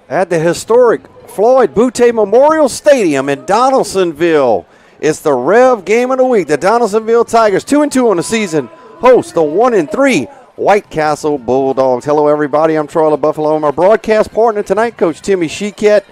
At the historic Floyd Boutte Memorial Stadium in Donaldsonville. It's the REV game of the week. The Donaldsonville Tigers, 2-2 on the season, host the 1-3 White Castle Bulldogs. Hello, everybody. I'm Troy LaBuffalo. My broadcast partner tonight, Coach Timmy Chiquette.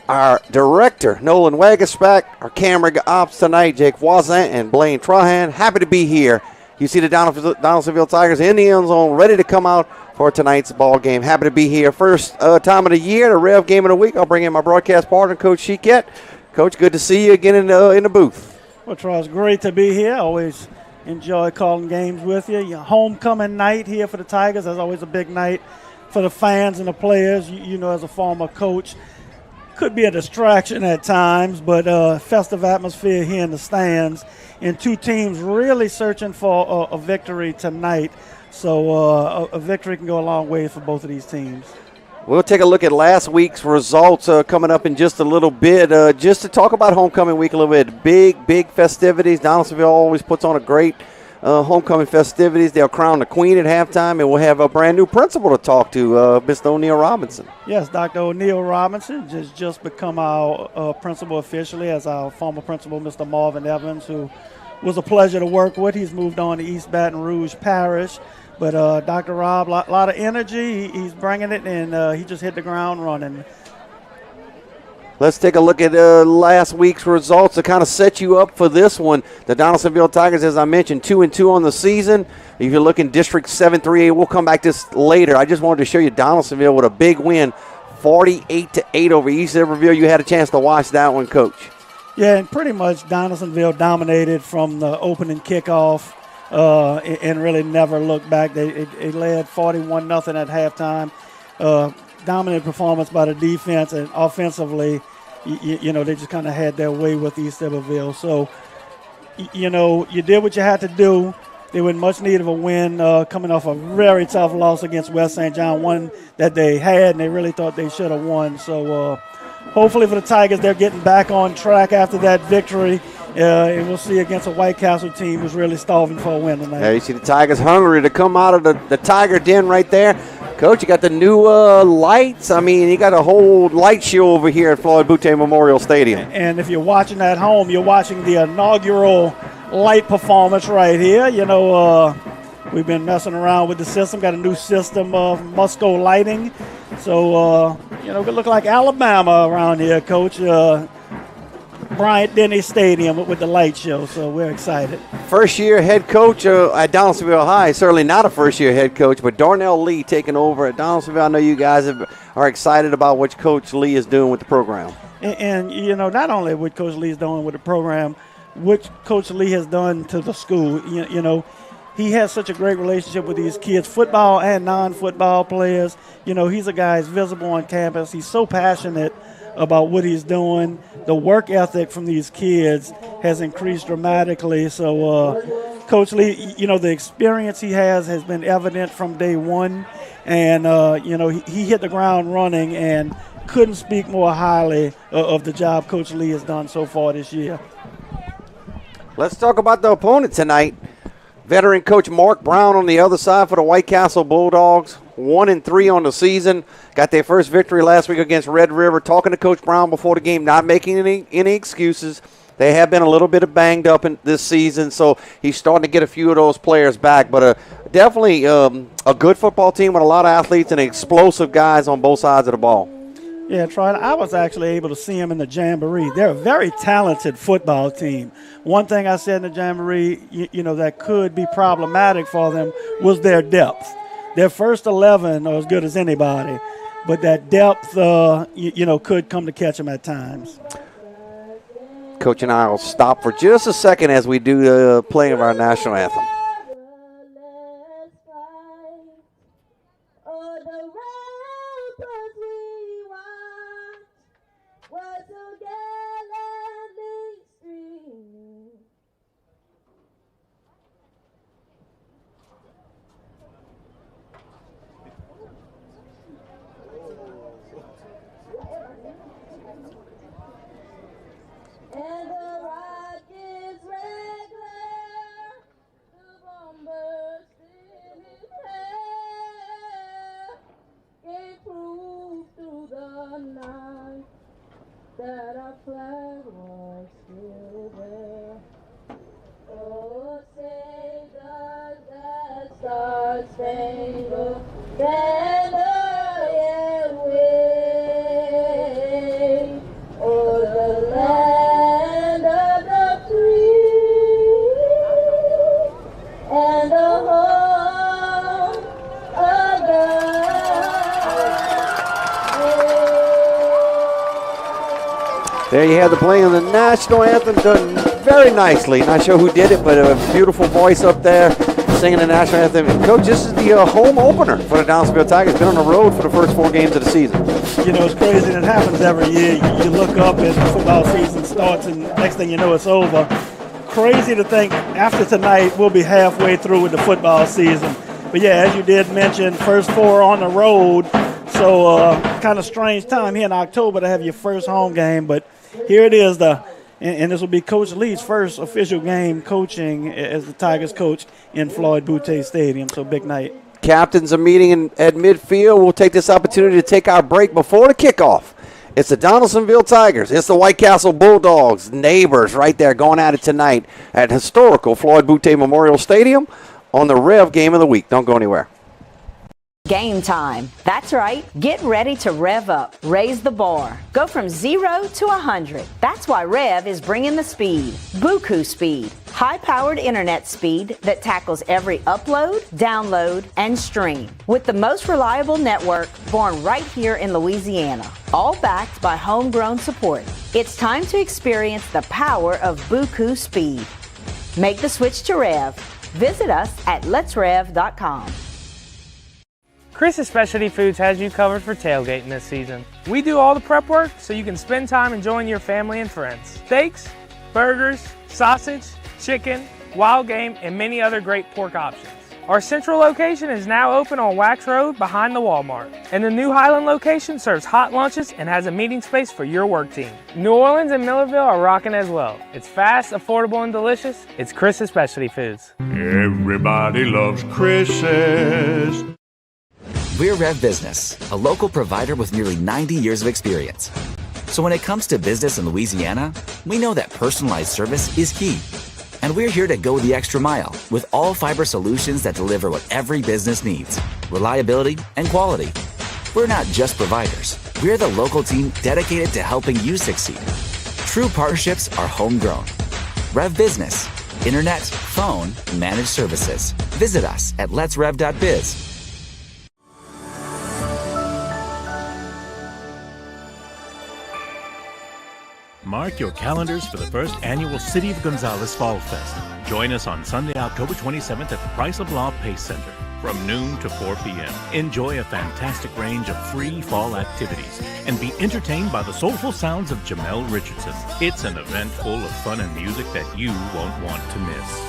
Our director, Nolan Wagaspack. Our camera ops tonight, Jake Voisin and Blaine Trahan. Happy to be here. You see the Donaldsonville Tigers in the end zone, ready to come out for tonight's ball game. Happy to be here. First time of the year, the REV game of the week. I'll bring in my broadcast partner, Coach Chiquette. Coach, good to see you again in the booth. Well, Troy, it's great to be here. I always enjoy calling games with you. Your homecoming night here for the Tigers. That's always a big night for the fans and the players. You know, as a former coach, could be a distraction at times, but festive atmosphere here in the stands. And two teams really searching for a victory tonight. So a victory can go a long way for both of these teams. We'll take a look at last week's results coming up in just a little bit. Just to talk about homecoming week a little bit. Big festivities. Donaldsonville always puts on a great homecoming festivities. They'll crown the queen at halftime, and we'll have a brand new principal to talk to, Mr. O'Neill Robinson. Yes, Dr. O'Neill Robinson just become our principal officially, as our former principal, Mr. Marvin Evans, who was a pleasure to work with. He's moved on to East Baton Rouge Parish. But Dr. Rob, a lot of energy. He's bringing it, and he just hit the ground running. Let's take a look at last week's results to kind of set you up for this one. The Donaldsonville Tigers, as I mentioned, 2-2 on the season. If you're looking District 7-3A, we'll come back to this later. I just wanted to show you Donaldsonville with a big win, 48-8 over East Iberville. You had a chance to watch that one, Coach. Yeah, and pretty much Donaldsonville dominated from the opening kickoff. And really never looked back. They led 41-0 at halftime. Dominant performance by the defense, and offensively, you know, they just kind of had their way with East Iberville. So, you know, you did what you had to do. They were in much need of a win, coming off a very tough loss against West St. John, one that they had, and they really thought they should have won. So, hopefully for the Tigers, they're getting back on track after that victory. And we'll see against a White Castle team who's really starving for a win tonight. Yeah, you see the Tigers hungry to come out of the Tiger Den right there. Coach, you got the new lights. I mean, you got a whole light show over here at Floyd Boutte Memorial Stadium. And if you're watching at home, you're watching the inaugural light performance right here. You know, we've been messing around with the system. Got a new system of Musco lighting. So, you know, it look like Alabama around here, Coach. Bryant-Denny Stadium with the light show, so we're excited. First-year head coach at Donaldsonville High. Certainly not a first-year head coach, but Darnell Lee taking over at Donaldsonville. I know you guys are excited about what Coach Lee is doing with the program. And you know, not only what Coach Lee is doing with the program, what Coach Lee has done to the school. You know, he has such a great relationship with these kids, football and non-football players. You know, he's a guy who's visible on campus. He's so passionate about what he's doing. The work ethic from these kids has increased dramatically. So, Coach Lee, you know, the experience he has been evident from day one. And, you know, he hit the ground running and couldn't speak more highly of the job Coach Lee has done so far this year. Let's talk about the opponent tonight. Veteran coach Mark Brown on the other side for the White Castle Bulldogs. 1-3 on the season. Got their first victory last week against Red River. Talking to Coach Brown before the game, not making any excuses. They have been a little bit banged up in this season, so he's starting to get a few of those players back. But definitely a good football team with a lot of athletes and explosive guys on both sides of the ball. Yeah, Troy, I was actually able to see them in the Jamboree. They're a very talented football team. One thing I said in the Jamboree, you know, that could be problematic for them was their depth. Their first 11 are as good as anybody, but that depth, you know, could come to catch them at times. Coach and I will stop for just a second as we do the playing of our national anthem. Spangled Banner, yeah, wave o'er the land of the free and the home of God. There you have the playing of the national anthem, done very nicely. Not sure who did it, but a beautiful voice up there singing the national anthem. And Coach, this is the home opener for the Donaldsonville Tigers. Been on the road for the first 4 games of the season. You know, it's crazy. It happens every year. You look up as the football season starts, and next thing you know, it's over. Crazy to think after tonight we'll be halfway through with the football season. But yeah, as you did mention, first 4 on the road. So kind of strange time here in October to have your first home game. But here it is, and this will be Coach Lee's first official game coaching as the Tigers coach in Floyd Boutte Stadium. So big night. Captains are meeting at midfield. We'll take this opportunity to take our break before the kickoff. It's the Donaldsonville Tigers. It's the White Castle Bulldogs, neighbors right there going at it tonight at historical Floyd Boutte Memorial Stadium on the REV Game of the Week. Don't go anywhere. Game time. That's right. Get ready to rev up. Raise the bar. Go from 0 to 100. That's why REV is bringing the speed. Buku speed. High-powered internet speed that tackles every upload, download, and stream. With the most reliable network born right here in Louisiana. All backed by homegrown support. It's time to experience the power of Buku speed. Make the switch to REV. Visit us at letsrev.com. Chris's Specialty Foods has you covered for tailgating this season. We do all the prep work so you can spend time enjoying your family and friends. Steaks, burgers, sausage, chicken, wild game, and many other great pork options. Our central location is now open on Wax Road behind the Walmart. And the new Highland location serves hot lunches and has a meeting space for your work team. New Orleans and Millerville are rocking as well. It's fast, affordable, and delicious. It's Chris's Specialty Foods. Everybody loves Chris's. We're Rev Business, a local provider with nearly 90 years of experience. So when it comes to business in Louisiana, we know that personalized service is key. And we're here to go the extra mile with all fiber solutions that deliver what every business needs, reliability and quality. We're not just providers. We're the local team dedicated to helping you succeed. True partnerships are homegrown. Rev Business, internet, phone, managed services. Visit us at letsrev.biz. Mark your calendars for the first annual City of Gonzales Fall Fest. Join us on Sunday, October 27th at the Price of Law Pace Center from noon to 4 p.m. Enjoy a fantastic range of free fall activities and be entertained by the soulful sounds of Jamel Richardson. It's an event full of fun and music that you won't want to miss.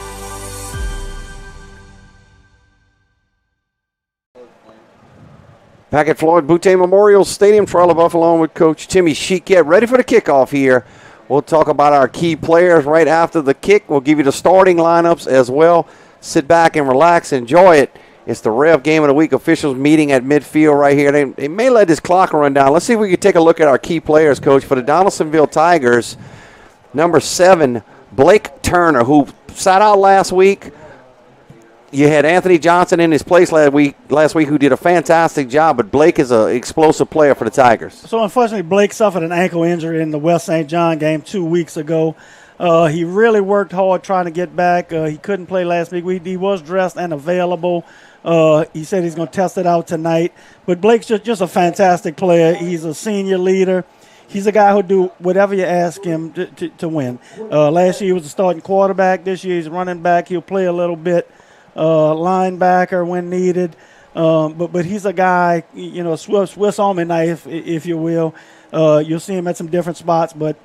Back at Floyd Boutte Memorial Stadium, Trial of Buffalo with Coach Timmy Chiquette. Ready for the kickoff here. We'll talk about our key players right after the kick. We'll give you the starting lineups as well. Sit back and relax. Enjoy it. It's the REV Game of the Week officials meeting at midfield right here. They may let this clock run down. Let's see if we can take a look at our key players, Coach. For the Donaldsonville Tigers, number 7, Blake Turner, who sat out last week. You had Anthony Johnson in his place last week, who did a fantastic job, but Blake is an explosive player for the Tigers. So, unfortunately, Blake suffered an ankle injury in the West St. John game 2 weeks ago. He really worked hard trying to get back. He couldn't play last week. He was dressed and available. He said he's going to test it out tonight. But Blake's just a fantastic player. He's a senior leader. He's a guy who'll do whatever you ask him to win. Last year he was a starting quarterback. This year he's running back. He'll play a little bit. Linebacker when needed, but he's a guy, Swiss Army knife, if you will. You'll see him at some different spots, but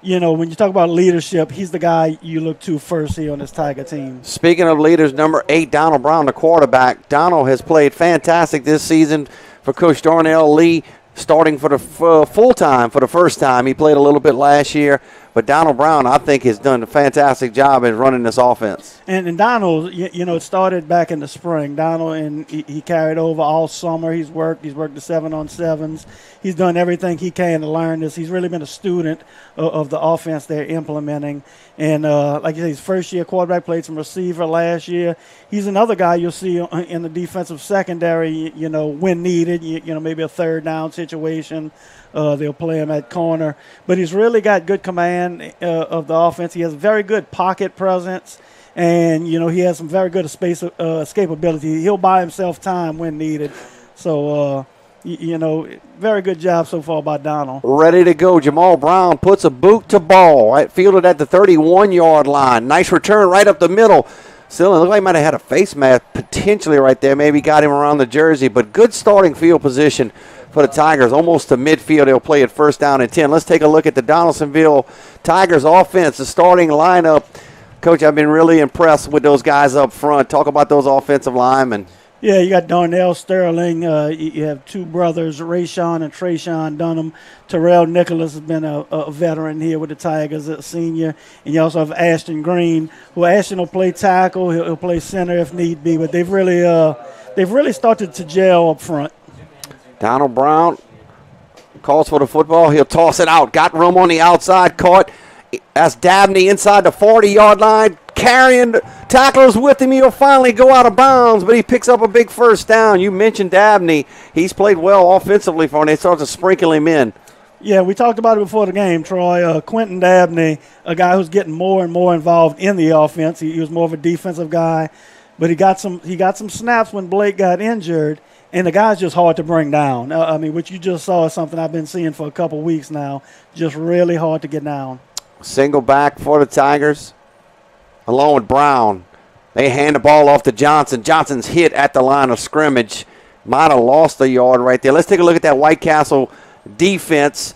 when you talk about leadership, he's the guy you look to first here on this Tiger team. Speaking of leaders, number 8, Donald Brown, the quarterback. Donald has played fantastic this season for Coach Darnell Lee, starting for the full time for the first time. He played a little bit last year, But Donald Brown, I think, has done a fantastic job in running this offense. And Donald, it started back in the spring. Donald, and he carried over all summer. He's worked the 7-on-7s. He's done everything he can to learn this. He's really been a student of the offense they're implementing. And like you say, his first-year quarterback, played some receiver last year. He's another guy you'll see in the defensive secondary, when needed, maybe a third down situation. They'll play him at corner. But he's really got good command of the offense. He has very good pocket presence. And, he has some very good escapability. He'll buy himself time when needed. So, very good job so far by Donald. Ready to go. Jamal Brown puts a boot to ball. Right, fielded at the 31-yard line. Nice return right up the middle. Still, it looked like he might have had a face mask potentially right there. Maybe got him around the jersey. But good starting field position for the Tigers, almost to midfield. They'll play it first down and 10. Let's take a look at the Donaldsonville Tigers offense, the starting lineup. Coach, I've been really impressed with those guys up front. Talk about those offensive linemen. Yeah, you got Darnell Sterling. You have two brothers, Rayshawn and Trayshawn Dunham. Terrell Nicholas has been a veteran here with the Tigers, a senior. And you also have Ashton Green, who Ashton will play tackle. He'll play center if need be. But they've really started to gel up front. Donald Brown calls for the football. He'll toss it out. Got room on the outside. Caught. That's Dabney inside the 40-yard line. Carrying tacklers with him. He'll finally go out of bounds, but he picks up a big first down. You mentioned Dabney. He's played well offensively for him. They start to sprinkle him in. Yeah, we talked about it before the game, Troy. Quentin Dabney, a guy who's getting more and more involved in the offense. He was more of a defensive guy, but he got some snaps when Blake got injured. And the guy's just hard to bring down. What you just saw is something I've been seeing for a couple weeks now. Just really hard to get down. Single back for the Tigers, along with Brown. They hand the ball off to Johnson. Johnson's hit at the line of scrimmage. Might have lost a yard right there. Let's take a look at that White Castle defense.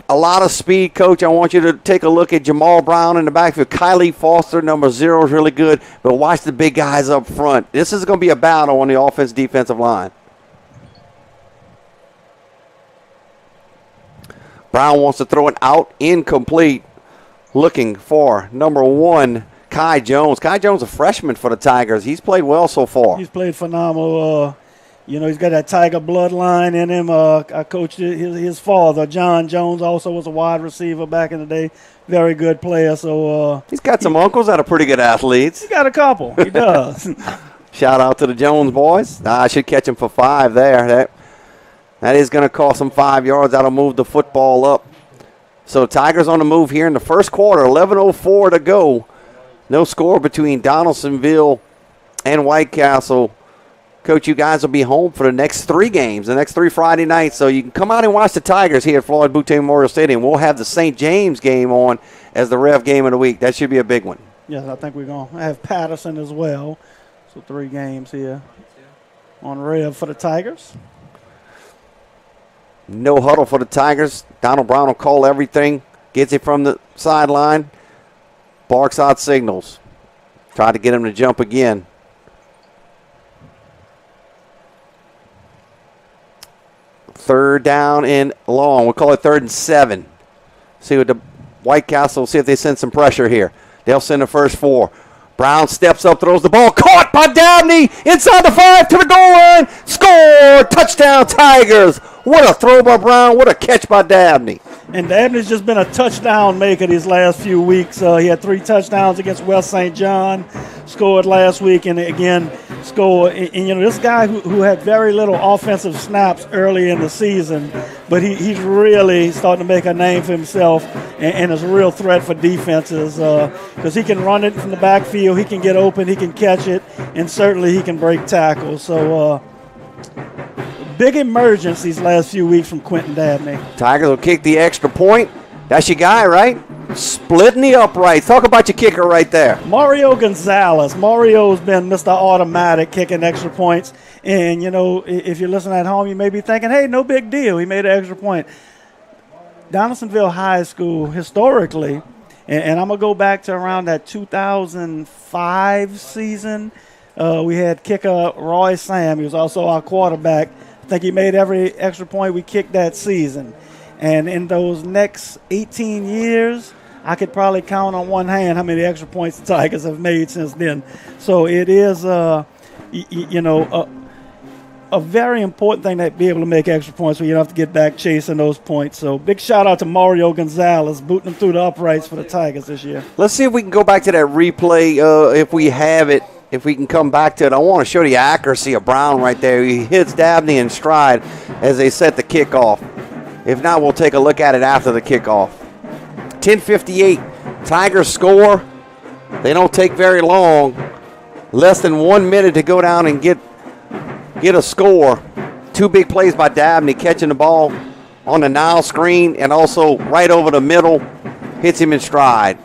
A lot of speed, Coach. I want you to take a look at Jamal Brown in the backfield. Kylie Foster, number 0, is really good. But watch the big guys up front. This is going to be a battle on the offense-defensive line. Brown wants to throw it out, incomplete. Looking for number 1, Kai Jones. Kai Jones, a freshman for the Tigers. He's played well so far. He's played phenomenal. He's got that Tiger bloodline in him. I coached his father, John Jones, also was a wide receiver back in the day. Very good player. So he's got some uncles that are pretty good athletes. He got a couple. He does. Shout out to the Jones boys. I should catch him for 5 there. That is going to cost them 5 yards. That'll move the football up. So Tigers on the move here in the first quarter. 11:04 to go. No score between Donaldsonville and White Castle. Coach, you guys will be home for the next 3 games, the next 3 Friday nights. So you can come out and watch the Tigers here at Floyd Boutte Memorial Stadium. We'll have the St. James game on as the REV game of the week. That should be a big one. Yes, I think we're going to have Patterson as well. So 3 games here on REV for the Tigers. No huddle for the Tigers. Donald Brown will call everything. Gets it from the sideline. Barks out signals. Try to get him to jump again. Third down and long. We'll call it 3rd and 7. See what the White Castle, see if they send some pressure here. They'll send the first 4. Brown steps up, throws the ball. Caught by Dabney. Inside the 5 to the goal line. Score! Touchdown Tigers. What a throw by Brown. What a catch by Dabney. And Dabney's just been a touchdown maker these last few weeks. He had 3 touchdowns against West St. John. Scored last week and again scored. And this guy who had very little offensive snaps early in the season, but he's really starting to make a name for himself and is a real threat for defenses because he can run it from the backfield, he can get open, he can catch it, and certainly he can break tackles. So big emergence these last few weeks from Quentin Dabney. Tigers will kick the extra point. That's your guy, right? Splitting the uprights. Talk about your kicker right there. Mario Gonzalez. Mario's been Mr. Automatic kicking extra points. And, if you're listening at home, you may be thinking, hey, no big deal. He made an extra point. Donaldsonville High School, historically, and I'm going to go back to around that 2005 season, we had kicker Roy Sam. He was also our quarterback. I think he made every extra point we kicked that season. And in those next 18 years, I could probably count on one hand how many extra points the Tigers have made since then. So it is, a very important thing to be able to make extra points where you don't have to get back chasing those points. So big shout out to Mario Gonzalez booting them through the uprights for the Tigers this year. Let's see if we can go back to that replay if we have it, if we can come back to it. I want to show the accuracy of Brown right there. He hits Dabney in stride as they set the kickoff. If not, we'll take a look at it after the kickoff. 10:58, Tigers score. They don't take very long. Less than 1 minute to go down and get a score. Two big plays by Dabney, catching the ball on the now screen and also right over the middle. Hits him in stride.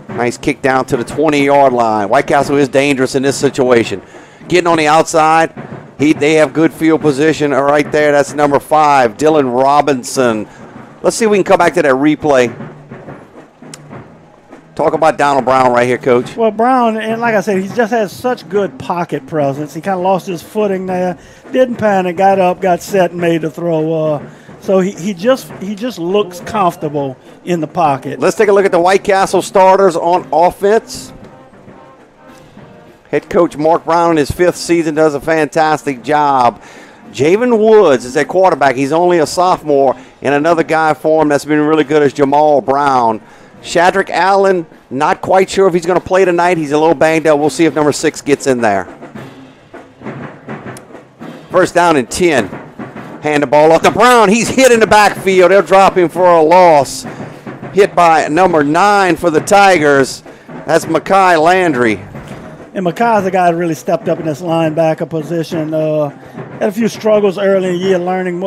Nice kick down to the 20-yard line. White Castle is dangerous in this situation. Getting on the outside, they have good field position right there. That's number 5, Dylan Robinson. Let's see if we can come back to that replay. Talk about Donald Brown right here, Coach. Well, Brown, and like I said, he just has such good pocket presence. He kind of lost his footing there, didn't panic, got up, got set, and made the throw. So he just looks comfortable in the pocket. Let's take a look at the White Castle starters on offense. Head coach Mark Brown in his 5th season does a fantastic job. Javen Woods is at quarterback. He's only a sophomore, and another guy for him that's been really good is Jamal Brown. Shadrack Allen, not quite sure if he's going to play tonight. He's a little banged up. We'll see if number 6 gets in there. First down and 10. Hand the ball off to Brown. He's hit in the backfield. They'll drop him for a loss. Hit by number 9 for the Tigers. That's Makai Landry. And Makai's a guy that really stepped up in this linebacker position. Had a few struggles early in the year learning.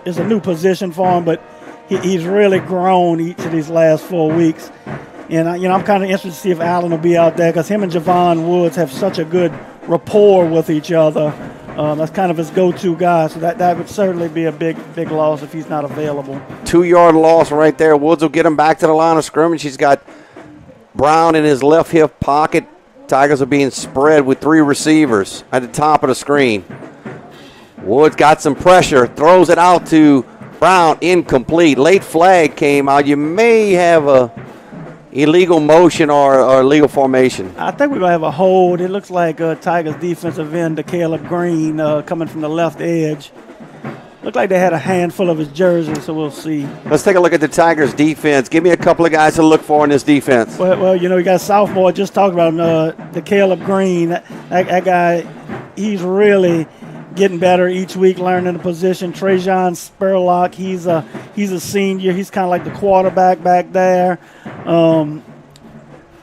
It's a new position for him, but he's really grown each of these last 4 weeks. And, I'm kind of interested to see if Allen will be out there because him and Javon Woods have such a good rapport with each other. That's kind of his go-to guy. So that would certainly be a big loss if he's not available. 2-yard loss right there. Woods will get him back to the line of scrimmage. He's got Brown in his left hip pocket. Tigers are being spread with 3 receivers at the top of the screen. Woods got some pressure. Throws it out to Brown, incomplete. Late flag came out. You may have a illegal motion or illegal formation. I think we're going to have a hold. It looks like Tigers defensive end, Caleb Green, coming from the left edge. Looked like they had a handful of his jersey, so we'll see. Let's take a look at the Tigers defense. Give me a couple of guys to look for in this defense. Well, you got sophomore, just talked about him, the Caleb Green. That guy, he's really getting better each week, learning the position. Trajan Spurlock, he's a senior. He's kind of like the quarterback back there.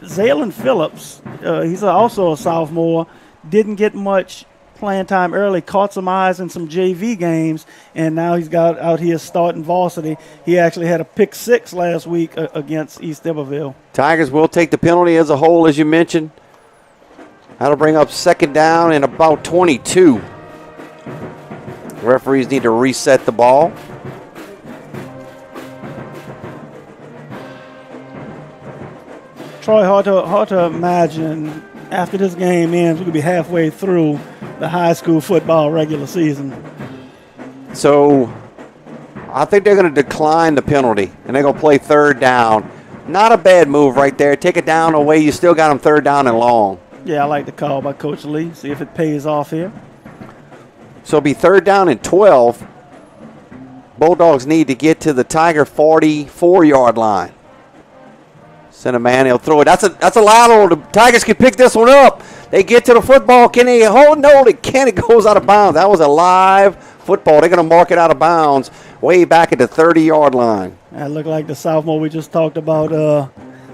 Zaylen Phillips, he's also a sophomore. Didn't get much playing time early, caught some eyes in some JV games, and now he's got out here starting varsity. He actually had a pick 6 last week against East Iberville. Tigers will take the penalty as a whole, as you mentioned. That'll bring up 2nd down and about 22. Referees need to reset the ball. Troy, hard to imagine after this game ends, we could be halfway through the high school football regular season. So I think they're going to decline the penalty, and they're going to play 3rd down. Not a bad move right there. Take it down away. You still got them 3rd down and long. Yeah, I like the call by Coach Lee. See if it pays off here. So it'll be 3rd down and 12. Bulldogs need to get to the Tiger 44-yard line. Send a man, he'll throw it. That's a lateral. The Tigers can pick this one up. They get to the football. Can they hold? No, they can't. It goes out of bounds. That was a live football. They're going to mark it out of bounds way back at the 30-yard line. That looked like the sophomore we just talked about,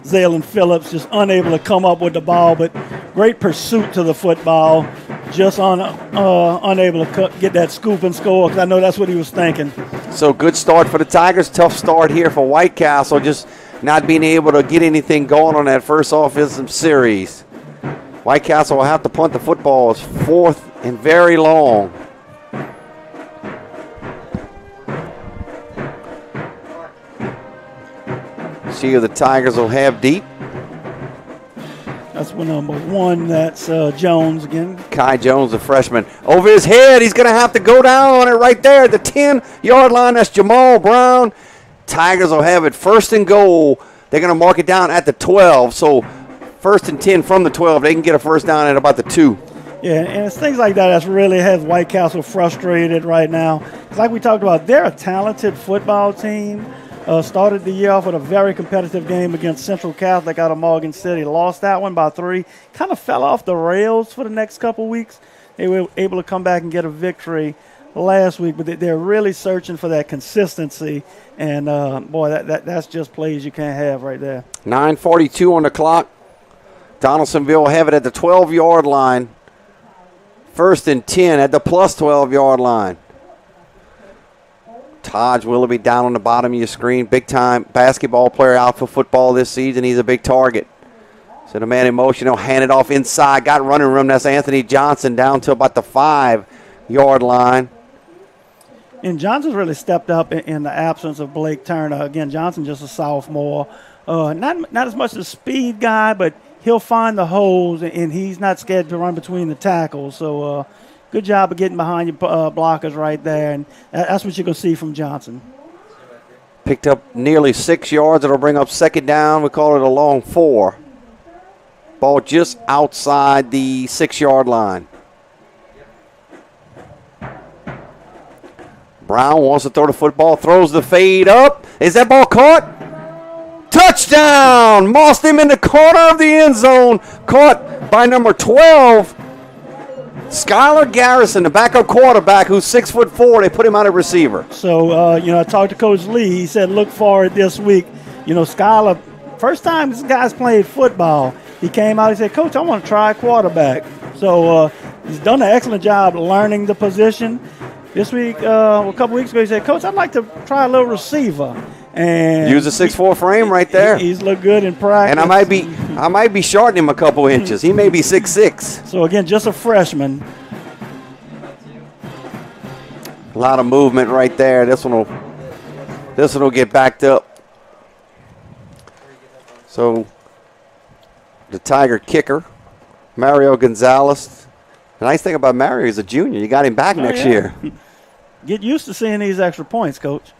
Zaylen Phillips, just unable to come up with the ball, but great pursuit to the football. Just unable to get that scoop and score, because I know that's what he was thinking. So good start for the Tigers. Tough start here for White Castle, just not being able to get anything going on that first offensive series. White Castle will have to punt the football. It's 4th and very long. See who the Tigers will have deep. That's one number 1. That's Jones again. Kai Jones, the freshman. Over his head, he's going to have to go down on it right there at the 10-yard line. That's Jamal Brown. Tigers will have it first and goal. They're going to mark it down at the 12. So first and 10 from the 12. They can get a first down at about the 2. Yeah, and it's things like that that's really has White Castle frustrated right now. It's like we talked about, they're a talented football team. Started the year off with a very competitive game against Central Catholic out of Morgan City. Lost that one by 3. Kind of fell off the rails for the next couple weeks. They were able to come back and get a victory last week, but they're really searching for that consistency. And, boy, that's just plays you can't have right there. 9:42 on the clock. Donaldsonville will have it at the 12-yard line. First and 10 at the plus 12-yard line. Taj Willoughby down on the bottom of your screen. Big-time basketball player out for football this season. He's a big target. So the man in motion will hand it off inside. Got running room. That's Anthony Johnson down to about the 5-yard line. And Johnson's really stepped up in the absence of Blake Turner. Again, Johnson just a sophomore. Not as much a speed guy, but he'll find the holes, and he's not scared to run between the tackles. So good job of getting behind your blockers right there, and that's what you're going to see from Johnson. Picked up nearly 6 yards. It'll bring up second down. We call it a long 4. Ball just outside the 6-yard line. Brown wants to throw the football, throws the fade up. Is that ball caught? Touchdown! Mossed him in the corner of the end zone. Caught by number 12, Skylar Garrison, the backup quarterback, who's 6'4". They put him out at receiver. So, I talked to Coach Lee. He said, look for it this week. Skylar, first time this guy's played football, he came out and said, Coach, I want to try quarterback. So he's done an excellent job learning the position. This week, a couple weeks ago, he said, Coach, I'd like to try a little receiver. And use a 6'4" frame right there. He's looked good in practice. And I might be shorting him a couple inches. He may be 6'6". So again, just a freshman. A lot of movement right there. This one will get backed up. So the Tiger kicker, Mario Gonzalez. The nice thing about Mario, he's a junior. You got him back next year. Get used to seeing these extra points, Coach.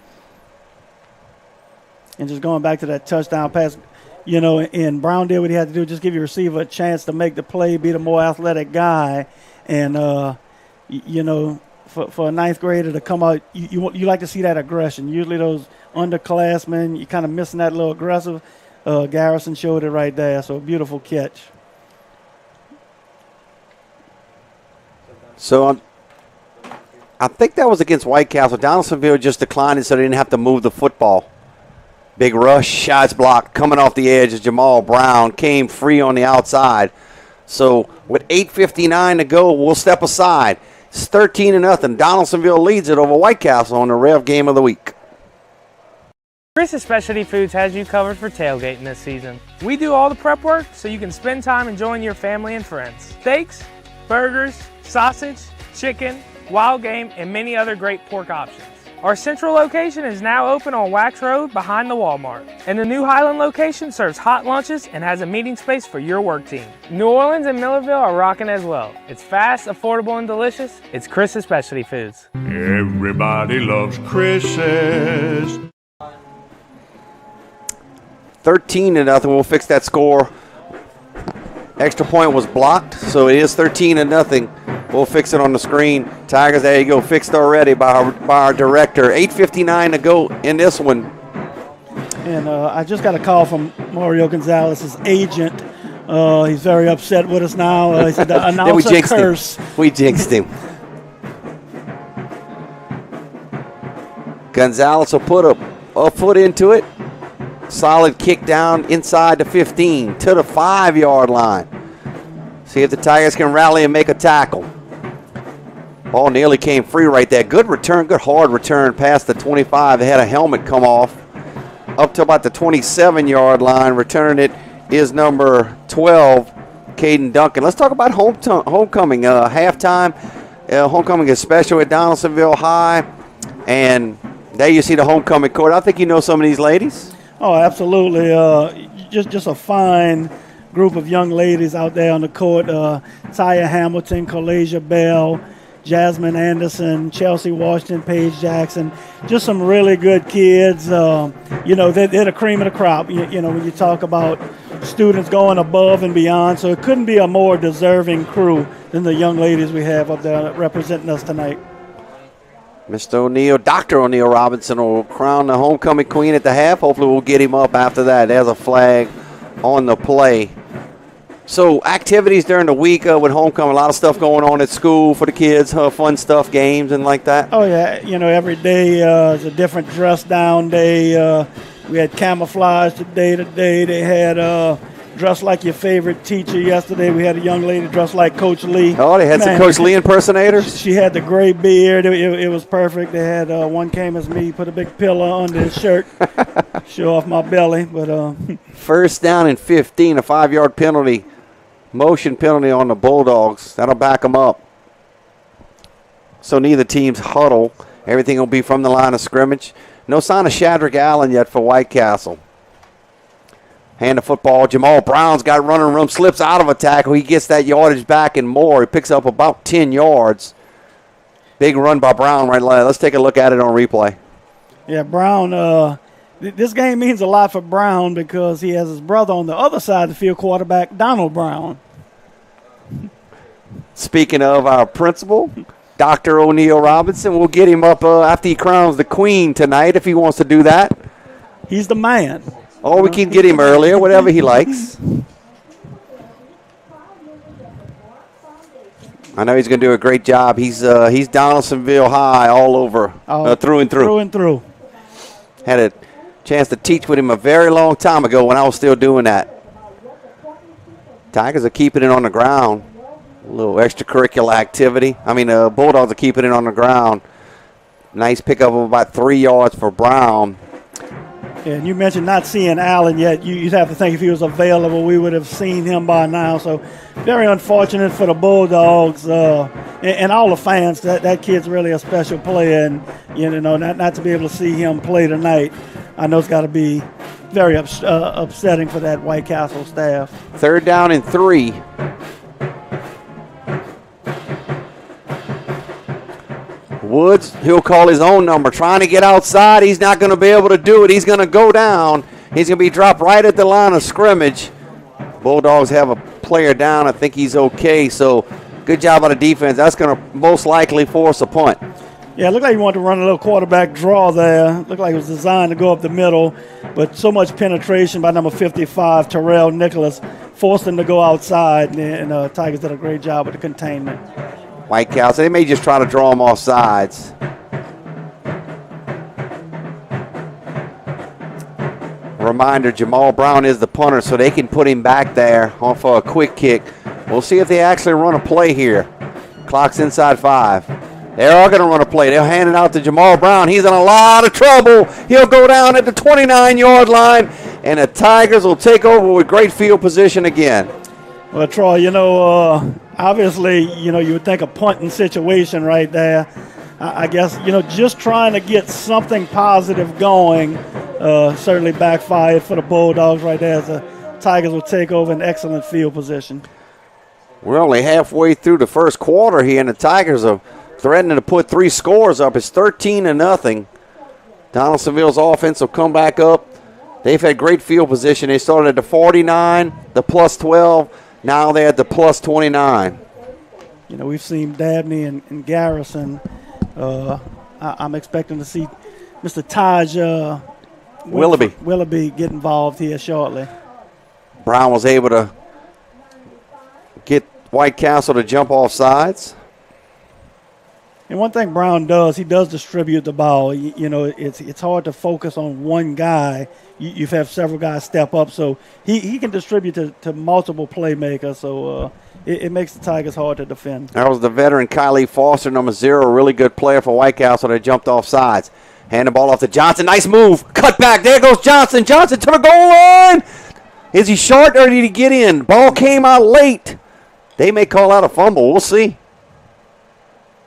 And just going back to that touchdown pass, and Brown did what he had to do, just give your receiver a chance to make the play, be the more athletic guy. And, for a ninth grader to come out, you like to see that aggression. Usually those underclassmen, you're kind of missing that little aggressive. Garrison showed it right there, so a beautiful catch. So I think that was against White Castle. Donaldsonville just declined it so they didn't have to move the football. Big rush, shots blocked, coming off the edge. Jamal Brown came free on the outside. So with 8:59 to go, we'll step aside. It's 13-0. Donaldsonville leads it over White Castle on the Rev game of the week. Chris's Specialty Foods has you covered for tailgating this season. We do all the prep work so you can spend time enjoying your family and friends. Steaks, burgers, sausage, chicken, wild game, and many other great pork options. Our central location is now open on Wax Road behind the Walmart. And the new Highland location serves hot lunches and has a meeting space for your work team. New Orleans and Millerville are rocking as well. It's fast, affordable, and delicious. It's Chris's Specialty Foods. Everybody loves Chris's. 13-0. We'll fix that score. Extra point was blocked, so it is 13-0. We'll fix it on the screen. Tigers, there you go, fixed already by our director. 8:59 to go in this one. And I just got a call from Mario Gonzalez's agent. He's very upset with us now. He said the announcer curse. We jinxed him. Gonzalez will put a foot into it. Solid kick down inside the 15 to the 5-yard line. See if the Tigers can rally and make a tackle. Ball nearly came free right there. Good return, good hard return past the 25. They had a helmet come off. Up to about the 27-yard line. Returning it is number 12, Caden Duncan. Let's talk about homecoming. Halftime. Homecoming is special at Donaldsonville High. And there you see the homecoming court. I think you know some of these ladies. Oh, absolutely. Just a fine group of young ladies out there on the court. Taya Hamilton, Kalasia Bell, Jasmine Anderson, Chelsea Washington, Paige Jackson, just some really good kids. They're the cream of the crop, when you talk about students going above and beyond. So it couldn't be a more deserving crew than the young ladies we have up there representing us tonight. Mr. O'Neill, Dr. O'Neill Robinson will crown the homecoming queen at the half. Hopefully we'll get him up after that. There's a flag on the play. So activities during the week with homecoming, a lot of stuff going on at school for the kids, fun stuff, games and like that. Oh, yeah. Every day is a different dress down day. We had camouflage today. They had dress like your favorite teacher yesterday. We had a young lady dressed like Coach Lee. Oh, they had some Coach Lee impersonators? She had the gray beard. It was perfect. They had one came as me, put a big pillow under his shirt, show off my belly. But First down and 15, a 5-yard penalty, motion penalty on the Bulldogs. That'll back them up. So neither team's huddle. Everything will be from the line of scrimmage. No sign of Shadrack Allen yet for White Castle. Hand the football. Jamal Brown's got running room, slips out of a tackle. He gets that yardage back and more. He picks up about 10 yards. Big run by Brown right there. Let's take a look at it on replay. Yeah, Brown, this game means a lot for Brown because he has his brother on the other side of the field, quarterback Donald Brown. Speaking of our principal, Dr. O'Neill Robinson, we'll get him up after he crowns the queen tonight if he wants to do that. He's the man. Or we can get him earlier, whatever he likes. I know he's going to do a great job. He's Donaldsonville High all over, through and through. Through and through. Had a chance to teach with him a very long time ago when I was still doing that. Tigers are keeping it on the ground. A little extracurricular activity. Bulldogs are keeping it on the ground. Nice pickup of about 3 yards for Brown. Yeah, and you mentioned not seeing Allen yet. You'd have to think if he was available, we would have seen him by now. So very unfortunate for the Bulldogs and all the fans. That kid's really a special player, and not to be able to see him play tonight, I know it's got to be very upsetting for that White Castle staff. 3rd down and 3. Woods, he'll call his own number, trying to get outside. He's not going to be able to do it. He's going to go down. He's going to be dropped right at the line of scrimmage. Bulldogs have a player down. I think he's okay. So good job by the defense. That's going to most likely force a punt. Yeah, it looked like he wanted to run a little quarterback draw there. Looked like it was designed to go up the middle, but so much penetration by number 55, Terrell Nicholas, forced him to go outside, and Tigers did a great job with the containment. White Castle, they may just try to draw him off sides. Reminder, Jamal Brown is the punter, so they can put him back there for a quick kick. We'll see if they actually run a play here. Clock's inside 5. They are going to run a play. They'll hand it out to Jamal Brown. He's in a lot of trouble. He'll go down at the 29-yard line, and the Tigers will take over with great field position again. Well, Troy, obviously, you would think a punting situation right there. I guess, just trying to get something positive going certainly backfired for the Bulldogs right there as the Tigers will take over an excellent field position. We're only halfway through the first quarter here, and the Tigers are threatening to put 3 scores up. It's 13-0. Donaldsonville's offense will come back up. They've had great field position. They started at the 49, the plus 12. Now they're at the plus 29. We've seen Dabney and Garrison. I'm expecting to see Mr. Taj Willoughby get involved here shortly. Brown was able to get White Castle to jump off sides. And one thing Brown does, he does distribute the ball. It's hard to focus on one guy. You have several guys step up, so he can distribute to multiple playmakers. So it makes the Tigers hard to defend. That was the veteran Kylie Foster, number 0, a really good player for White Castle that jumped off sides. Hand the ball off to Johnson. Nice move. Cut back. There goes Johnson. Johnson to the goal line. Is he short or did he get in? Ball came out late. They may call out a fumble. We'll see.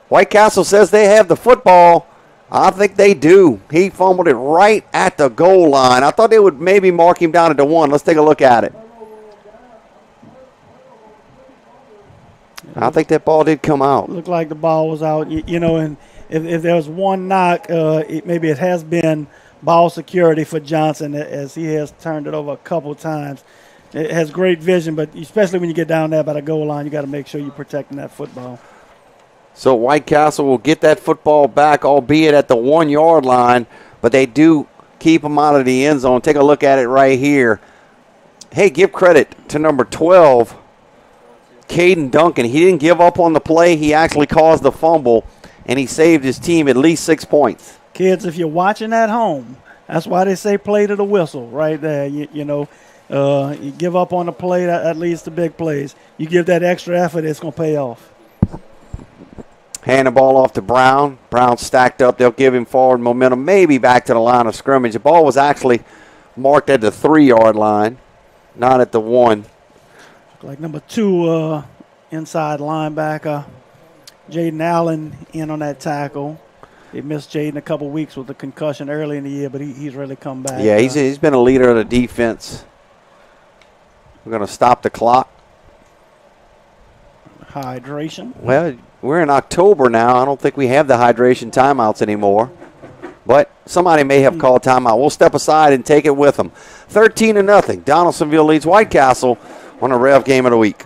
White Castle says they have the football. I think they do. He fumbled it right at the goal line. I thought they would maybe mark him down at the 1. Let's take a look at it. I think that ball did come out. Looked like the ball was out, and if there was one knock, maybe it has been ball security for Johnson, as he has turned it over a couple times. It has great vision, but especially when you get down there by the goal line, you got to make sure you're protecting that football. So White Castle will get that football back, albeit at the 1 yard line, but they do keep him out of the end zone. Take a look at it right here. Hey, give credit to number 12, Caden Duncan. He didn't give up on the play. He actually caused the fumble, and he saved his team at least 6 points. Kids, if you're watching at home, that's why they say play to the whistle right there. You give up on the play, that leads to big plays. You give that extra effort, it's going to pay off. Hand the ball off to Brown. Brown stacked up. They'll give him forward momentum, maybe back to the line of scrimmage. The ball was actually marked at the 3 yard line, not at the 1. Like number 2 inside linebacker, Jaden Allen in on that tackle. They missed Jaden a couple weeks with a concussion early in the year, but he's really come back. Yeah, he's been a leader of the defense. We're going to stop the clock. Hydration. Well, we're in October now. I don't think we have the hydration timeouts anymore. But somebody may have called timeout. We'll step aside and take it with them. 13-0. Donaldsonville leads White Castle on a Rev Game of the Week.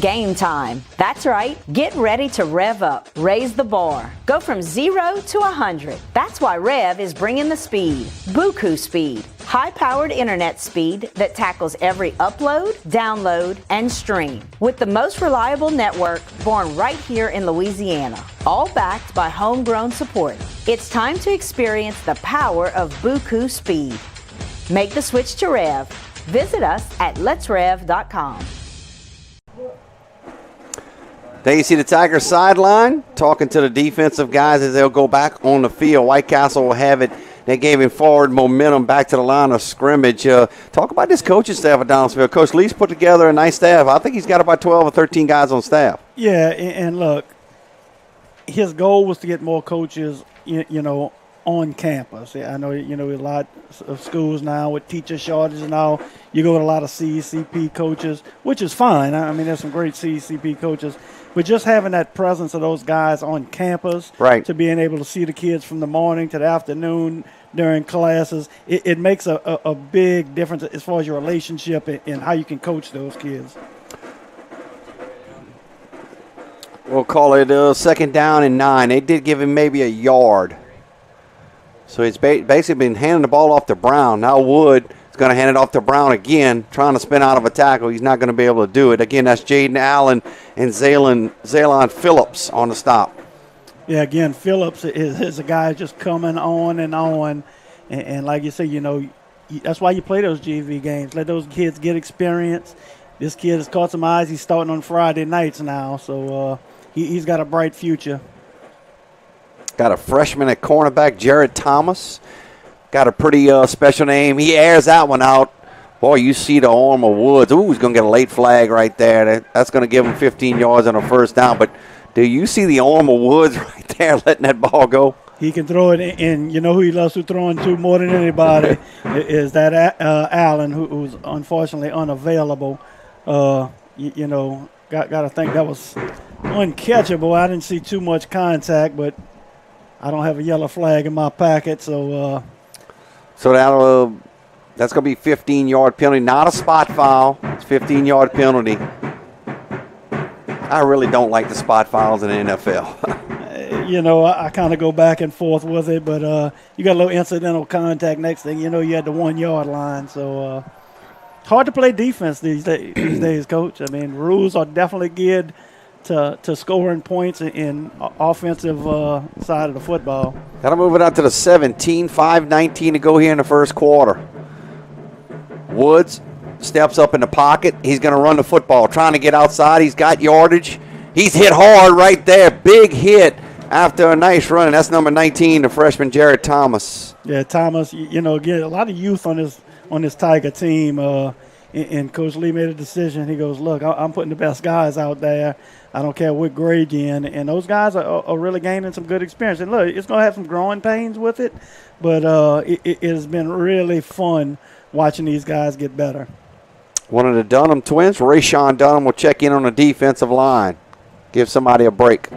Game time. That's right. Get ready to rev up. Raise the bar. Go from 0 to 100. That's why REV is bringing the speed. Buku speed. High-powered internet speed that tackles every upload, download, and stream. With the most reliable network born right here in Louisiana. All backed by homegrown support. It's time to experience the power of Buku speed. Make the switch to REV. Visit us at letsrev.com. There you see the Tigers sideline talking to the defensive guys as they'll go back on the field. White Castle will have it. They gave him forward momentum back to the line of scrimmage. Talk about this coaching staff at Donaldsonville. Coach Lee's put together a nice staff. I think he's got about 12 or 13 guys on staff. Yeah, and look, his goal was to get more coaches, on campus. I know, a lot of schools now with teacher shortages and all, you go with a lot of CCP coaches, which is fine. I mean, there's some great CCP coaches. But just having that presence of those guys on campus, right, to being able to see the kids from the morning to the afternoon during classes, it makes a big difference as far as your relationship and how you can coach those kids. We'll call it 2nd down and 9. They did give him maybe a yard. So he's basically been handing the ball off to Brown. Now Wood is going to hand it off to Brown again, trying to spin out of a tackle. He's not going to be able to do it. Again, that's Jaden Allen and Zaylon Phillips on the stop. Yeah, again, Phillips is a guy just coming on and on. And like you say, that's why you play those GV games. Let those kids get experience. This kid has caught some eyes. He's starting on Friday nights now. So he's got a bright future. Got a freshman at cornerback, Jared Thomas. Got a pretty special name. He airs that one out. Boy, you see the arm of Woods. Ooh, he's going to get a late flag right there. That's going to give him 15 yards on a first down. But do you see the arm of Woods right there letting that ball go? He can throw it in. You know who he loves to throw into more than anybody is that Allen, who's unfortunately unavailable. Got to think that was uncatchable. I didn't see too much contact, but I don't have a yellow flag in my packet, so that's going to be 15-yard penalty, not a spot foul. It's 15-yard penalty. I really don't like the spot fouls in the NFL. I kind of go back and forth with it, but you got a little incidental contact. Next thing you know, you had the 1 yard line. So hard to play defense these days, Coach. I mean, rules are definitely geared to scoring points in offensive side of the football. Got to move it out to the 17, 5:19 to go here in the first quarter. Woods steps up in the pocket. He's going to run the football, trying to get outside. He's got yardage. He's hit hard right there. Big hit after a nice run. And that's number 19, the freshman Jared Thomas. Yeah, Thomas, again, a lot of youth on this Tiger team. And Coach Lee made a decision. He goes, look, I'm putting the best guys out there. I don't care what grade you're in. And those guys are really gaining some good experience. And, look, it's going to have some growing pains with it, but it has been really fun watching these guys get better. One of the Dunham twins, Rayshawn Dunham, will check in on the defensive line. Give somebody a break.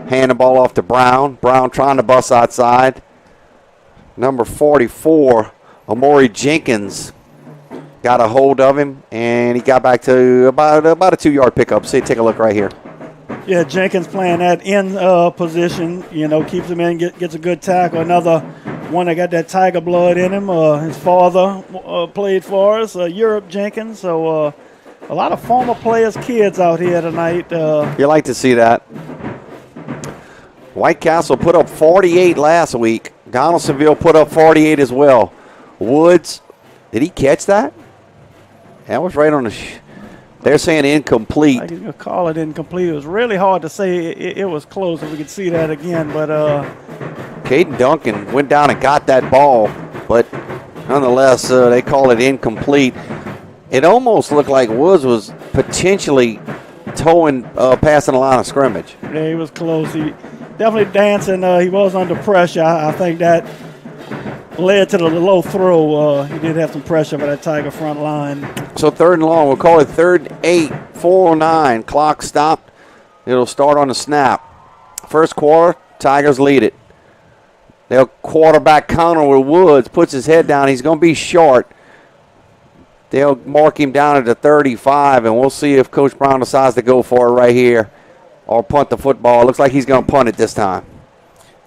Hand the ball off to Brown. Brown trying to bust outside. Number 44, Amori Jenkins, got a hold of him, and he got back to about a 2-yard pickup. See, take a look right here. Yeah, Jenkins playing that in position, keeps him in, gets a good tackle. Another one that got that Tiger blood in him. His father played for us, Europe Jenkins. So a lot of former players' kids out here tonight. You like to see that. White Castle put up 48 last week. Donaldsonville put up 48 as well. Woods, did he catch that? That was right on the they're saying incomplete. I can call it incomplete. It was really hard to say. It was close if we could see that again. But Caden Duncan went down and got that ball, but nonetheless, they call it incomplete. It almost looked like Woods was potentially towing passing the line of scrimmage. Yeah, he was close. He definitely dancing. He was under pressure. I think that led to the low throw. He did have some pressure for that Tiger front line. So 3rd and long. We'll call it 3rd and 8, 4:09. Clock stopped. It'll start on the snap. First quarter, Tigers lead it. They'll quarterback counter with Woods. Puts his head down. He's going to be short. They'll mark him down at the 35, and we'll see if Coach Brown decides to go for it right here or punt the football. Looks like he's going to punt it this time.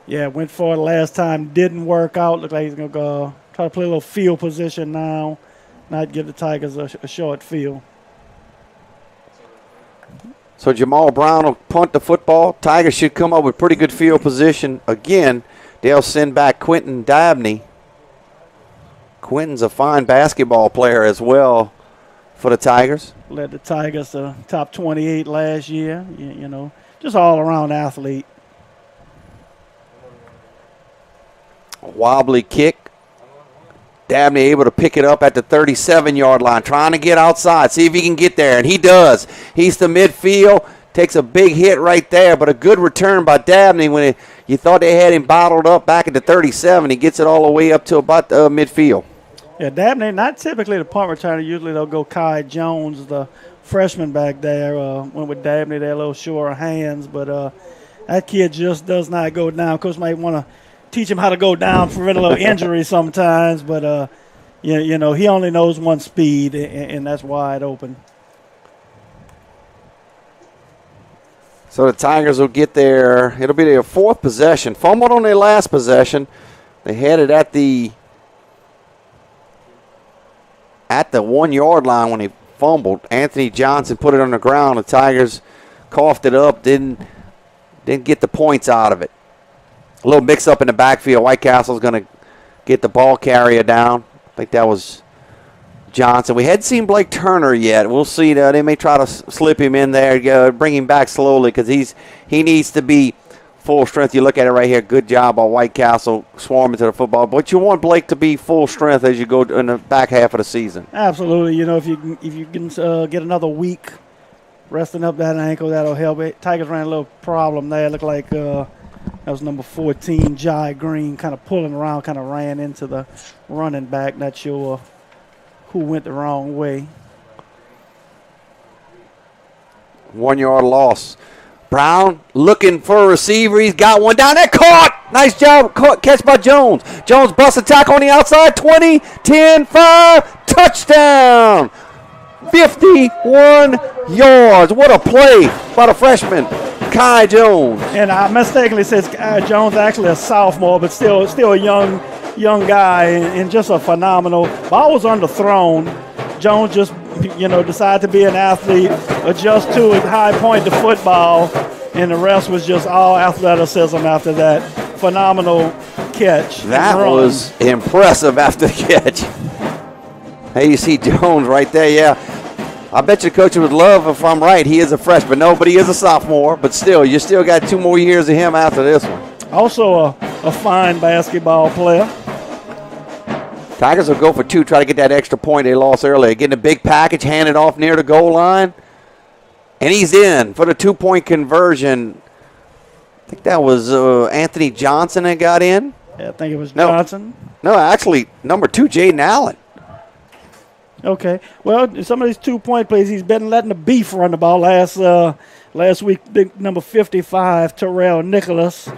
Yeah, went for it last time. Didn't work out. Looked like he's going to go try to play a little field position now, not give the Tigers a short field. So Jamal Brown will punt the football. Tigers should come up with pretty good field position. Again, they'll send back Quentin Dabney. Quentin's a fine basketball player as well for the Tigers. Led the Tigers to top 28 last year. Just all-around athlete. Wobbly kick. Dabney able to pick it up at the 37-yard line, trying to get outside, see if he can get there, and he does. He's to midfield, takes a big hit right there, but a good return by Dabney when you thought they had him bottled up back at the 37. He gets it all the way up to about midfield. Yeah, Dabney, not typically the punt returner. Usually they'll go Kai Jones, the freshman back there. Went with Dabney, they're a little shorter hands, but that kid just does not go down. Coach might want to teach him how to go down, prevent a little injury sometimes, but he only knows one speed, and that's wide open. So the Tigers will get there. It'll be their 4th possession. Fumbled on their last possession. They had it at the 1-yard line when he fumbled. Anthony Johnson put it on the ground. The Tigers coughed it up, didn't get the points out of it. A little mix up in the backfield. White Castle's going to get the ball carrier down. I think that was Johnson. We hadn't seen Blake Turner yet. We'll see. They may try to slip him in there, bring him back slowly because he needs to be full strength. You look at it right here. Good job by White Castle swarming to the football. But you want Blake to be full strength as you go in the back half of the season. Absolutely. If you can get another week resting up that ankle, that'll help it. Tigers ran a little problem there. It looked like that was number 14, Jai Green, kind of pulling around, kind of ran into the running back. Not sure who went the wrong way. 1-yard loss. Brown looking for a receiver. He's got one down there. Caught! Nice job. Catch by Jones. Jones busts a tackle on the outside. 20, 10, 5. Touchdown! 51 yards. What a play by the freshman, Kai Jones. And I mistakenly said Jones actually a sophomore, but still a young guy and just a phenomenal. Ball was underthrown. Jones just decided to be an athlete, adjust to it, high point the football, and the rest was just all athleticism after that phenomenal catch. That was impressive after the catch. Hey, you see Jones right there, yeah. I bet your coach would love if I'm right. He is a freshman. No, but he is a sophomore. But still, you still got 2 more years of him after this one. Also a fine basketball player. Tigers will go for 2, try to get that extra point they lost earlier. Getting a big package, handed off near the goal line. And he's in for the 2-point conversion. I think that was Anthony Johnson that got in. Yeah, I think it was Johnson. No, actually, number 2, Jaden Allen. Okay. Well, some of these 2-point plays, he's been letting the beef run the ball. Last week, big number 55, Terrell Nicholas,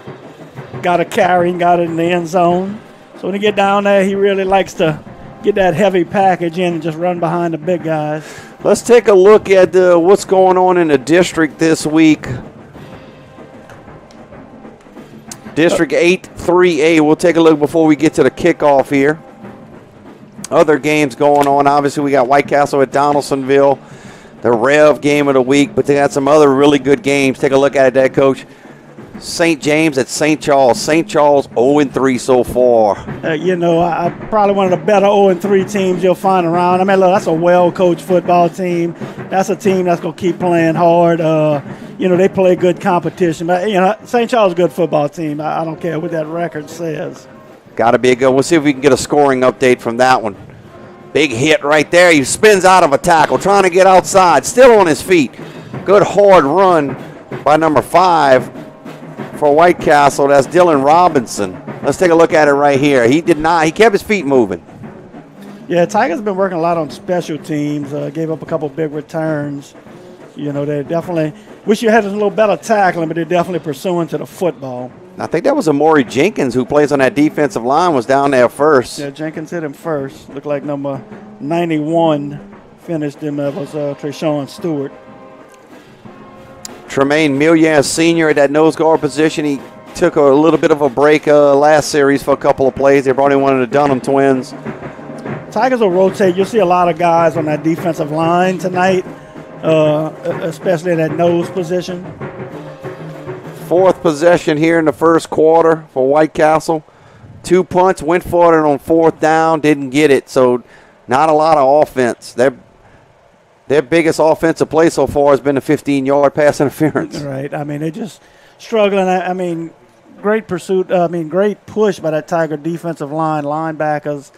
got a carry and got it in the end zone. So when he get down there, he really likes to get that heavy package in and just run behind the big guys. Let's take a look at what's going on in the district this week. District 8-3A. We'll take a look before we get to the kickoff here. Other games going on. Obviously, we got White Castle at Donaldsonville, the REV game of the week, but they got some other really good games. Take a look at that, Coach. St. James at St. Charles. St. Charles 0-3 so far. I probably one of the better 0-3 teams you'll find around. I mean, look, that's a well-coached football team. That's a team that's going to keep playing hard. They play good competition. But, St. Charles is a good football team. I don't care what that record says. Got to be a good one. We'll see if we can get a scoring update from that one. Big hit right there. He spins out of a tackle, trying to get outside. Still on his feet. Good hard run by number 5 for White Castle. That's Dylan Robinson. Let's take a look at it right here. He kept his feet moving. Yeah, Tigers have been working a lot on special teams. Gave up a couple big returns. They definitely wish you had a little better tackling, but they're definitely pursuing to the football. I think that was Amari Jenkins, who plays on that defensive line, was down there first. Yeah, Jenkins hit him first. Looked like number 91 finished him. That was Trayshawn Stewart. Tremaine Millian, senior at that nose guard position. He took a little bit of a break last series for a couple of plays. They brought in one of the Dunham twins. Tigers will rotate. You'll see a lot of guys on that defensive line tonight, especially in that nose position. 4th possession here in the first quarter for White Castle. 2 punts, went for it on 4th down, didn't get it. So not a lot of offense. Their biggest offensive play so far has been a 15-yard pass interference. Right. I mean, they're just struggling. I mean, great pursuit. Great push by that Tiger defensive line, linebackers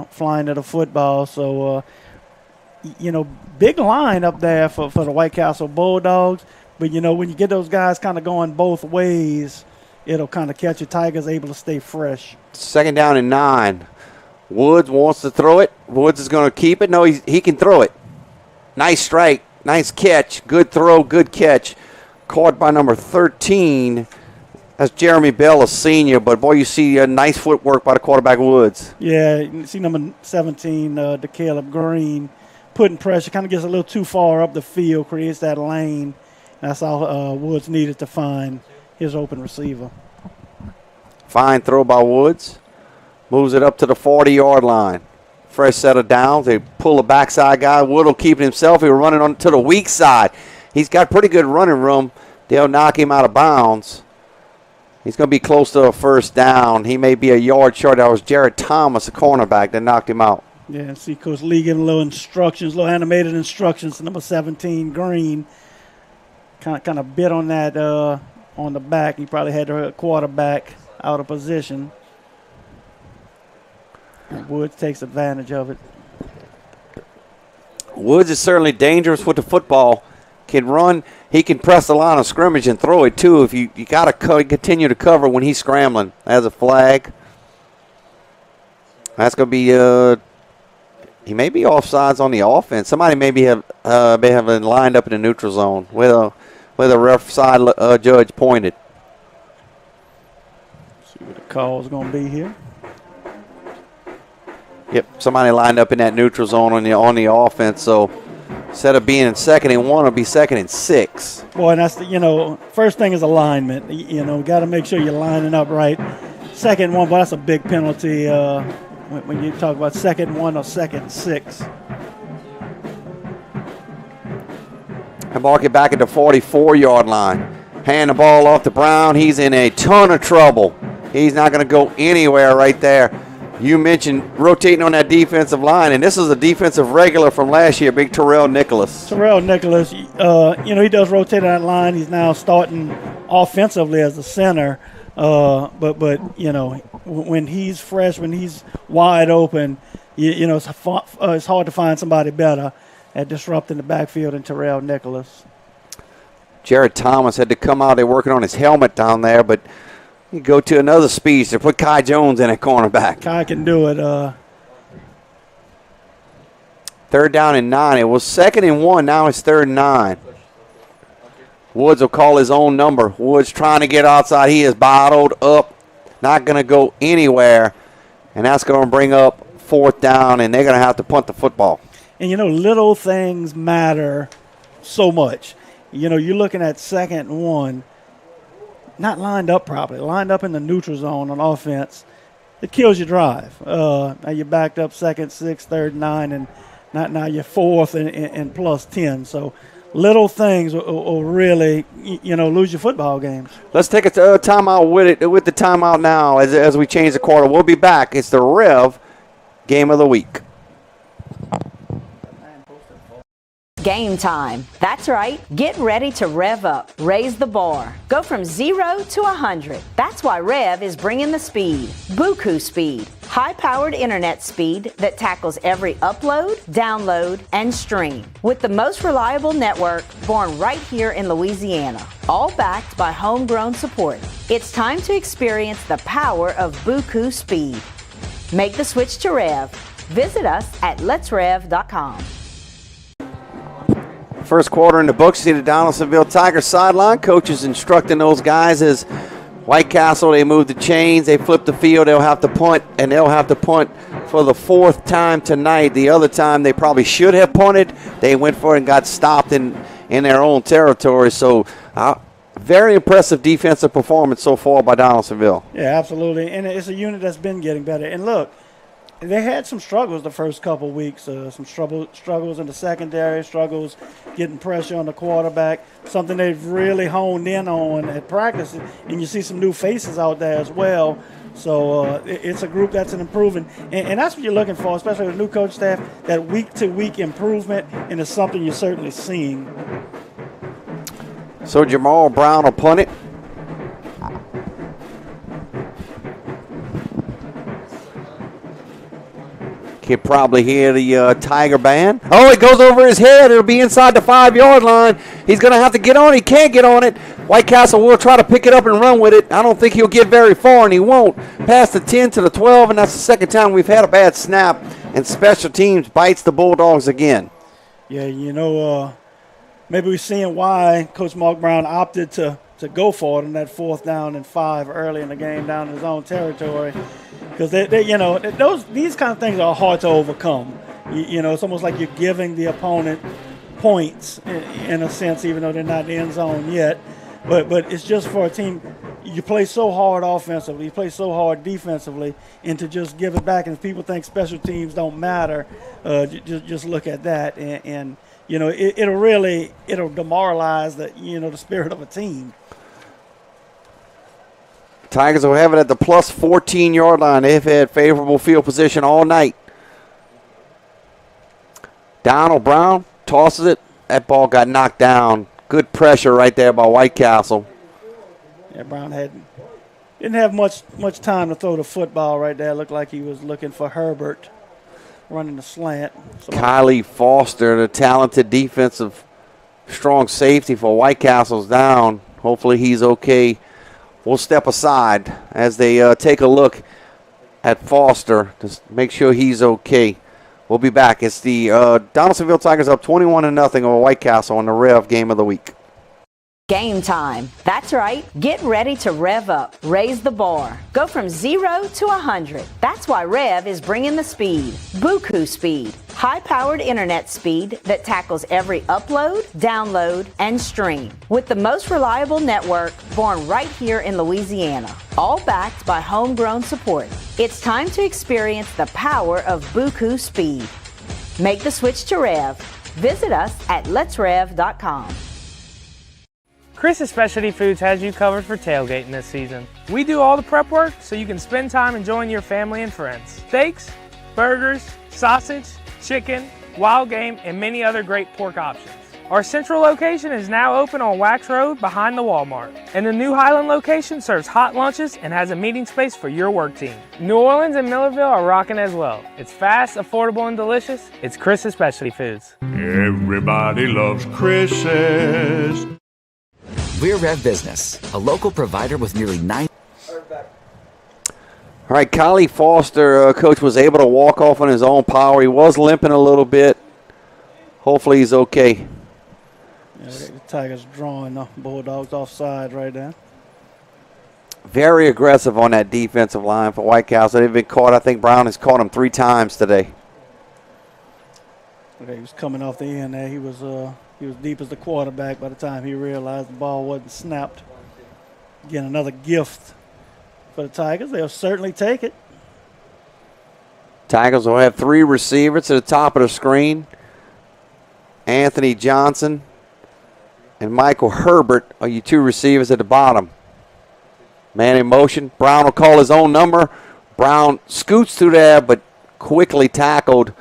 flying to the football. So, big line up there for the White Castle Bulldogs. But, when you get those guys kind of going both ways, it'll kind of catch your Tigers able to stay fresh. 2nd down and 9. Woods wants to throw it. Woods is going to keep it. No, he can throw it. Nice strike. Nice catch. Good throw. Good catch. Caught by number 13. That's Jeremy Bell, a senior. But, boy, you see a nice footwork by the quarterback, Woods. Yeah, you see number 17, DeCaleb Green, putting pressure. Kind of gets a little too far up the field, creates that lane. That's all Woods needed to find his open receiver. Fine throw by Woods. Moves it up to the 40-yard line. Fresh set of downs. They pull the backside guy. Wood will keep it himself. He'll run it on to the weak side. He's got pretty good running room. They'll knock him out of bounds. He's going to be close to a 1st down. He may be a yard short. That was Jared Thomas, a cornerback, that knocked him out. Yeah, see Coach Lee giving little instructions, little animated instructions to number 17, Green. Kind of bit on that on the back. He probably had the quarterback out of position. Woods takes advantage of it. Woods is certainly dangerous with the football. Can run. He can press the line of scrimmage and throw it, too. If you got to continue to cover when he's scrambling. As a flag. That's going to be he may be offsides on the offense. Somebody may have been lined up in the neutral zone where the ref side judge pointed. See what the call is going to be here. Yep, somebody lined up in that neutral zone on the offense. So instead of being in 2nd and 1, it'll be 2nd and 6. Boy, and that's first thing is alignment. Got to make sure you're lining up right. 2nd and 1, but that's a big penalty when you talk about 2nd and 1 or 2nd and 6. And mark it back at the 44-yard line. Hand the ball off to Brown. He's in a ton of trouble. He's not going to go anywhere right there. You mentioned rotating on that defensive line, and this is a defensive regular from last year, big Terrell Nicholas. Terrell Nicholas, he does rotate on that line. He's now starting offensively as the center. But when he's fresh, when he's wide open, it's hard to find somebody better at disrupting the backfield than Terrell Nicholas. Jared Thomas had to come out. They're working on his helmet down there, but you go to another speech to put Kai Jones in at cornerback. Kai can do it. 3rd down and 9. It was 2nd and 1. Now it's 3rd and 9. Woods will call his own number. Woods trying to get outside. He is bottled up. Not going to go anywhere. And that's going to bring up 4th down, and they're going to have to punt the football. And, little things matter so much. You're looking at 2nd and 1, not lined up properly, lined up in the neutral zone on offense. It kills your drive. Now you're backed up 2nd, 6th, 3rd, 9, and now you're 4th and plus 10. So little things will really, lose your football games. Let's take a timeout with the timeout now as we change the quarter. We'll be back. It's the Rev Game of the Week. Game time. That's right. Get ready to rev up. Raise the bar. Go from 0 to 100. That's why REV is bringing the speed. Buku speed. High-powered internet speed that tackles every upload, download, and stream. With the most reliable network born right here in Louisiana. All backed by homegrown support. It's time to experience the power of Buku speed. Make the switch to REV. Visit us at letsrev.com. First quarter in the books. See the Donaldsonville Tigers sideline. Coach is instructing those guys as White Castle, they move the chains, they flip the field, they'll have to punt, and they'll have to punt for the 4th time tonight. The other time they probably should have punted. They went for it and got stopped in their own territory. So very impressive defensive performance so far by Donaldsonville. Yeah, absolutely. And it's a unit that's been getting better. And look, they had some struggles the first couple of weeks, some struggles in the secondary, struggles getting pressure on the quarterback, something they've really honed in on at practice. And you see some new faces out there as well. So it's a group that's improving. And that's what you're looking for, especially with the new coach staff, that week-to-week improvement, and it's something you're certainly seeing. So Jamal Brown will punt it. You probably hear the Tiger band. Oh, it goes over his head. It'll be inside the 5-yard line. He's going to have to get on it. He can't get on it. White Castle will try to pick it up and run with it. I don't think he'll get very far, and he won't. Past the 10 to the 12, and that's the 2nd time we've had a bad snap, and special teams bites the Bulldogs again. Yeah, maybe we're seeing why Coach Mark Brown opted to go for it on that 4th down and 5 early in the game down in his own territory. Because these kind of things are hard to overcome. It's almost like you're giving the opponent points in a sense, even though they're not in the end zone yet. But it's just for a team. You play so hard offensively, you play so hard defensively, and to just give it back. And if people think special teams don't matter, just look at that, and it'll demoralize the spirit of a team. Tigers will have it at the plus 14-yard line. They've had favorable field position all night. Donald Brown tosses it. That ball got knocked down. Good pressure right there by White Castle. Yeah, Brown didn't have much time to throw the football right there. It looked like he was looking for Herbert running the slant. Kylie Foster, the talented defensive strong safety for White Castle's down. Hopefully he's okay. We'll step aside as they take a look at Foster to make sure he's okay. We'll be back. It's the Donaldsonville Tigers up 21-0 over White Castle on the Rev Game of the Week. Game time. That's right. Get ready to rev up. Raise the bar. Go from 0 to 100. That's why REV is bringing the speed. Buku speed. High-powered internet speed that tackles every upload, download, and stream. With the most reliable network born right here in Louisiana. All backed by homegrown support. It's time to experience the power of Buku speed. Make the switch to REV. Visit us at letsrev.com. Chris's Specialty Foods has you covered for tailgating this season. We do all the prep work so you can spend time enjoying your family and friends. Steaks, burgers, sausage, chicken, wild game, and many other great pork options. Our central location is now open on Wax Road behind the Walmart. And the new Highland location serves hot lunches and has a meeting space for your work team. New Orleans and Millerville are rocking as well. It's fast, affordable, and delicious. It's Chris's Specialty Foods. Everybody loves Chris's. We're REV Business, a local provider with nearly 9. All right, Kylie Foster, coach, was able to walk off on his own power. He was limping a little bit. Hopefully he's okay. Yeah, the Tigers drawing the Bulldogs offside right there. Very aggressive on that defensive line for White Castle. They've been caught. I think Brown has caught him 3 times today. Okay, he was coming off the end there. He was deep as the quarterback by the time he realized the ball wasn't snapped. Again, another gift for the Tigers. They'll certainly take it. Tigers will have 3 receivers to the top of the screen. Anthony Johnson and Michael Herbert are your 2 receivers at the bottom. Man in motion. Brown will call his own number. Brown scoots through there, but quickly tackled.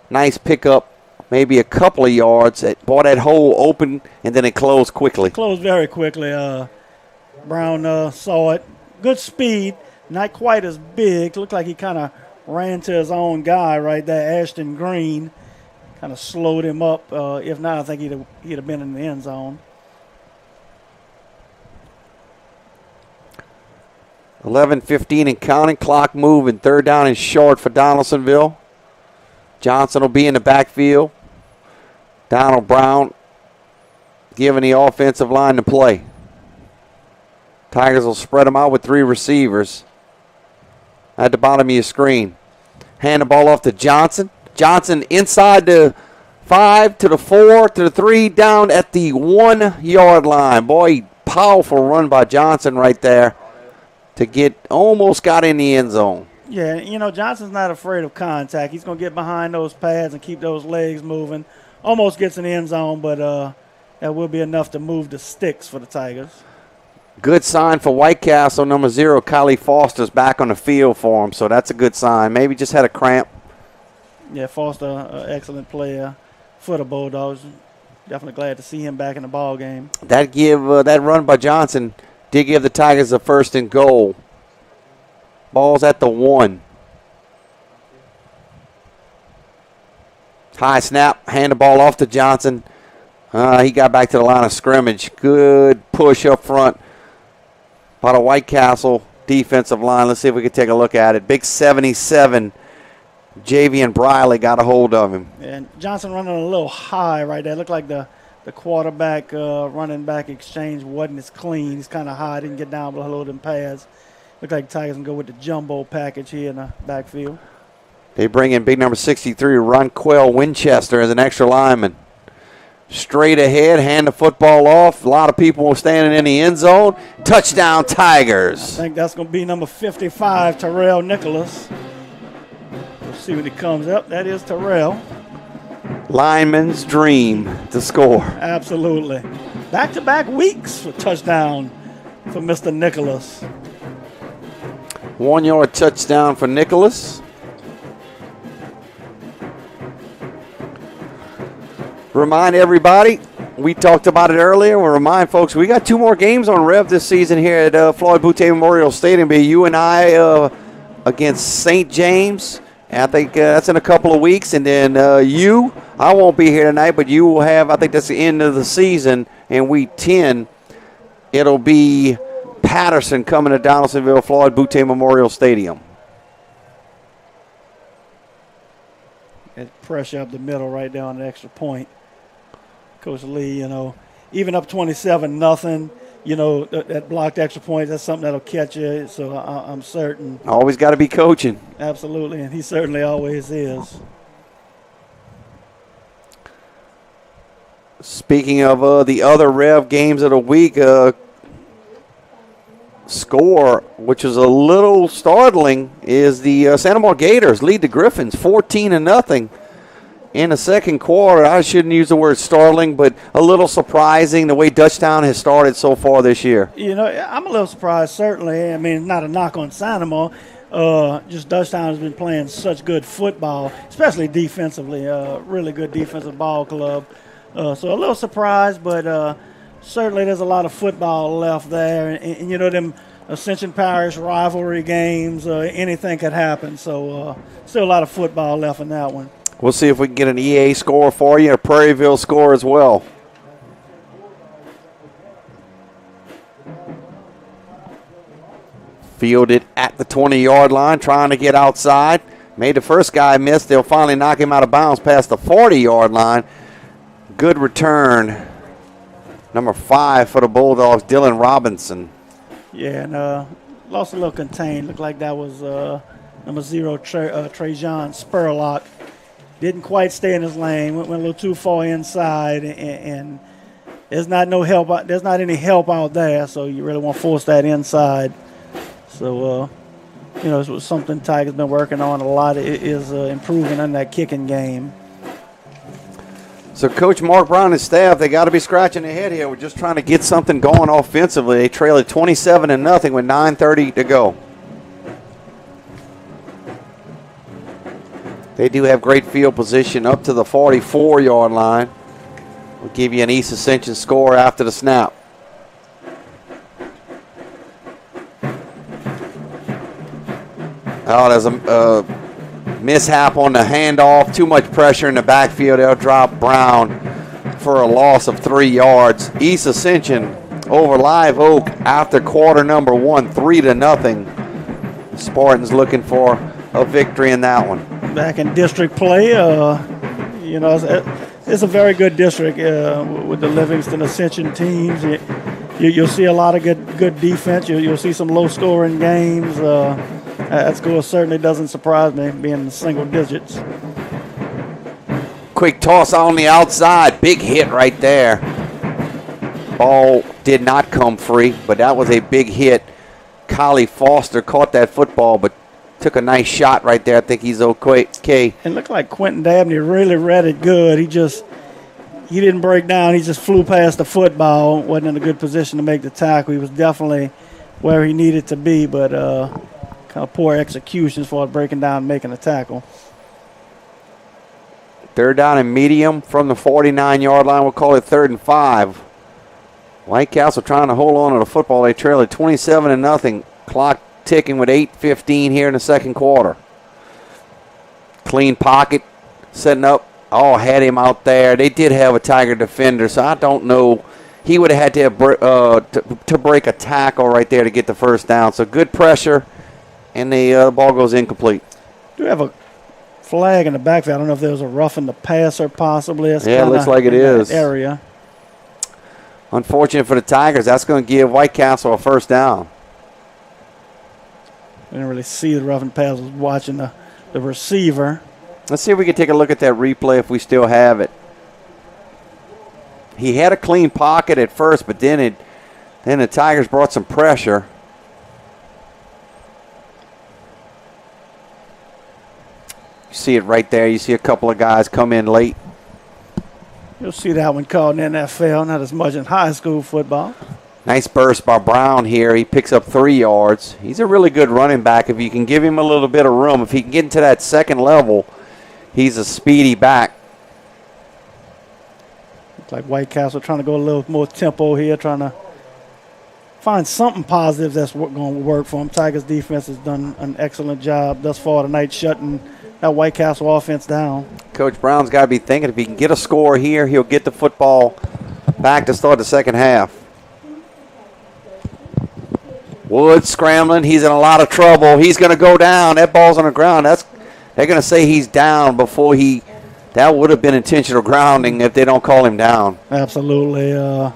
Nice pickup, maybe a couple of yards. It bought that hole open, and then it closed quickly. Closed very quickly. Brown saw it. Good speed, not quite as big. Looked like he kind of ran to his own guy right there, Ashton Green. Kind of slowed him up. If not, I think he'd have been in the end zone. 11:15 and counting. Clock moving. 3rd down and short for Donaldsonville. Johnson will be in the backfield. Donald Brown giving the offensive line to play. Tigers will spread them out with 3 receivers at the bottom of your screen. Hand the ball off to Johnson. Johnson inside the 5 to the 4 to the 3, down at the 1-yard line. Boy, powerful run by Johnson right there to almost got in the end zone. Yeah, Johnson's not afraid of contact. He's going to get behind those pads and keep those legs moving. Almost gets in the end zone, but that will be enough to move the sticks for the Tigers. Good sign for White Castle. Number 0, Kylie Foster's back on the field for him, so that's a good sign. Maybe just had a cramp. Yeah, Foster, an excellent player for the Bulldogs. Definitely glad to see him back in the ball game. That run by Johnson did give the Tigers a 1st and goal. Ball's at the 1. High snap, hand the ball off to Johnson. He got back to the line of scrimmage. Good push up front by the White Castle defensive line. Let's see if we can take a look at it. Big 77. Javian Briley got a hold of him. And Johnson running a little high right there. Looked like the quarterback running back exchange wasn't as clean. He's kind of high, didn't get down below them pads. Looked like the Tigers can go with the jumbo package here in the backfield. They bring in big number 63, Ronquell Winchester, as an extra lineman. Straight ahead, hand the football off. A lot of people were standing in the end zone. Touchdown, Tigers. I think that's going to be number 55, Terrell Nicholas. We'll see when he comes up. That is Terrell. Lineman's dream to score. Absolutely. Back-to-back weeks for touchdown for Mr. Nicholas. 1-yard touchdown for Nicholas. Remind everybody, we talked about it earlier. We'll remind folks, we got 2 more games on REV this season here at Floyd Boutte Memorial Stadium. Be you and I against St. James. And I think that's in a couple of weeks. And then I won't be here tonight, but you will have, I think that's the end of the season. In week 10, it'll be Patterson coming to Donaldsonville Floyd Boutte Memorial Stadium. That pressure up the middle right there on the extra point. Coach Lee, even up 27-0, that blocked extra point, that's something that'll catch you. So I'm certain. Always got to be coaching. Absolutely, and he certainly always is. Speaking of the other REV games of the week, score, which is a little startling, is the Santa Monica Gators lead the Griffins 14-0 in the second quarter. I shouldn't use the word startling, but a little surprising the way Dutchtown has started so far this year. I'm a little surprised, certainly. I mean, not a knock on Santa Monica. Just Dutchtown has been playing such good football, especially defensively. Really good defensive ball club. So a little surprised, but certainly there's a lot of football left there. And them Ascension Parish rivalry games, anything could happen. So still a lot of football left in that one. We'll see if we can get an EA score for you, a Prairieville score as well. Fielded at the 20-yard line, trying to get outside. Made the first guy miss. They'll finally knock him out of bounds past the 40-yard line. good return. Number 5 for the Bulldogs, Dylan Robinson. Yeah, and lost a little contained. Looked like that was number 0, Trajan Spurlock. Didn't quite stay in his lane. Went a little too far inside, and there's not any help out there. So you really want to force that inside. So this was something Tigers been working on a lot. It is improving in that kicking game. So Coach Mark Brown and his staff, they got to be scratching their head here. We're just trying to get something going offensively. They trail at 27-0 with 9:30 to go. They do have great field position up to the 44-yard line. We'll give you an East Ascension score after the snap. Oh, there's a mishap on the handoff. Too much pressure in the backfield. They'll drop Brown for a loss of 3 yards. East Ascension over Live Oak after quarter number 1, 3-0. Spartans looking for a victory in that one. Back in district play, it's a very good district with the Livingston Ascension teams. You'll see a lot of good defense. You'll see some low-scoring games. That score certainly doesn't surprise me, being in the single digits. Quick toss on the outside. Big hit right there. Ball did not come free, but that was a big hit. Kylie Foster caught that football, but took a nice shot right there. I think he's okay. It looked like Quentin Dabney really read it good. He didn't break down. He just flew past the football. Wasn't in a good position to make the tackle. He was definitely where he needed to be, but kind of poor execution as far as breaking down and making a tackle. 3rd down and medium from the 49-yard line. We'll call it 3rd and 5. White Castle trying to hold on to the football. They trail at 27-0. Clock ticking with 8:15 here in the second quarter. Clean pocket, setting up. Oh, had him out there. They did have a Tiger defender, so I don't know. He would have had to have to break a tackle right there to get the first down. So good pressure, and the ball goes incomplete. Do have a flag in the backfield. I don't know if there was a roughing the passer possibly. It's yeah, it looks like it is. Area. Unfortunate for the Tigers. That's going to give White Castle a first down. I didn't really see the roughing pass. I was watching the receiver. Let's see if we can take a look at that replay if we still have it. He had a clean pocket at first, but then the Tigers brought some pressure. You see it right there. You see a couple of guys come in late. You'll see that one called in the NFL, not as much in high school football. Nice burst by Brown here. He picks up 3 yards. He's a really good running back. If you can give him a little bit of room, if he can get into that second level, he's a speedy back. Looks like White Castle trying to go a little more tempo here, trying to find something positive that's going to work for him. Tigers defense has done an excellent job thus far tonight, shutting that White Castle offense down. Coach Brown's got to be thinking if he can get a score here, he'll get the football back to start the second half. Wood scrambling. He's in a lot of trouble. He's going to go down. That ball's on the ground. They're going to say he's down before he – that would have been intentional grounding if they don't call him down. Absolutely. I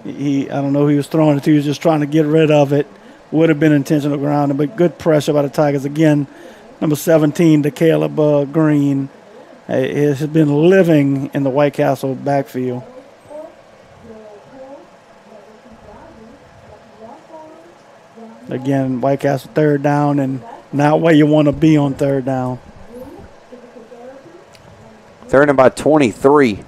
don't know who he was throwing it to. He was just trying to get rid of it. Would have been intentional grounding, but good pressure by the Tigers. Again, number 17, DeCaleb Green, has been living in the White Castle backfield. Again, White Castle 3rd down, and not where you want to be on 3rd down. 3rd and about 23.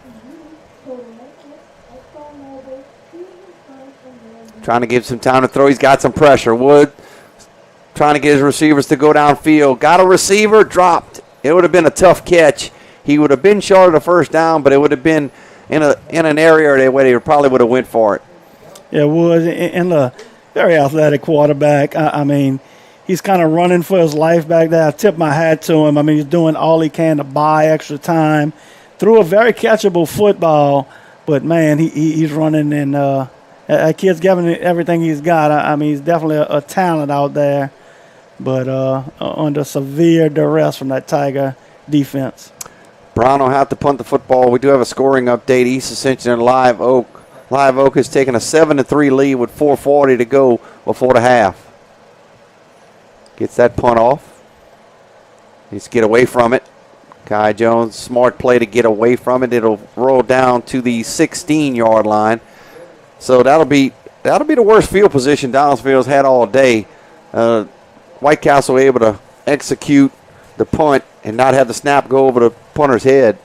Trying to give some time to throw. He's got some pressure. Wood trying to get his receivers to go downfield. Got a receiver, dropped. It would have been a tough catch. He would have been short of the first down, but it would have been in an area where they probably would have went for it. Yeah, Wood, and a very athletic quarterback. I mean, he's kind of running for his life back there. I tip my hat to him. I mean, he's doing all he can to buy extra time. Threw a very catchable football, but, man, he's running, and that kid's giving it everything he's got. I mean, he's definitely a talent out there, but under severe duress from that Tiger defense. Brown will have to punt the football. We do have a scoring update. East Ascension and Live Oak. Live Oak has taken a 7-3 lead with 4:40 to go before the half. Gets that punt off. Needs to get away from it. Kai Jones, smart play to get away from it. It'll roll down to the 16-yard line. So that'll be the worst field position Donaldsonville's had all day. White Castle able to execute the punt and not have the snap go over the punter's head.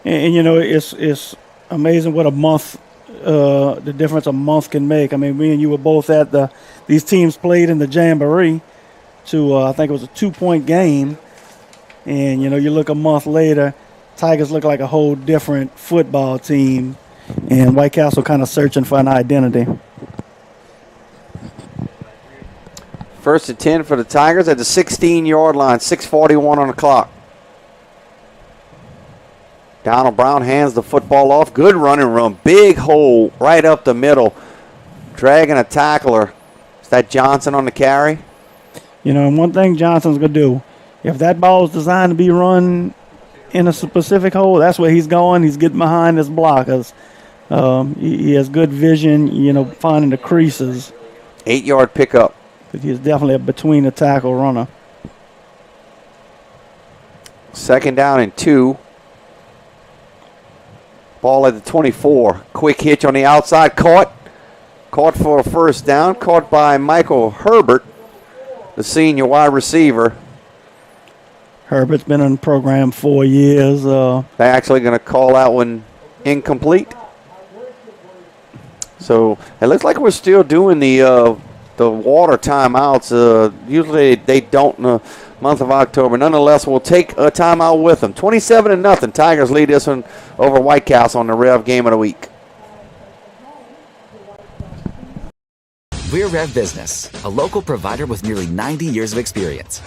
And you know, it's amazing what a month, the difference a month can make. I mean, me and you were both at these teams played in the Jamboree to, I think it was a 2-point game. And, you know, you look a month later, Tigers look like a whole different football team. And White Castle kind of searching for an identity. First and 10 for the Tigers at the 16-yard line, 6:41 on the clock. Donald Brown hands the football off. Good running room. Big hole right up the middle. Dragging a tackler. Is that Johnson on the carry? You know, and one thing Johnson's going to do, if that ball is designed to be run in a specific hole, that's where he's going. He's getting behind his blockers. He has good vision, you know, finding the creases. 8-yard pickup. But he's definitely a between-the-tackle runner. Second down and 2. Ball at the 24. Quick hitch on the outside. Caught for a first down. Caught by Michael Herbert, the senior wide receiver. Herbert's been in the program 4 years. They're actually going to call that one incomplete. So it looks like we're still doing the water timeouts. Usually they don't in the month of October. Nonetheless, we'll take a timeout with them. 27-0. Tigers lead this one over White Castle on the Rev game of the week. We're REV Business, a local provider with nearly 90 years of experience.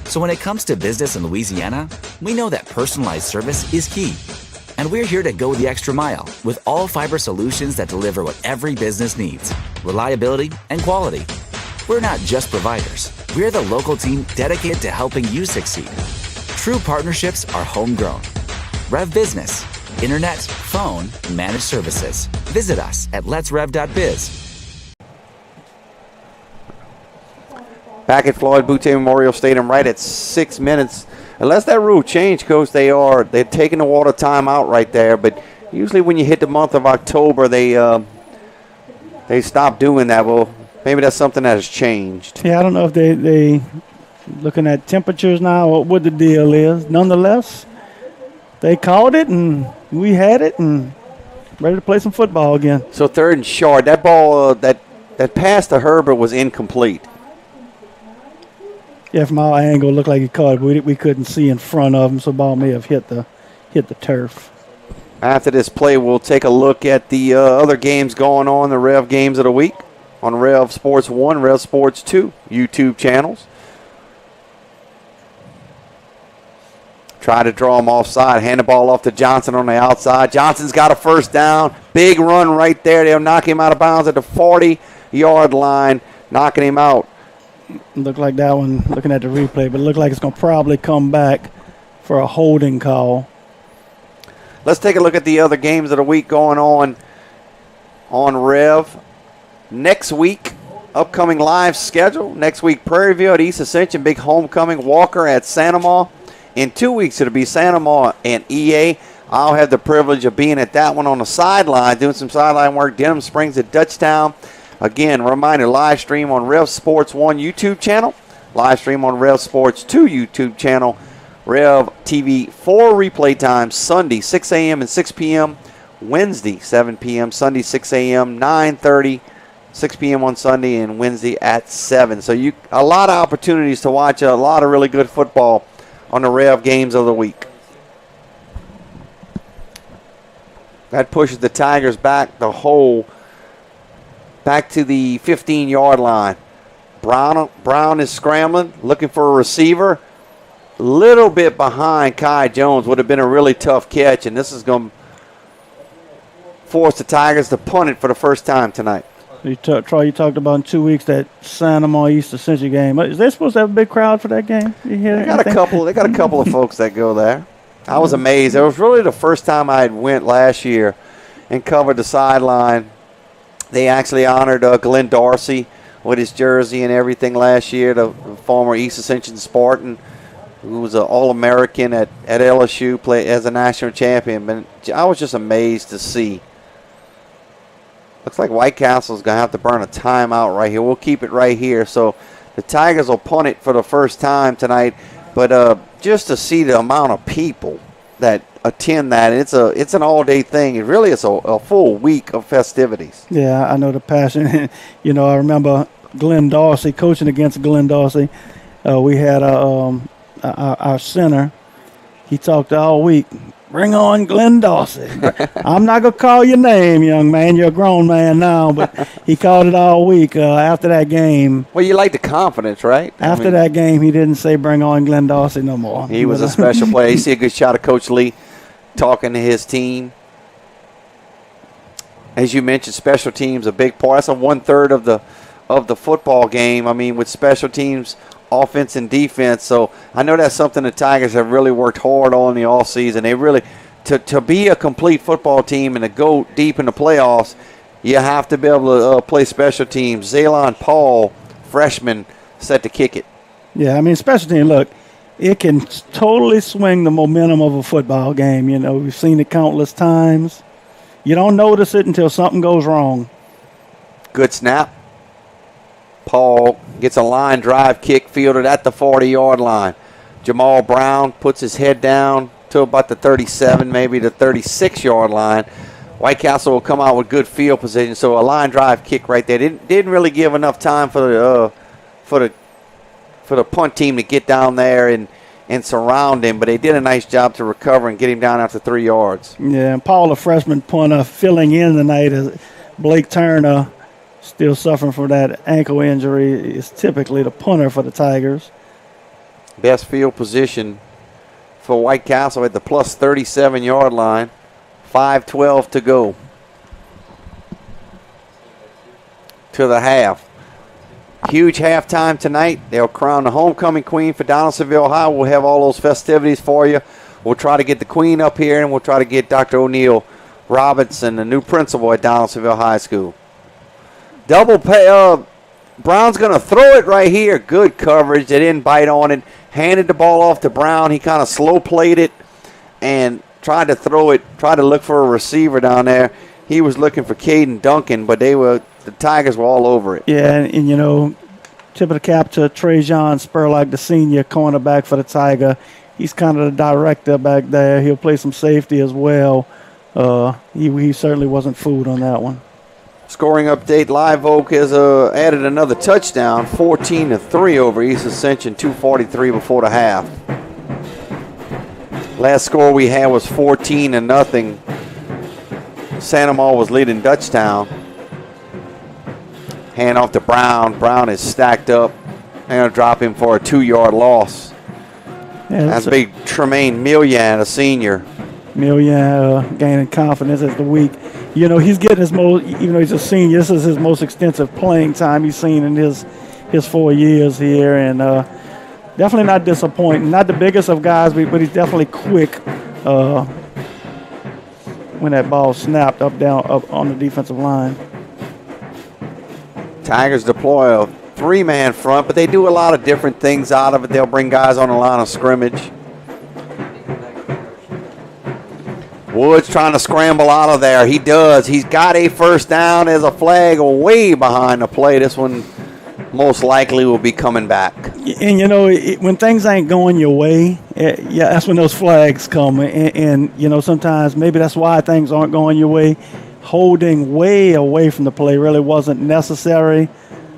So when it comes to business in Louisiana, we know that personalized service is key. And we're here to go the extra mile with all fiber solutions that deliver what every business needs: reliability and quality. We're not just providers. We're the local team dedicated to helping you succeed. True partnerships are homegrown. REV Business, internet, phone, and managed services. Visit us at letsrev.biz. Back at Floyd Boutte Memorial Stadium right at 6 minutes. Unless that rule changed, Coach, they're taking the water time out right there. But usually when you hit the month of October, they stop doing that. Well, maybe that's something that has changed. Yeah, I don't know if they looking at temperatures now or what the deal is. Nonetheless, they called it and we had it and ready to play some football again. So 3rd and short. That ball, that pass to Herbert was incomplete. Yeah, from our angle, it looked like he caught it. We couldn't see in front of him, so the ball may have hit the turf. After this play, we'll take a look at the other games going on, the Rev games of the week, on Rev Sports 1, Rev Sports 2 YouTube channels. Try to draw him offside. Hand the ball off to Johnson on the outside. Johnson's got a first down. Big run right there. They'll knock him out of bounds at the 40-yard line, knocking him out. Looked like that one, looking at the replay, but it looked like it's going to probably come back for a holding call. Let's take a look at the other games of the week going on Rev. Next week, upcoming live schedule. Next week, Prairie View at East Ascension, big homecoming. Walker at Santa Ma. In 2 weeks, it'll be Santa Ma and EA. I'll have the privilege of being at that one on the sideline, doing some sideline work. Denham Springs at Dutchtown. Again, reminder, live stream on Rev Sports 1 YouTube channel. Live stream on Rev Sports 2 YouTube channel. Rev TV 4 replay times, Sunday 6 a.m. and 6 p.m. Wednesday 7 p.m. Sunday 6 a.m. 9:30, 6 p.m. on Sunday, and Wednesday at 7. So a lot of opportunities to watch a lot of really good football on the Rev games of the week. That pushes the Tigers back the hole. Back to the 15-yard line. Brown is scrambling, looking for a receiver. Little bit behind Kai Jones. Would have been a really tough catch, and this is going to force the Tigers to punt it for the first time tonight. Troy, you talked about in 2 weeks that Santa Ma East Ascension game. Is they supposed to have a big crowd for that game? You hear They got a couple of folks that go there. I was amazed. It was really the first time I had went last year and covered the sideline. They actually honored Glenn Dorsey with his jersey and everything last year, the former East Ascension Spartan, who was an All-American at LSU, played as a national champion. But I was just amazed to see. Looks like White Castle's going to have to burn a timeout right here. We'll keep it right here. So the Tigers will punt it for the first time tonight. But just to see the amount of people that attend that, it's an all-day thing. It really is a full week of festivities. Yeah, I know the passion. I remember Glenn Dorsey, coaching against Glenn Dorsey. We had our center. He talked all week. Bring on Glenn Dorsey. I'm not going to call your name, young man. You're a grown man now. But he called it all week after that game. Well, you like the confidence, right? After that game, he didn't say bring on Glenn Dorsey no more. He was a special player. You see a good shot of Coach Lee talking to his team. As you mentioned, special teams a big part. That's a 1/3 of the football game. I mean, with special teams, offense and defense. So I know that's something the Tigers have really worked hard on in the offseason. They really, to be a complete football team and to go deep in the playoffs, you have to be able to play special teams. Zaylon Paul, freshman, set to kick it. Yeah, I mean, special team, look, it can totally swing the momentum of a football game. We've seen it countless times. You don't notice it until something goes wrong. Good snap. Paul gets a line drive kick fielded at the 40-yard line. Jamal Brown puts his head down to about the 37, maybe the 36-yard line. White Castle will come out with good field position, so a line drive kick right there. Didn't really give enough time for the punt team to get down there and surround him, but they did a nice job to recover and get him down after 3 yards. Yeah, and Paul, a freshman punter, filling in tonight as Blake Turner, still suffering from that ankle injury, is typically the punter for the Tigers. Best field position for White Castle at the plus 37-yard line. 5:12 to go to the half. Huge halftime tonight. They'll crown the homecoming queen for Donaldsonville High. We'll have all those festivities for you. We'll try to get the queen up here, and we'll try to get Dr. O'Neill Robinson, the new principal at Donaldsonville High School. Double pay. Brown's going to throw it right here. Good coverage. They didn't bite on it. Handed the ball off to Brown. He kind of slow played it and tried to throw it, tried to look for a receiver down there. He was looking for Caden Duncan, but the Tigers were all over it. Yeah, and tip of the cap to Trajan Spurlock, the senior cornerback for the Tiger. He's kind of the director back there. He'll play some safety as well. He certainly wasn't fooled on that one. Scoring update, Live Oak has added another touchdown, 14-3 over East Ascension, 2:43 before the half. Last score we had was 14-0. Santa Maria was leading Dutchtown. Hand off to Brown. Brown is stacked up. They're going to drop him for a 2-yard loss. Yeah, that's big Tremaine Millian, a senior. Millian gaining confidence as the week. He's getting his most, even though he's a senior, this is his most extensive playing time he's seen in his 4 years here, and definitely not disappointing. Not the biggest of guys, but he's definitely quick when that ball snapped up on the defensive line. Tigers deploy a 3-man front, but they do a lot of different things out of it. They'll bring guys on the line of scrimmage. Woods trying to scramble out of there. He does. He's got a first down. There's a flag way behind the play. This one most likely will be coming back. And, when things ain't going your way, that's when those flags come. And sometimes maybe that's why things aren't going your way. Holding way away from the play really wasn't necessary.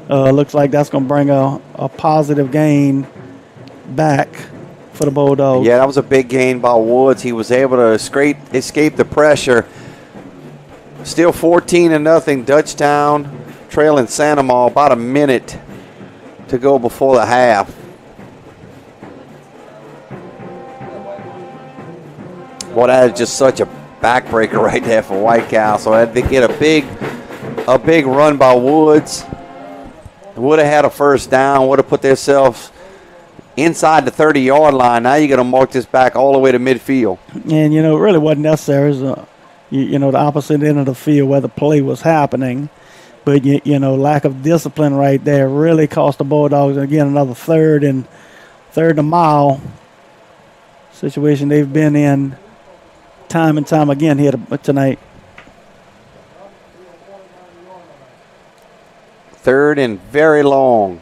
Looks like that's going to bring a positive gain back for the Bulldogs. Yeah, that was a big gain by Woods. He was able to escape the pressure. Still 14-0. Dutchtown trailing Santa Maria. About a minute to go before the half. Well, that is just such a backbreaker right there for White Castle. They get a big run by Woods. Would have had a first down. Would have put themselves inside the 30-yard line. Now you're going to mark this back all the way to midfield. And, it really wasn't necessary. It was, the opposite end of the field where the play was happening. But, lack of discipline right there really cost the Bulldogs, again, another third and a mile situation they've been in time and time again here tonight. Third and very long.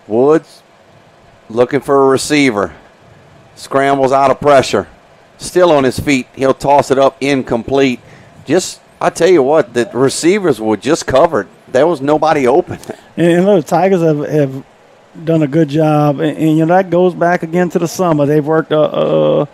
Woods looking for a receiver. Scrambles out of pressure. Still on his feet. He'll toss it up incomplete. I tell you what, the receivers were just covered. There was nobody open. And look, the Tigers have done a good job. And that goes back again to the summer. They've worked all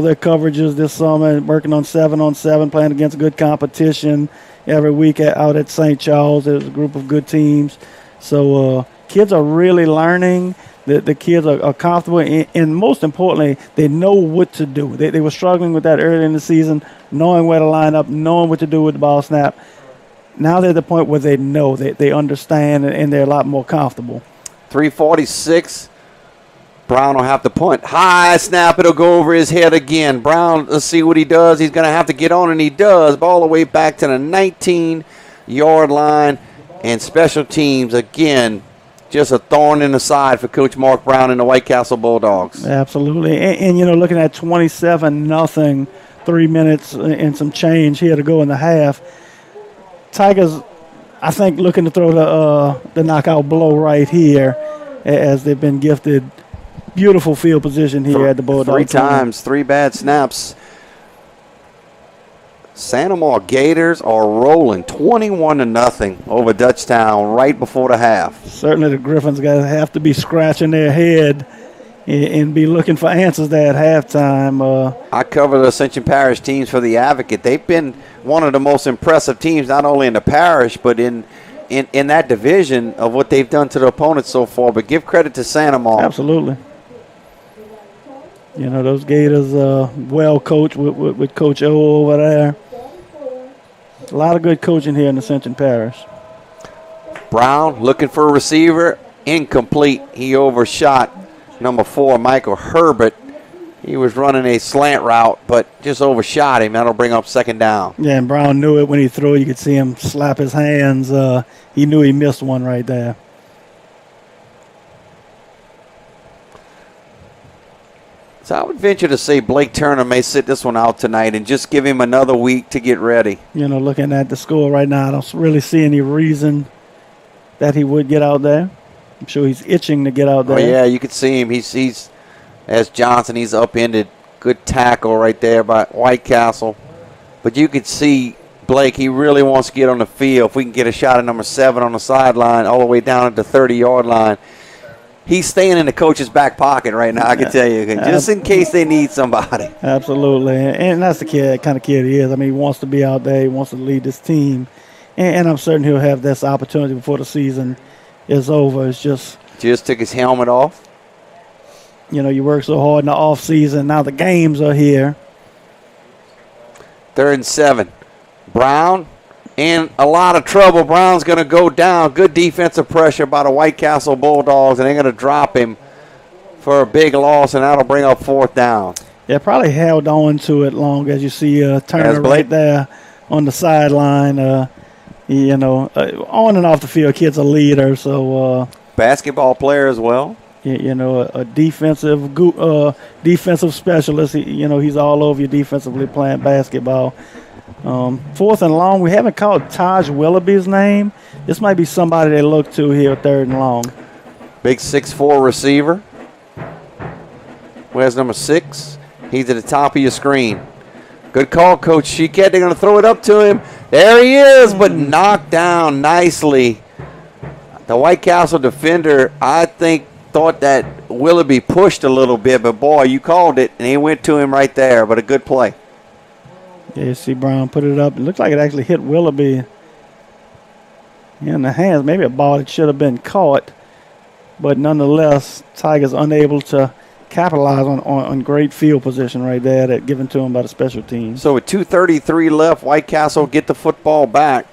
their coverages this summer, working on 7-on-7, playing against good competition every week out at St. Charles. There's a group of good teams. So kids are really learning. The kids are comfortable, and most importantly, they know what to do. They were struggling with that early in the season, knowing where to line up, knowing what to do with the ball snap. Now they're at the point where they know, they understand, and they're a lot more comfortable. 3:46. Brown will have to punt. High snap. It'll go over his head again. Brown, let's see what he does. He's going to have to get on, and he does. All the way back to the 19-yard line. And special teams, again, just a thorn in the side for Coach Mark Brown and the White Castle Bulldogs. Absolutely. And looking at 27-0, 3 minutes and some change here to go in the half. Tigers, I think, looking to throw the knockout blow right here as they've been gifted beautiful field position here at the Bulldogs. 3 times, 3 bad snaps. Santa Maria Gators are rolling 21-0 over Dutchtown right before the half. Certainly the Griffins have to be scratching their head and be looking for answers there at halftime. I cover the Ascension Parish teams for the Advocate. They've been one of the most impressive teams, not only in the parish, but in that division of what they've done to the opponents so far. But give credit to Santa Maria. Absolutely. Those Gators well coached with Coach O over there. A lot of good coaching here in Ascension Parish. Brown looking for a receiver. Incomplete. He overshot number 4, Michael Herbert. He was running a slant route, but just overshot him. That'll bring up second down. Yeah, and Brown knew it when he threw it. You could see him slap his hands. He knew he missed one right there. So I would venture to say Blake Turner may sit this one out tonight and just give him another week to get ready. Looking at the score right now, I don't really see any reason that he would get out there. I'm sure he's itching to get out there. Oh, yeah, you could see him. He's as Johnson, he's upended. Good tackle right there by White Castle. But you could see Blake, he really wants to get on the field. If we can get a shot at number 7 on the sideline all the way down at the 30-yard line. He's staying in the coach's back pocket right now, I can tell you, just in case they need somebody. Absolutely, and that's the kind of kid he is. I mean, he wants to be out there. He wants to lead this team, and I'm certain he'll have this opportunity before the season is over. It's just took his helmet off. You work so hard in the off season. Now the games are here. 3rd and 7. Brown in a lot of trouble. Brown's going to go down. Good defensive pressure by the White Castle Bulldogs, and they're going to drop him for a big loss, and that'll bring up 4th down. Yeah, probably held on to it long, as you see Turner right there on the sideline. On and off the field, kid's a leader. So basketball player as well. A defensive specialist. He's all over you defensively playing basketball. 4th and long. We haven't called Taj Willoughby's name. This might be somebody they look to here 3rd and long. Big 6'4" receiver. Where's number 6? He's at the top of your screen. Good call, Coach Chiquette. They're going to throw it up to him. There he is, but knocked down nicely. The White Castle defender, I think, thought that Willoughby pushed a little bit, but, boy, you called it, and he went to him right there. But a good play. Yeah, you see Brown put it up. It looks like it actually hit Willoughby in the hands. Maybe a ball that should have been caught. But nonetheless, Tigers unable to capitalize on great field position right there that given to them by the special teams. So with 2:33 left, White Castle get the football back.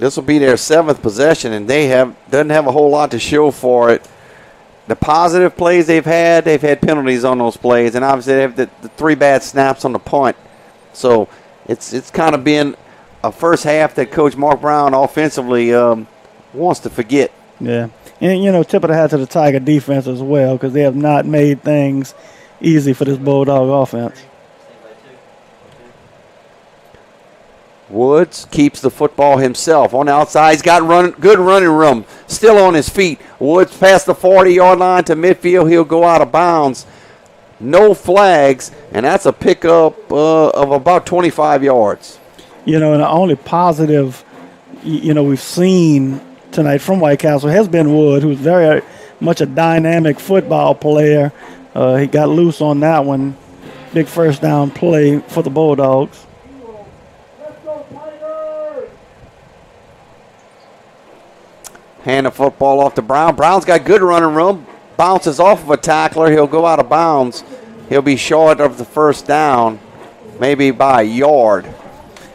This will be their 7th possession, and doesn't have a whole lot to show for it. The positive plays they've had penalties on those plays, and obviously they have the 3 bad snaps on the punt. So it's kind of been a first half that Coach Mark Brown offensively wants to forget. Yeah, and, tip of the hat to the Tiger defense as well, because they have not made things easy for this Bulldog offense. Woods keeps the football himself. On the outside, he's got good running room. Still on his feet. Woods past the 40-yard line to midfield. He'll go out of bounds. No flags, and that's a pickup of about 25 yards. And the only positive, we've seen tonight from White Castle has been Wood, who's very much a dynamic football player. He got loose on that one. Big first down play for the Bulldogs. Hand the football off to Brown. Brown's got good running room. Bounces off of a tackler. He'll go out of bounds. He'll be short of the first down, maybe by a yard.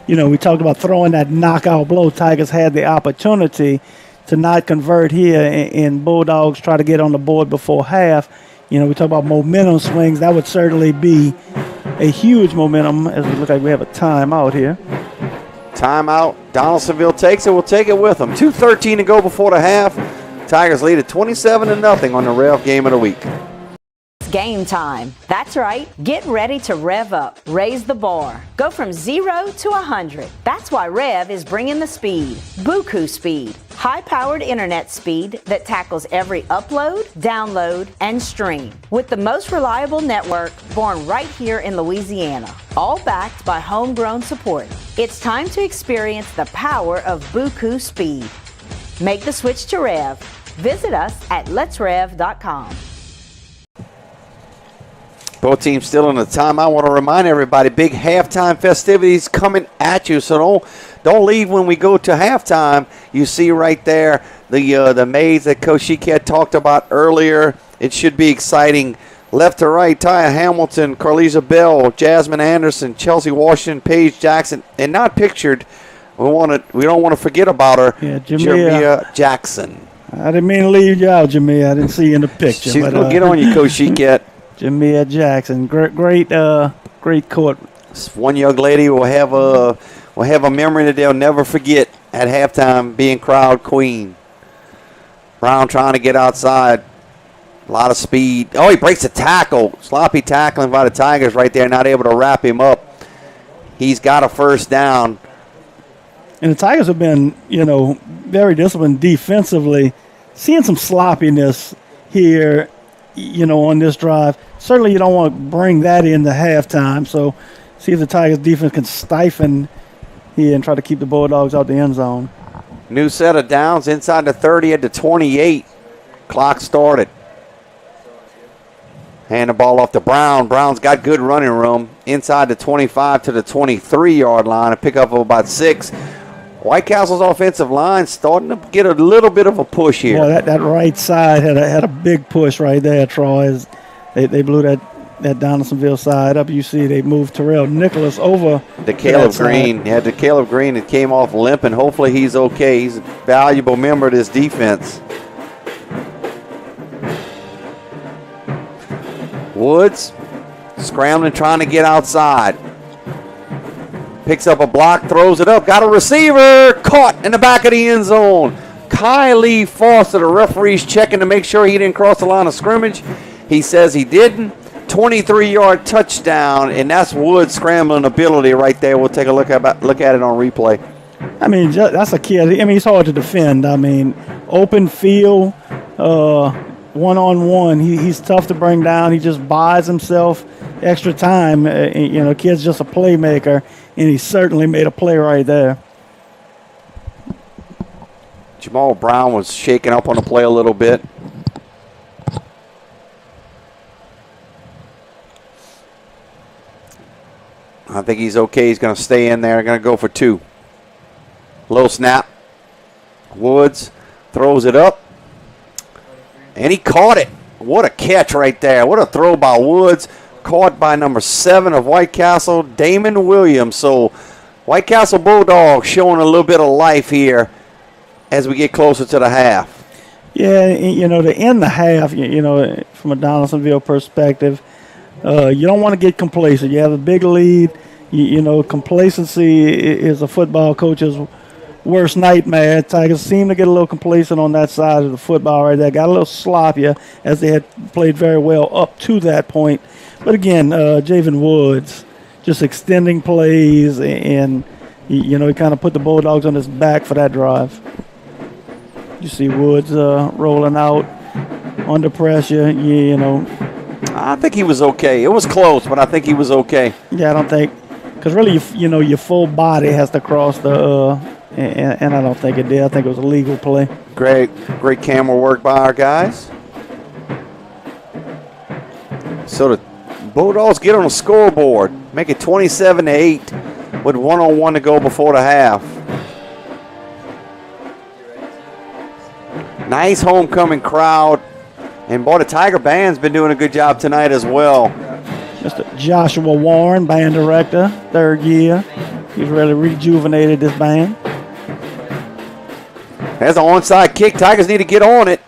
We talked about throwing that knockout blow. Tigers had the opportunity to not convert here, and Bulldogs try to get on the board before half. We talk about momentum swings. That would certainly be a huge momentum, as we look like we have a timeout here. Timeout. Donaldsonville takes it. We'll take it with them. 2:13 to go before the half. Tigers lead at 27-0 on the REV Game of the Week. It's game time. That's right. Get ready to rev up. Raise the bar. Go from 0 to 100. That's why REV is bringing the speed. Buku speed. High-powered internet speed that tackles every upload, download, and stream. With the most reliable network born right here in Louisiana. All backed by homegrown support. It's time to experience the power of Buku speed. Make the switch to REV. Visit us at letsrev.com. Both teams still in the time. I want to remind everybody, big halftime festivities coming at you. So don't leave when we go to halftime. You see right there the maze that Coach Sheikhet talked about earlier. It should be exciting. Left to right, Taya Hamilton, Carlisa Bell, Jasmine Anderson, Chelsea Washington, Paige Jackson, and not pictured. We don't want to forget about her, Jamia Jackson. I didn't mean to leave you out, Jamia. I didn't see you in the picture. She's going to get on you, Coach Sheikhet. Jamia Jackson, great court. One young lady will have a memory that they'll never forget at halftime, being crowd queen. Brown trying to get outside, a lot of speed. Oh, he breaks a tackle, sloppy tackling by the Tigers right there, not able to wrap him up. He's got a first down. And the Tigers have been, very disciplined defensively. Seeing some sloppiness here, on this drive. Certainly you don't want to bring that into halftime. So see if the Tigers defense can stifle here and try to keep the Bulldogs out the end zone. New set of downs inside the 30 at the 28. Clock started. Hand the ball off to Brown. Brown's got good running room inside the 25 to the 23-yard line. A pickup of about 6. White Castle's offensive line starting to get a little bit of a push here. Well, that right side had a big push right there, Troy. They blew that Donaldsonville side up. You see they moved Terrell Nicholas over to Caleb Green. Yeah, to Caleb Green. It came off limping. Hopefully he's okay. He's a valuable member of this defense. Woods scrambling, trying to get outside. Picks up a block, throws it up. Got a receiver. Caught in the back of the end zone. Kylie Foster, the referee's checking to make sure he didn't cross the line of scrimmage. He says he didn't. 23-yard touchdown, and that's Woods' scrambling ability right there. We'll take a look at it on replay. I mean, that's a kid. I mean, he's hard to defend. I mean, open field, one-on-one. He's tough to bring down. He just buys himself extra time. Kid's just a playmaker, and he certainly made a play right there. Jamal Brown was shaking up on the play a little bit. I think he's okay. He's going to stay in there. Going to go for 2. Low snap. Woods throws it up. And he caught it. What a catch right there. What a throw by Woods. Caught by number 7 of White Castle, Damon Williams. So White Castle Bulldogs showing a little bit of life here as we get closer to the half. Yeah, to end the half, from a Donaldsonville perspective, you don't want to get complacent. You have a big lead. Complacency is a football coach's worst nightmare. Tigers seem to get a little complacent on that side of the football right there. Got a little sloppier as they had played very well up to that point. But again, Javen Woods just extending plays, and he kind of put the Bulldogs on his back for that drive. You see Woods rolling out under pressure. I think he was okay. It was close, but I think he was okay. Yeah, I don't think, because really, your full body has to cross the, and I don't think it did. I think it was a legal play. Great camera work by our guys. So the Bulldogs get on the scoreboard, make it 27-8 with 1:01 to go before the half. Nice homecoming crowd. And, boy, the Tiger Band's been doing a good job tonight as well. Mr. Joshua Warren, band director, third year. He's really rejuvenated this band. There's an onside kick. Tigers need to get on it.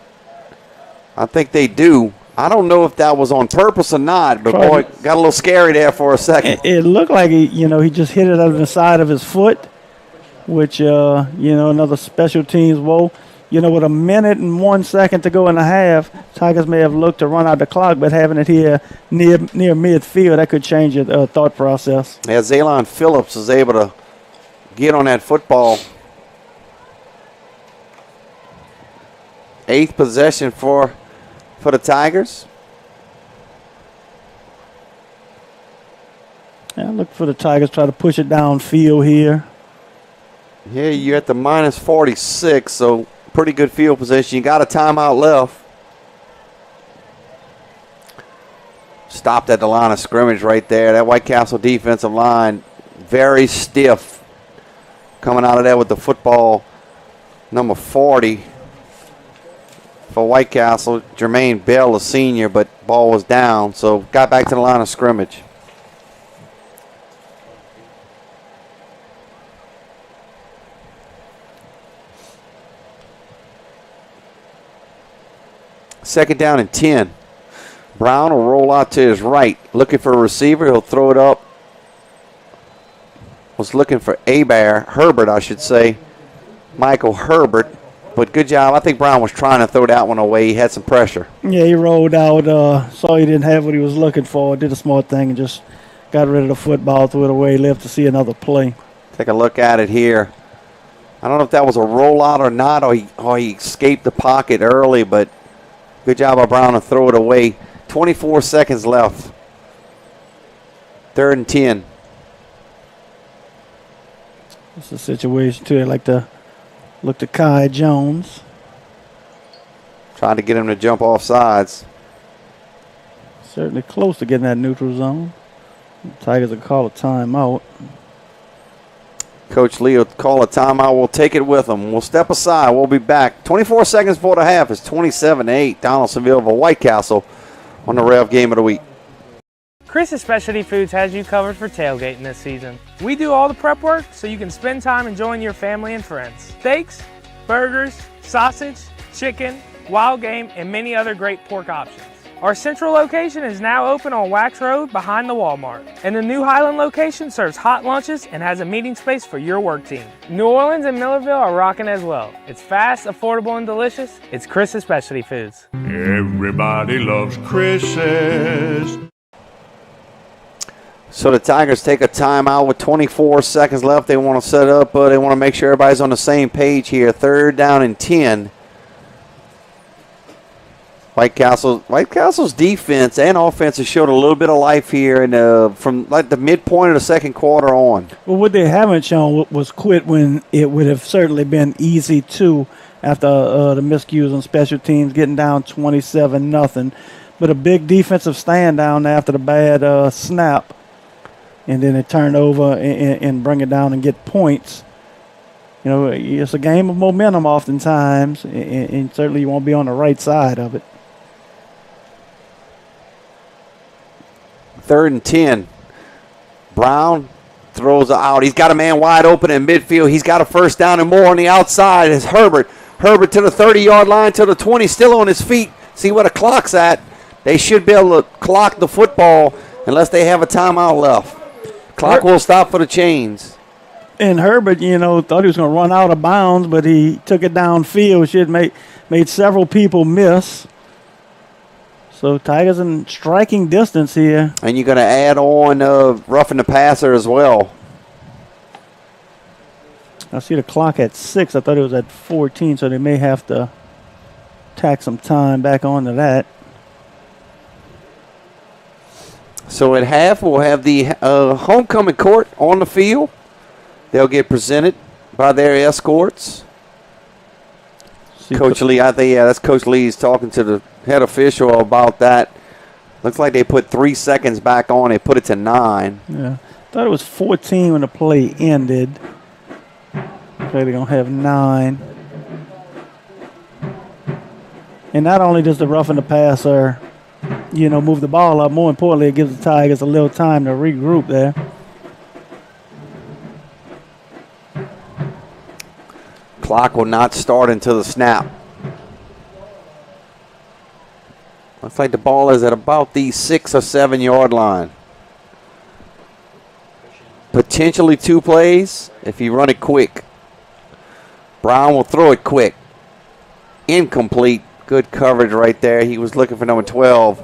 I think they do. I don't know if that was on purpose or not, but, boy, got a little scary there for a second. It looked like he just hit it on the side of his foot, which, another special teams woe. With a minute and 1 second to go in the half, Tigers may have looked to run out the clock, but having it here near midfield, that could change your thought process. Yeah, Zaylon Phillips is able to get on that football. 8th possession for the Tigers. Yeah, look for the Tigers, try to push it downfield here. Yeah, you're at the minus 46, so pretty good field position. You got a timeout left. Stopped at the line of scrimmage right there. That White Castle defensive line, very stiff. Coming out of there with the football, number 40 for White Castle. Jermaine Bell, a senior, but ball was down, so got back to the line of scrimmage. Second down and 10. Brown will roll out to his right. Looking for a receiver. He'll throw it up. Was looking for Herbert, I should say. Michael Herbert. But good job. I think Brown was trying to throw that one away. He had some pressure. Yeah, he rolled out. Saw he didn't have what he was looking for. Did a smart thing and just got rid of the football, threw it away. Lived to see another play. Take a look at it here. I don't know if that was a rollout or not, or he escaped the pocket early, but good job by Brown to throw it away. 24 seconds left. 3rd and 10. It's a situation, too. They like to look to Kai Jones. Trying to get him to jump off sides. Certainly close to getting that neutral zone. The Tigers will call a timeout. Coach Lee will call a timeout. We'll take it with him. We'll step aside. We'll be back. 24 seconds before the half. It's 27-8. Donaldsonville over White Castle on the REV Game of the Week. Chris's Specialty Foods has you covered for tailgating this season. We do all the prep work so you can spend time enjoying your family and friends. Steaks, burgers, sausage, chicken, wild game, and many other great pork options. Our central location is now open on Wax Road behind the Walmart. And the new Highland location serves hot lunches and has a meeting space for your work team. New Orleans and Millerville are rocking as well. It's fast, affordable, and delicious. It's Chris's Specialty Foods. Everybody loves Chris's. So the Tigers take a timeout with 24 seconds left. They want to set up, they want to make sure everybody's on the same page here. 3rd down and 10. White Castle's defense and offense has showed a little bit of life here, and from like the midpoint of the second quarter on. Well, what they haven't shown was quit when it would have certainly been easy to after the miscues on special teams, getting down 27-0. But a big defensive stand down after the bad snap, and then it turned over and bring it down and get points. It's a game of momentum oftentimes, and certainly you won't be on the right side of it. 3rd and 10. Brown throws it out. He's got a man wide open in midfield. He's got a first down and more on the outside. It's Herbert. Herbert to the 30-yard line, to the 20, still on his feet. See where the clock's at. They should be able to clock the football unless they have a timeout left. Clock will stop for the chains. And Herbert, thought he was going to run out of bounds, but he took it downfield. Should made several people miss. So Tigers in striking distance here. And you're going to add on roughing the passer as well. I see the clock at 6. I thought it was at 14, so they may have to tack some time back onto that. So at half, we'll have the homecoming court on the field. They'll get presented by their escorts. Coach Lee, I think, that's Coach Lee's talking to the head official about that. Looks like they put 3 seconds back on. They put it to 9. Yeah. Thought it was 14 when the play ended. Okay, they're going to have 9. And not only does the roughing the passer, move the ball up, more importantly, it gives the Tigers a little time to regroup there. Clock will not start until the snap. Looks like the ball is at about the 6 or 7 yard line. Potentially 2 plays if you run it quick. Brown will throw it quick. Incomplete. Good coverage right there. He was looking for number 12,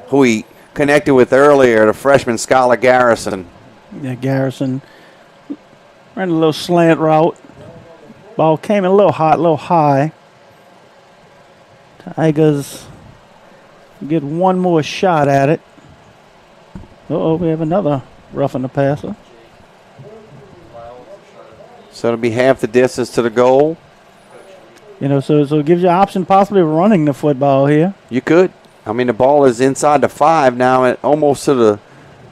who he connected with earlier, the freshman Skylar Garrison. Yeah, Garrison ran a little slant route. Ball came in a little hot, a little high. Tigers get one more shot at it. We have another roughing the passer. So it'll be half the distance to the goal. So it gives you an option possibly running the football here. You could. I mean, the ball is inside the 5 now, at almost to the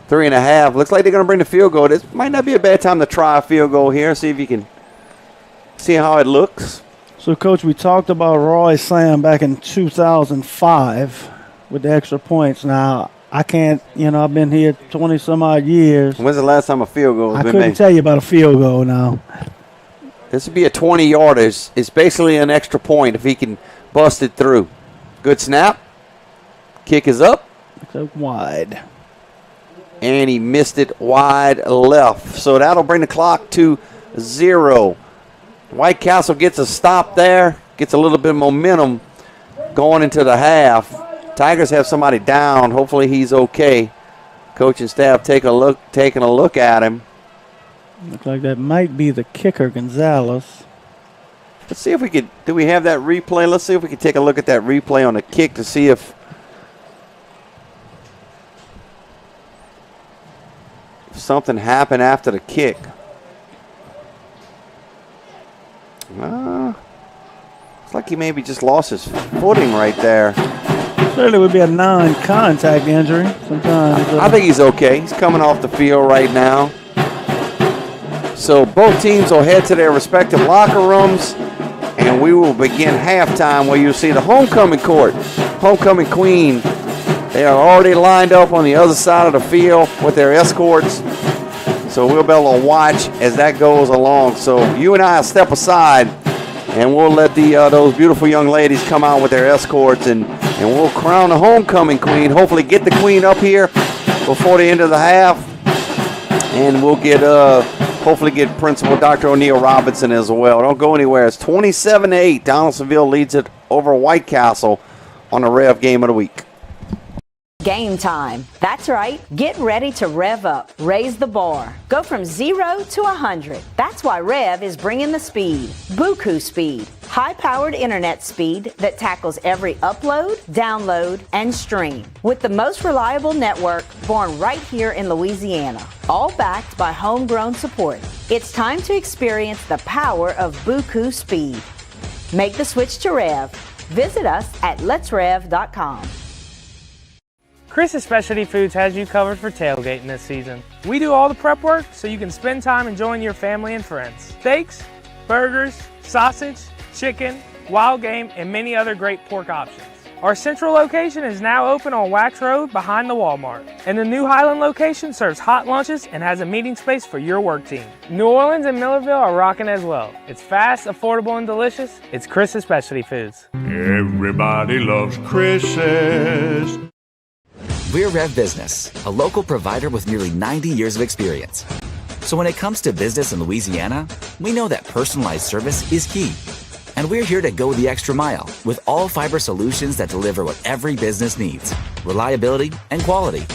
3.5. Looks like they're going to bring the field goal. This might not be a bad time to try a field goal here. See if you can see how it looks. So, Coach, we talked about Roy Sam back in 2005 with the extra points. Now, I can't, I've been here 20-some-odd years. When's the last time a field goal has been made? I couldn't tell you about a field goal now. This would be a 20-yarder. It's basically an extra point if he can bust it through. Good snap. Kick is up. It's wide. And he missed it wide left. So that'll bring the clock to 0. White Castle gets a stop there. Gets a little bit of momentum going into the half. Tigers have somebody down. Hopefully he's okay. Coaching staff taking a look at him. Looks like that might be the kicker, Gonzalez. Let's see if we could. Do we have that replay? Let's see if we can take a look at that replay on the kick to see if something happened after the kick. It's like he maybe just lost his footing right there. Certainly would be a non-contact injury. Sometimes. I think he's okay. He's coming off the field right now. So both teams will head to their respective locker rooms, and we will begin halftime where you'll see the homecoming court, homecoming queen. They are already lined up on the other side of the field with their escorts. So we'll be able to watch as that goes along. So you and I step aside, and we'll let those beautiful young ladies come out with their escorts, and we'll crown the homecoming queen. Hopefully get the queen up here before the end of the half, and we'll get hopefully get Principal Dr. O'Neill Robinson as well. Don't go anywhere. It's 27-8. Donaldsonville leads it over White Castle on the REV Game of the Week. Game time. That's right. Get ready to rev up. Raise the bar. Go from 0 to 100. That's why REV is bringing the speed. Buku speed. High-powered internet speed that tackles every upload, download, and stream. With the most reliable network born right here in Louisiana. All backed by homegrown support. It's time to experience the power of Buku speed. Make the switch to REV. Visit us at letsrev.com. Chris's Specialty Foods has you covered for tailgating this season. We do all the prep work so you can spend time enjoying your family and friends. Steaks, burgers, sausage, chicken, wild game, and many other great pork options. Our central location is now open on Wax Road behind the Walmart. And the new Highland location serves hot lunches and has a meeting space for your work team. New Orleans and Millerville are rocking as well. It's fast, affordable, and delicious. It's Chris's Specialty Foods. Everybody loves Chris's. We're REV Business, a local provider with nearly 90 years of experience. So when it comes to business in Louisiana, we know that personalized service is key. And we're here to go the extra mile with all fiber solutions that deliver what every business needs: reliability and quality.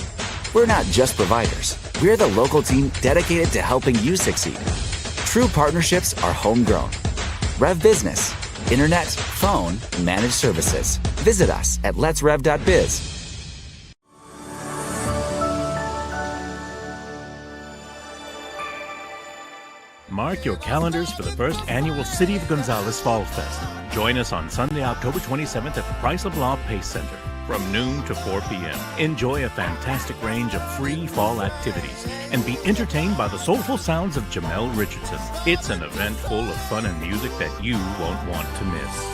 We're not just providers. We're the local team dedicated to helping you succeed. True partnerships are homegrown. REV Business, internet, phone, managed services. Visit us at letsrev.biz. Mark your calendars for the first annual City of Gonzales Fall Fest. Join us on Sunday, October 27th at the Price of Law Pace Center from noon to 4 p.m. Enjoy a fantastic range of free fall activities and be entertained by the soulful sounds of Jamel Richardson. It's an event full of fun and music that you won't want to miss.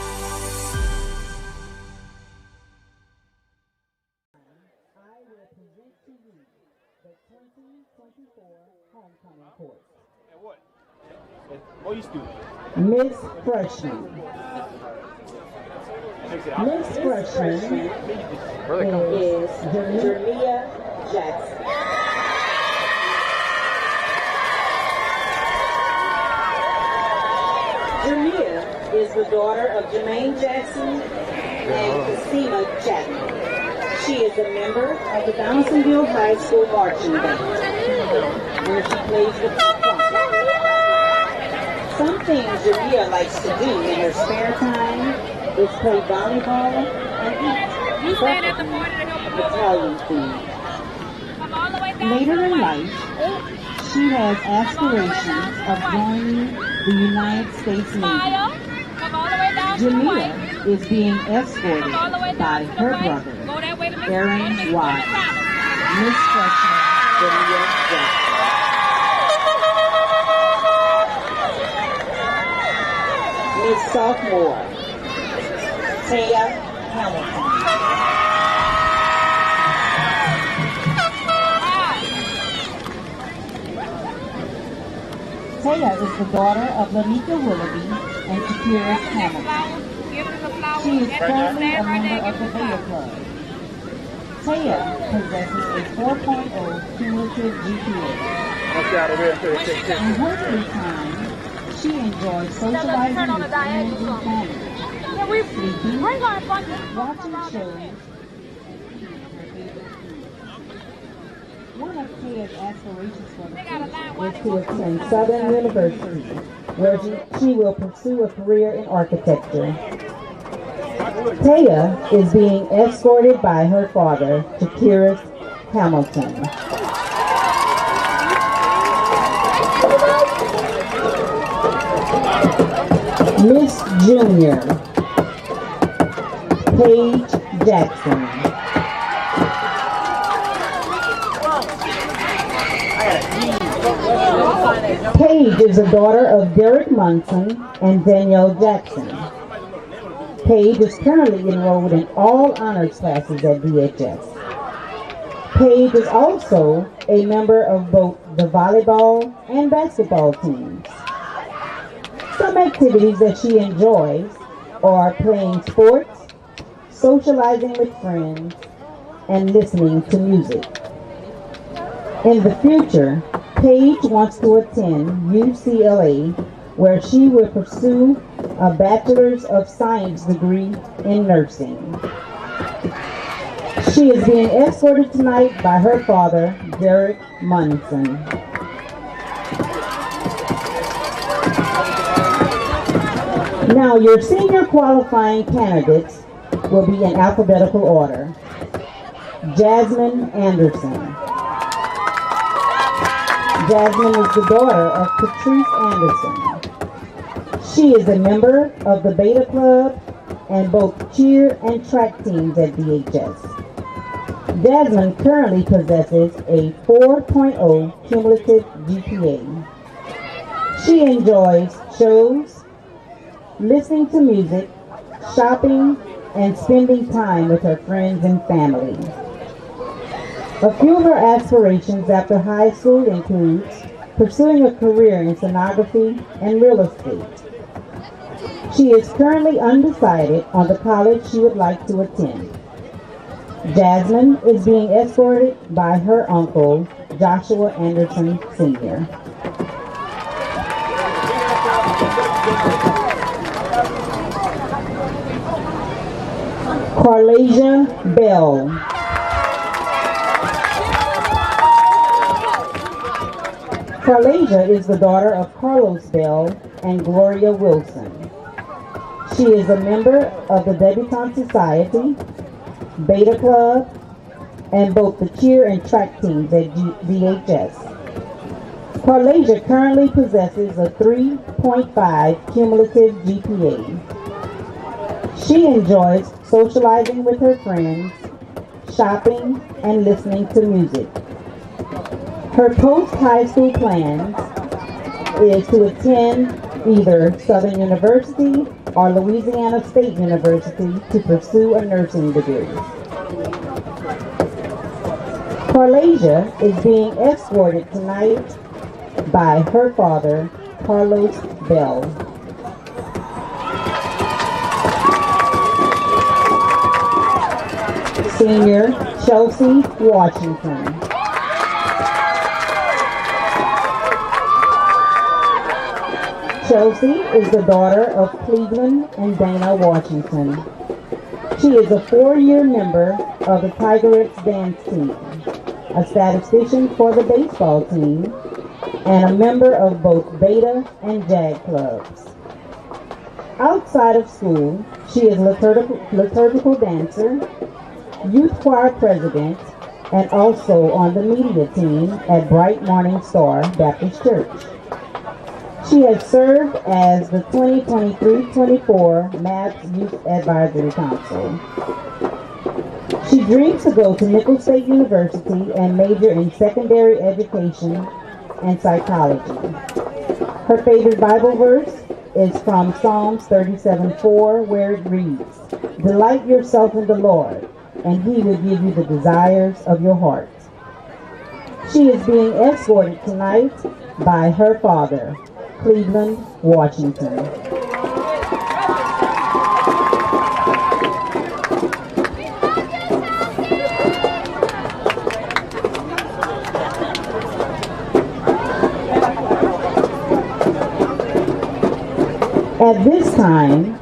Miss Freshman. Miss Freshman is Jermia Jackson. Jermia is the daughter of Jermaine Jackson and Christina Jackson. She is a member of the Donaldsonville High School Marching Band, where she plays the trumpet. Some things Jermia likes to do in her spare time is play volleyball and eat. Italian food. Later in life, she has aspirations of joining the United States Navy. Jermia is being escorted by her brother, Aaron Wise. Miss Freshman Jermia Jackson. Miss Sophomore Taya Hamilton. Taya is the daughter of Lanika Willoughby and Shakira Hamilton. She is currently a member of the Beta Club. Taya possesses a 4.0 cumulative GPA. In her free time, she enjoys socializing with friends and family, sleeping, watching shows. One of Taya's aspirations for the future is to attend Southern University, where she will pursue a career in architecture. Taya is being escorted by her father, Shakira Hamilton. Miss Junior Paige Jackson. Paige is the daughter of Derek Munson and Danielle Jackson. Paige is currently enrolled in all honors classes at DHS. Paige is also a member of both the volleyball and basketball teams. Some activities that she enjoys are playing sports, socializing with friends, and listening to music. In the future, Paige wants to attend UCLA, where she will pursue a Bachelor's of Science degree in nursing. She is being escorted tonight by her father, Derek Munson. Now, your senior qualifying candidates will be in alphabetical order. Jasmine Anderson. Jasmine is the daughter of Patrice Anderson. She is a member of the Beta Club and both cheer and track teams at DHS. Jasmine currently possesses a 4.0 cumulative GPA. She enjoys shows, listening to music, shopping, and spending time with her friends and family. A few of her aspirations after high school includes pursuing a career in sonography and real estate. She is currently undecided on the college she would like to attend. Jasmine is being escorted by her uncle, Joshua Anderson Sr. Carlasia Bell. Carlasia is the daughter of Carlos Bell and Gloria Wilson. She is a member of the Debutante Society, Beta Club, and both the cheer and track teams at DHS. Carlasia currently possesses a 3.5 cumulative GPA. She enjoys socializing with her friends, shopping, and listening to music. Her post-high school plans is to attend either Southern University or Louisiana State University to pursue a nursing degree. Carlasia is being escorted tonight by her father, Carlos Bell. Senior Chelsea Washington. Chelsea is the daughter of Cleveland and Dana Washington. She is a 4-year member of the TIGERS dance team, a statistician for the baseball team, and a member of both Beta and JAG clubs. Outside of school, she is liturgical dancer, youth choir president, and also on the media team at Bright Morning Star Baptist Church. She has served as the 2023-24 MAPS Youth Advisory Council. She dreams to go to Nicholls State University and major in secondary education and psychology. Her favorite Bible verse is from Psalms 37:4, where it reads, "Delight yourself in the Lord, and He will give you the desires of your heart." She is being escorted tonight by her father, Cleveland Washington. At this time,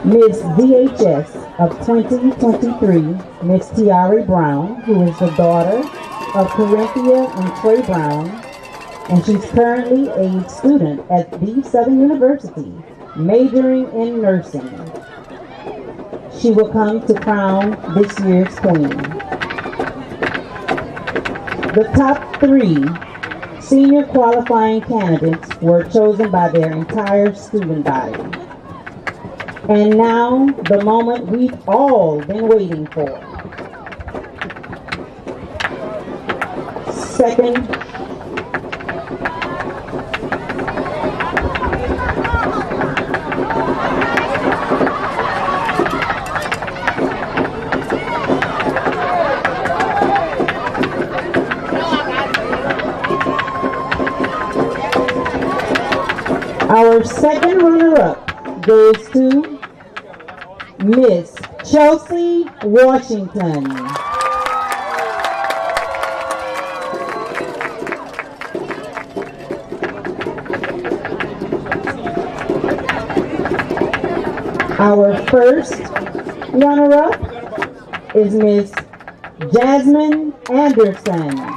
Miss DHS of 2023, Miss Tiari Brown, who is the daughter of Corinthia and Trey Brown, and she's currently a student at the Southern University, majoring in nursing. She will come to crown this year's queen. The top 3 senior qualifying candidates were chosen by their entire student body. And now, the moment we've all been waiting for. Second, our second runner-up goes to Miss Chelsea Washington. Our first runner-up is Miss Jasmine Anderson.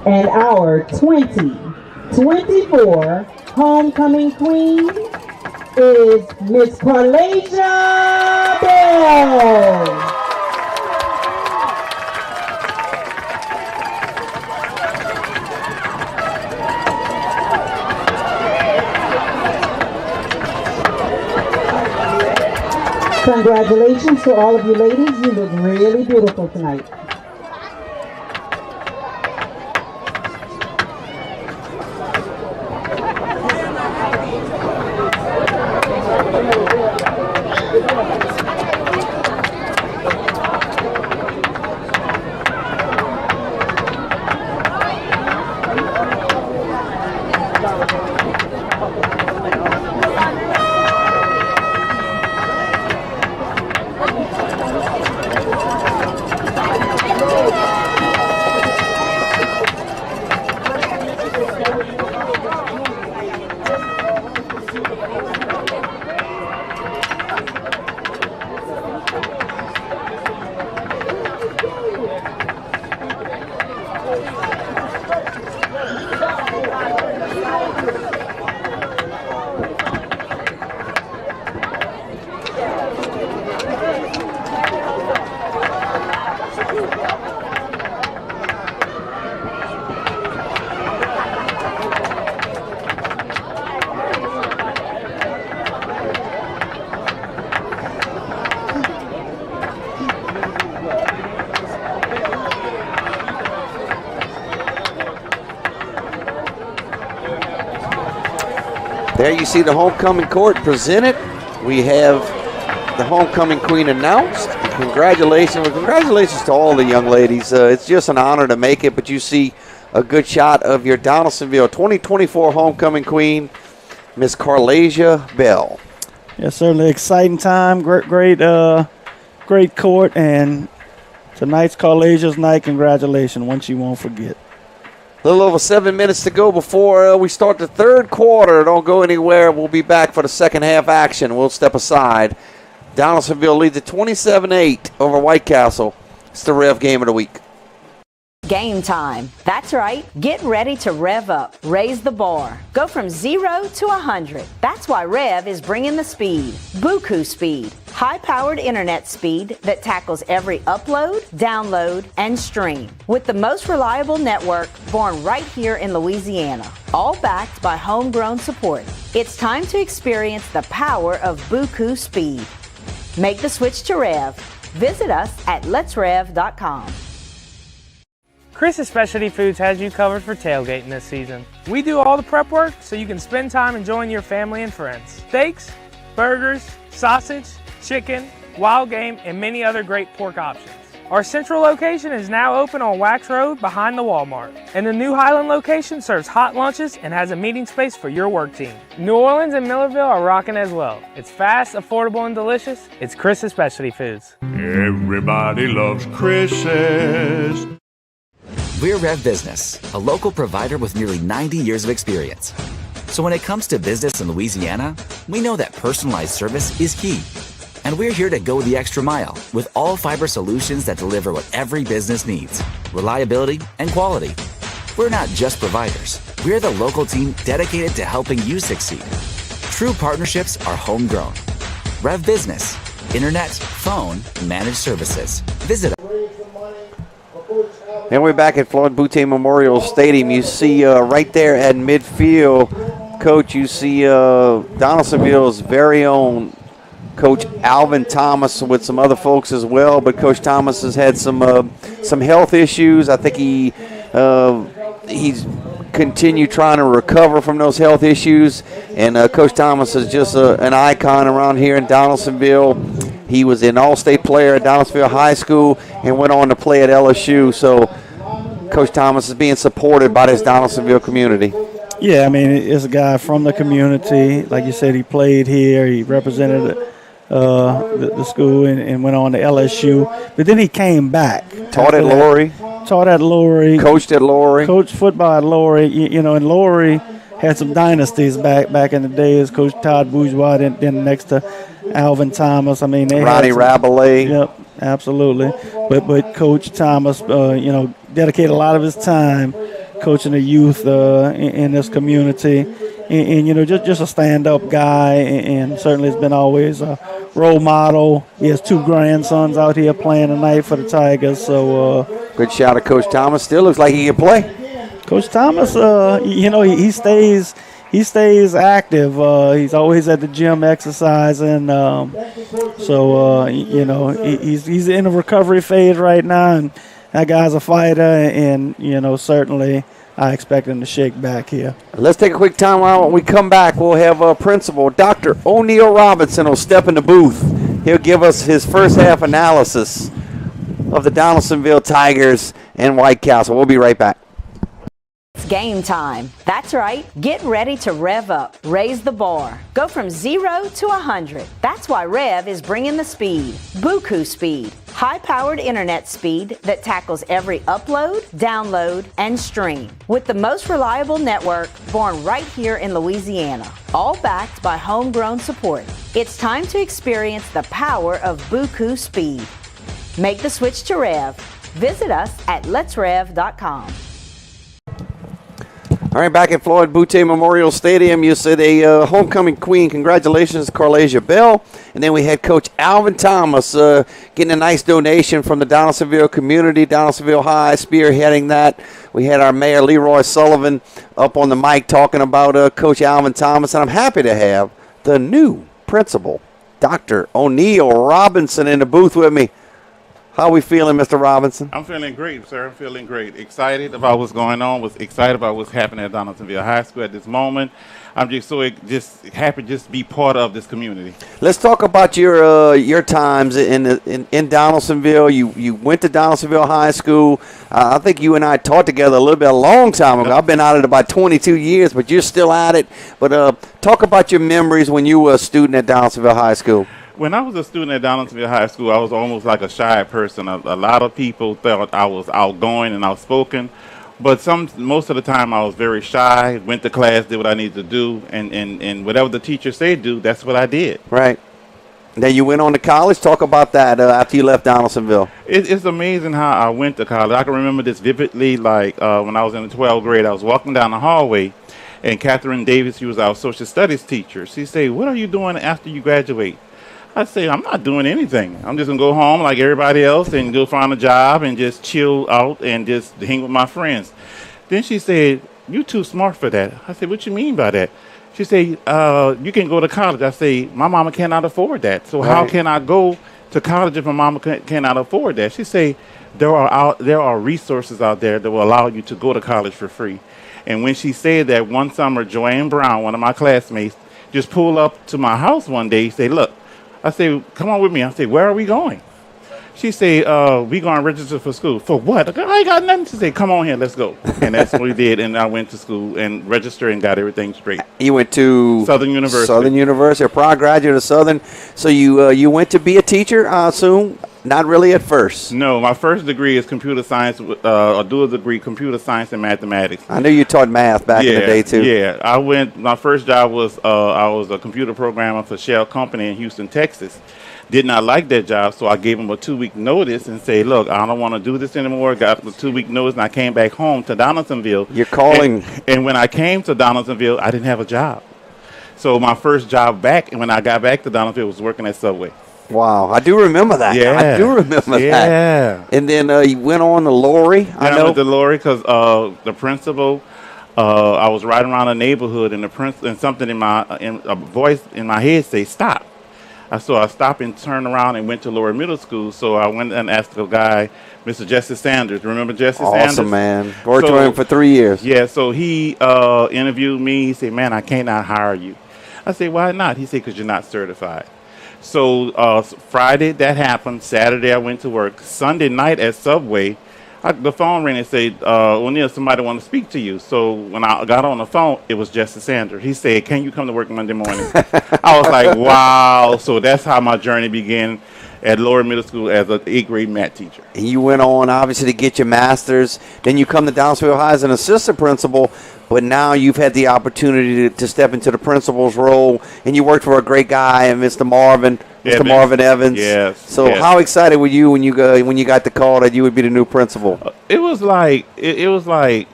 And our 2024 homecoming queen is Miss Carlasia Bell. Congratulations to all of you ladies. You look really beautiful tonight. There you see the homecoming court presented. We have the homecoming queen announced. Congratulations. Well, congratulations to all the young ladies. It's just an honor to make it, but you see a good shot of your Donaldsonville 2024 homecoming queen, Miss Carlasia Bell. Yeah, certainly exciting time. Great court, and tonight's Carlasia's night. Congratulations, one she won't forget. A little over 7 minutes to go before we start the third quarter. Don't go anywhere. We'll be back for the second half action. We'll step aside. Donaldsonville leads at 27-8 over White Castle. It's the Rev game of the week. Game time. That's right. Get ready to rev up. Raise the bar. Go from 0 to 100. That's why REV is bringing the speed. Buku speed. High-powered internet speed that tackles every upload, download, and stream. With the most reliable network born right here in Louisiana. All backed by homegrown support. It's time to experience the power of Buku speed. Make the switch to REV. Visit us at letsrev.com. Chris's Specialty Foods has you covered for tailgating this season. We do all the prep work so you can spend time enjoying your family and friends. Steaks, burgers, sausage, chicken, wild game, and many other great pork options. Our central location is now open on Wax Road behind the Walmart. And the new Highland location serves hot lunches and has a meeting space for your work team. New Orleans and Millerville are rocking as well. It's fast, affordable, and delicious. It's Chris's Specialty Foods. Everybody loves Chris's. We're Rev Business, a local provider with nearly 90 years of experience. So when it comes to business in Louisiana, we know that personalized service is key. And we're here to go the extra mile with all fiber solutions that deliver what every business needs, reliability and quality. We're not just providers. We're the local team dedicated to helping you succeed. True partnerships are homegrown. Rev Business, internet, phone, managed services. Visit us. And we're back at Floyd Boutte Memorial Stadium. You see right there at midfield, Coach, you see Donaldsonville's very own Coach Alvin Thomas with some other folks as well. But Coach Thomas has had some health issues. I think he's continued trying to recover from those health issues. And Coach Thomas is just an icon around here in Donaldsonville. He was an all-state player at Donaldsonville High School and went on to play at LSU. So Coach Thomas is being supported by this Donaldsonville community. Yeah, I mean, it's a guy from the community. Like you said, he played here. He represented the school and went on to LSU. But then he came back. Taught at Laurie. Coached at Laurie. Coached football at Laurie. You know, and Laurie had some dynasties back in the days. Coach Todd Bourgeois, then next to Alvin Thomas. I mean, they Ronnie Rabelais. Yep, absolutely. But Coach Thomas, dedicated a lot of his time coaching the youth in this community, and just a stand-up guy, and certainly has been always a role model. He has 2 grandsons out here playing tonight for the Tigers. So good shout at Coach Thomas. Still looks like he can play. Coach Thomas, he stays active. He's always at the gym exercising. He's in a recovery phase right now, and that guy's a fighter. And certainly I expect him to shake back here. Let's take a quick time out. When we come back, we'll have Principal Dr. O'Neal Robinson will step in the booth. He'll give us his first half analysis of the Donaldsonville Tigers and White Castle. We'll be right back. It's game time. That's right. Get ready to rev up. Raise the bar. Go from 0 to 100. That's why REV is bringing the speed. Buku speed. High-powered internet speed that tackles every upload, download, and stream. With the most reliable network born right here in Louisiana. All backed by homegrown support. It's time to experience the power of Buku speed. Make the switch to REV. Visit us at letsrev.com. All right, back at Floyd Boutte Memorial Stadium, you said a homecoming queen. Congratulations, Carlasia Bell. And then we had Coach Alvin Thomas getting a nice donation from the Donaldsonville community, Donaldsonville High, spearheading that. We had our mayor, Leroy Sullivan, up on the mic talking about Coach Alvin Thomas. And I'm happy to have the new principal, Dr. O'Neal Robinson, in the booth with me. How are we feeling, Mr. Robinson? I'm feeling great, sir. I'm feeling great. Excited about what's going on. Was excited about what's happening at Donaldsonville High School at this moment. I'm just happy just to be part of this community. Let's talk about your times in Donaldsonville. You went to Donaldsonville High School. I think you and I taught together a little bit a long time ago. I've been at it about 22 years, but you're still at it. But talk about your memories when you were a student at Donaldsonville High School. When I was a student at Donaldsonville High School, I was almost like a shy person. A lot of people thought I was outgoing and outspoken, but most of the time I was very shy, went to class, did what I needed to do, and whatever the teacher said do, that's what I did. Right. Then you went on to college. Talk about that after you left Donaldsonville. It's amazing how I went to college. I can remember this vividly, like when I was in the 12th grade, I was walking down the hallway, and Catherine Davis, she was our social studies teacher. She said, "What are you doing after you graduate?" I say, I'm not doing anything. I'm just going to go home like everybody else and go find a job and just chill out and just hang with my friends. Then she said, "You too smart for that." I said, "What you mean by that?" She said, "You can go to college." I say, "My mama cannot afford that. So how can I go to college if my mama cannot afford that?" She said, there are resources out there that will allow you to go to college for free. And when she said that, one summer, Joanne Brown, one of my classmates, just pulled up to my house one day. He said, "Look," I say, "Come on with me." I say, "Where are we going?" She say, "We going to register for school." "For what?" I ain't got nothing. She say, "Come on here, let's go." And that's what we did. And I went to school and registered and got everything straight. You went to Southern University. Southern University, a proud graduate of Southern. So you went to be a teacher, I assume? Not really at first. No, my first degree is computer science, a dual degree, computer science and mathematics. I knew you taught math back in the day too. Yeah, my first job was I was a computer programmer for Shell Company in Houston, Texas. Did not like that job, so I gave him a 2-week notice and say, "Look, I don't want to do this anymore." Got the 2-week notice, and I came back home to Donaldsonville. You're calling. And when I came to Donaldsonville, I didn't have a job. So my first job back, and when I got back to Donaldsonville, was working at Subway. Wow, I do remember that. Yeah, I do remember that. Yeah. And then you went on to Lori. I went to Lori because the principal. I was riding around the neighborhood, and something in a voice in my head say, "Stop." So I stopped and turned around and went to Lori Middle School. So I went and asked the guy, Mr. Jesse Sanders. Remember Jesse Sanders? Awesome, man. Worked with him for 3 years. Yeah, so he interviewed me. He said, "Man, I cannot hire you." I said, "Why not?" He said, "Because you're not certified." So Friday, that happened. Saturday, I went to work. Sunday night at Subway, the phone rang and said, "O'Neal, somebody want to speak to you." So when I got on the phone, it was Jesse Sanders. He said, "Can you come to work Monday morning?" I was like, wow. So that's how my journey began at Lower Middle School as an 8th grade math teacher. And you went on, obviously, to get your master's. Then you come to Donaldsonville High as an assistant principal, but now you've had the opportunity to step into the principal's role, and you worked for a great guy, Mr. Marvin Evans. Yes. So how excited were you when you got the call that you would be the new principal? It was like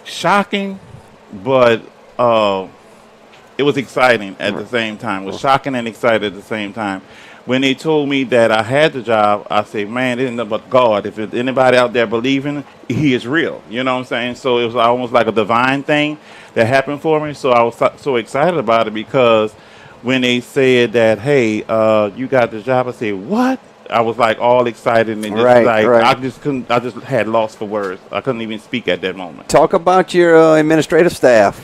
shocking, but it was exciting at the same time. It was shocking and excited at the same time. When they told me that I had the job, I said, "Man, it isn't nothing but God. If there's anybody out there believing, He is real." You know what I'm saying? So it was almost like a divine thing that happened for me. So I was so excited about it because when they said that, "Hey, you got the job," I said, "What?" I was like all excited and just I just had lost for words. I couldn't even speak at that moment. Talk about your administrative staff.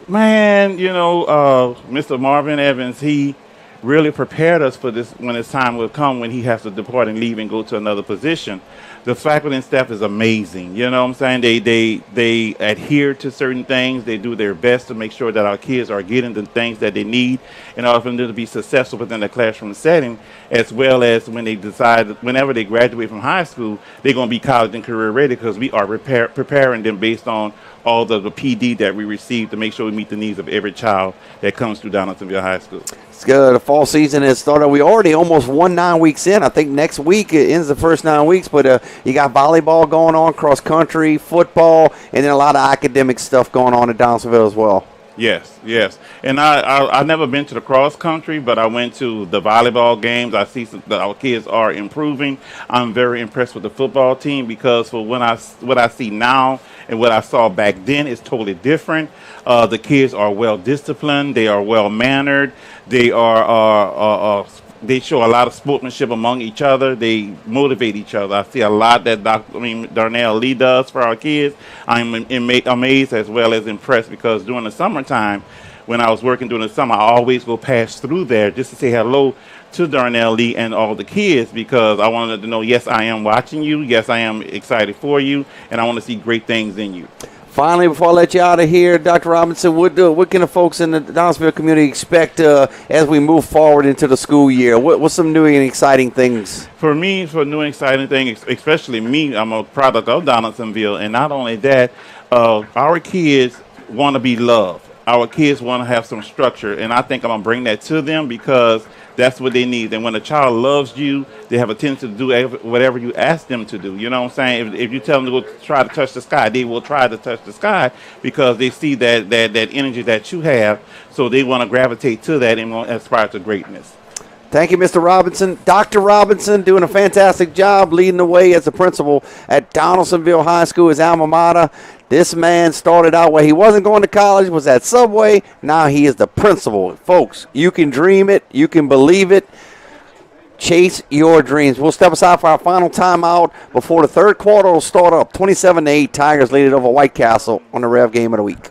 Man, Mr. Marvin Evans, he really prepared us for this when his time will come when he has to depart and leave and go to another position. The faculty and staff is amazing. You know what I'm saying? They adhere to certain things. They do their best to make sure that our kids are getting the things that they need in order for them to be successful within the classroom setting, as well as when they decide, whenever they graduate from high school, they're going to be college and career ready, because we are preparing them based on all the PD that we receive to make sure we meet the needs of every child that comes through Donaldsonville High School. It's good. The fall season has started. We already almost 9 weeks in. I think next week it ends the first 9 weeks, but you got volleyball going on, cross country, football, and then a lot of academic stuff going on at Donaldsonville as well. Yes, yes. And I've never been to the cross country, but I went to the volleyball games. I see that our kids are improving. I'm very impressed with the football team, because for what I see now and what I saw back then is totally different. The kids are well disciplined. They are well mannered. They they show a lot of sportsmanship among each other. They motivate each other. I see a lot that Darnell Lee does for our kids. I'm amazed as well as impressed, because during the summertime, when I was working during the summer, I always go pass through there just to say hello to Darnell Lee and all the kids, because I wanted to know, yes, I am watching you. Yes, I am excited for you, and I want to see great things in you. Finally, before I let you out of here, Dr. Robinson, what can the folks in the Donaldsonville community expect as we move forward into the school year? What's some new and exciting things? For me, for new and exciting things, especially me, I'm a product of Donaldsonville, and not only that, our kids want to be loved. Our kids want to have some structure, and I think I'm going to bring that to them, because that's what they need. And when a child loves you, they have a tendency to do whatever you ask them to do. You know what I'm saying? If you tell them to go try to touch the sky, they will try to touch the sky, because they see that energy that you have, so they want to gravitate to that and want to aspire to greatness. Thank you, Mr. Robinson. Dr. Robinson doing a fantastic job leading the way as a principal at Donaldsonville High School, his alma mater. This man started out where he wasn't going to college, was at Subway. Now he is the principal. Folks, you can dream it. You can believe it. Chase your dreams. We'll step aside for our final timeout before the third quarter will start up. 27-8, Tigers lead it over White Castle on the Rev Game of the Week.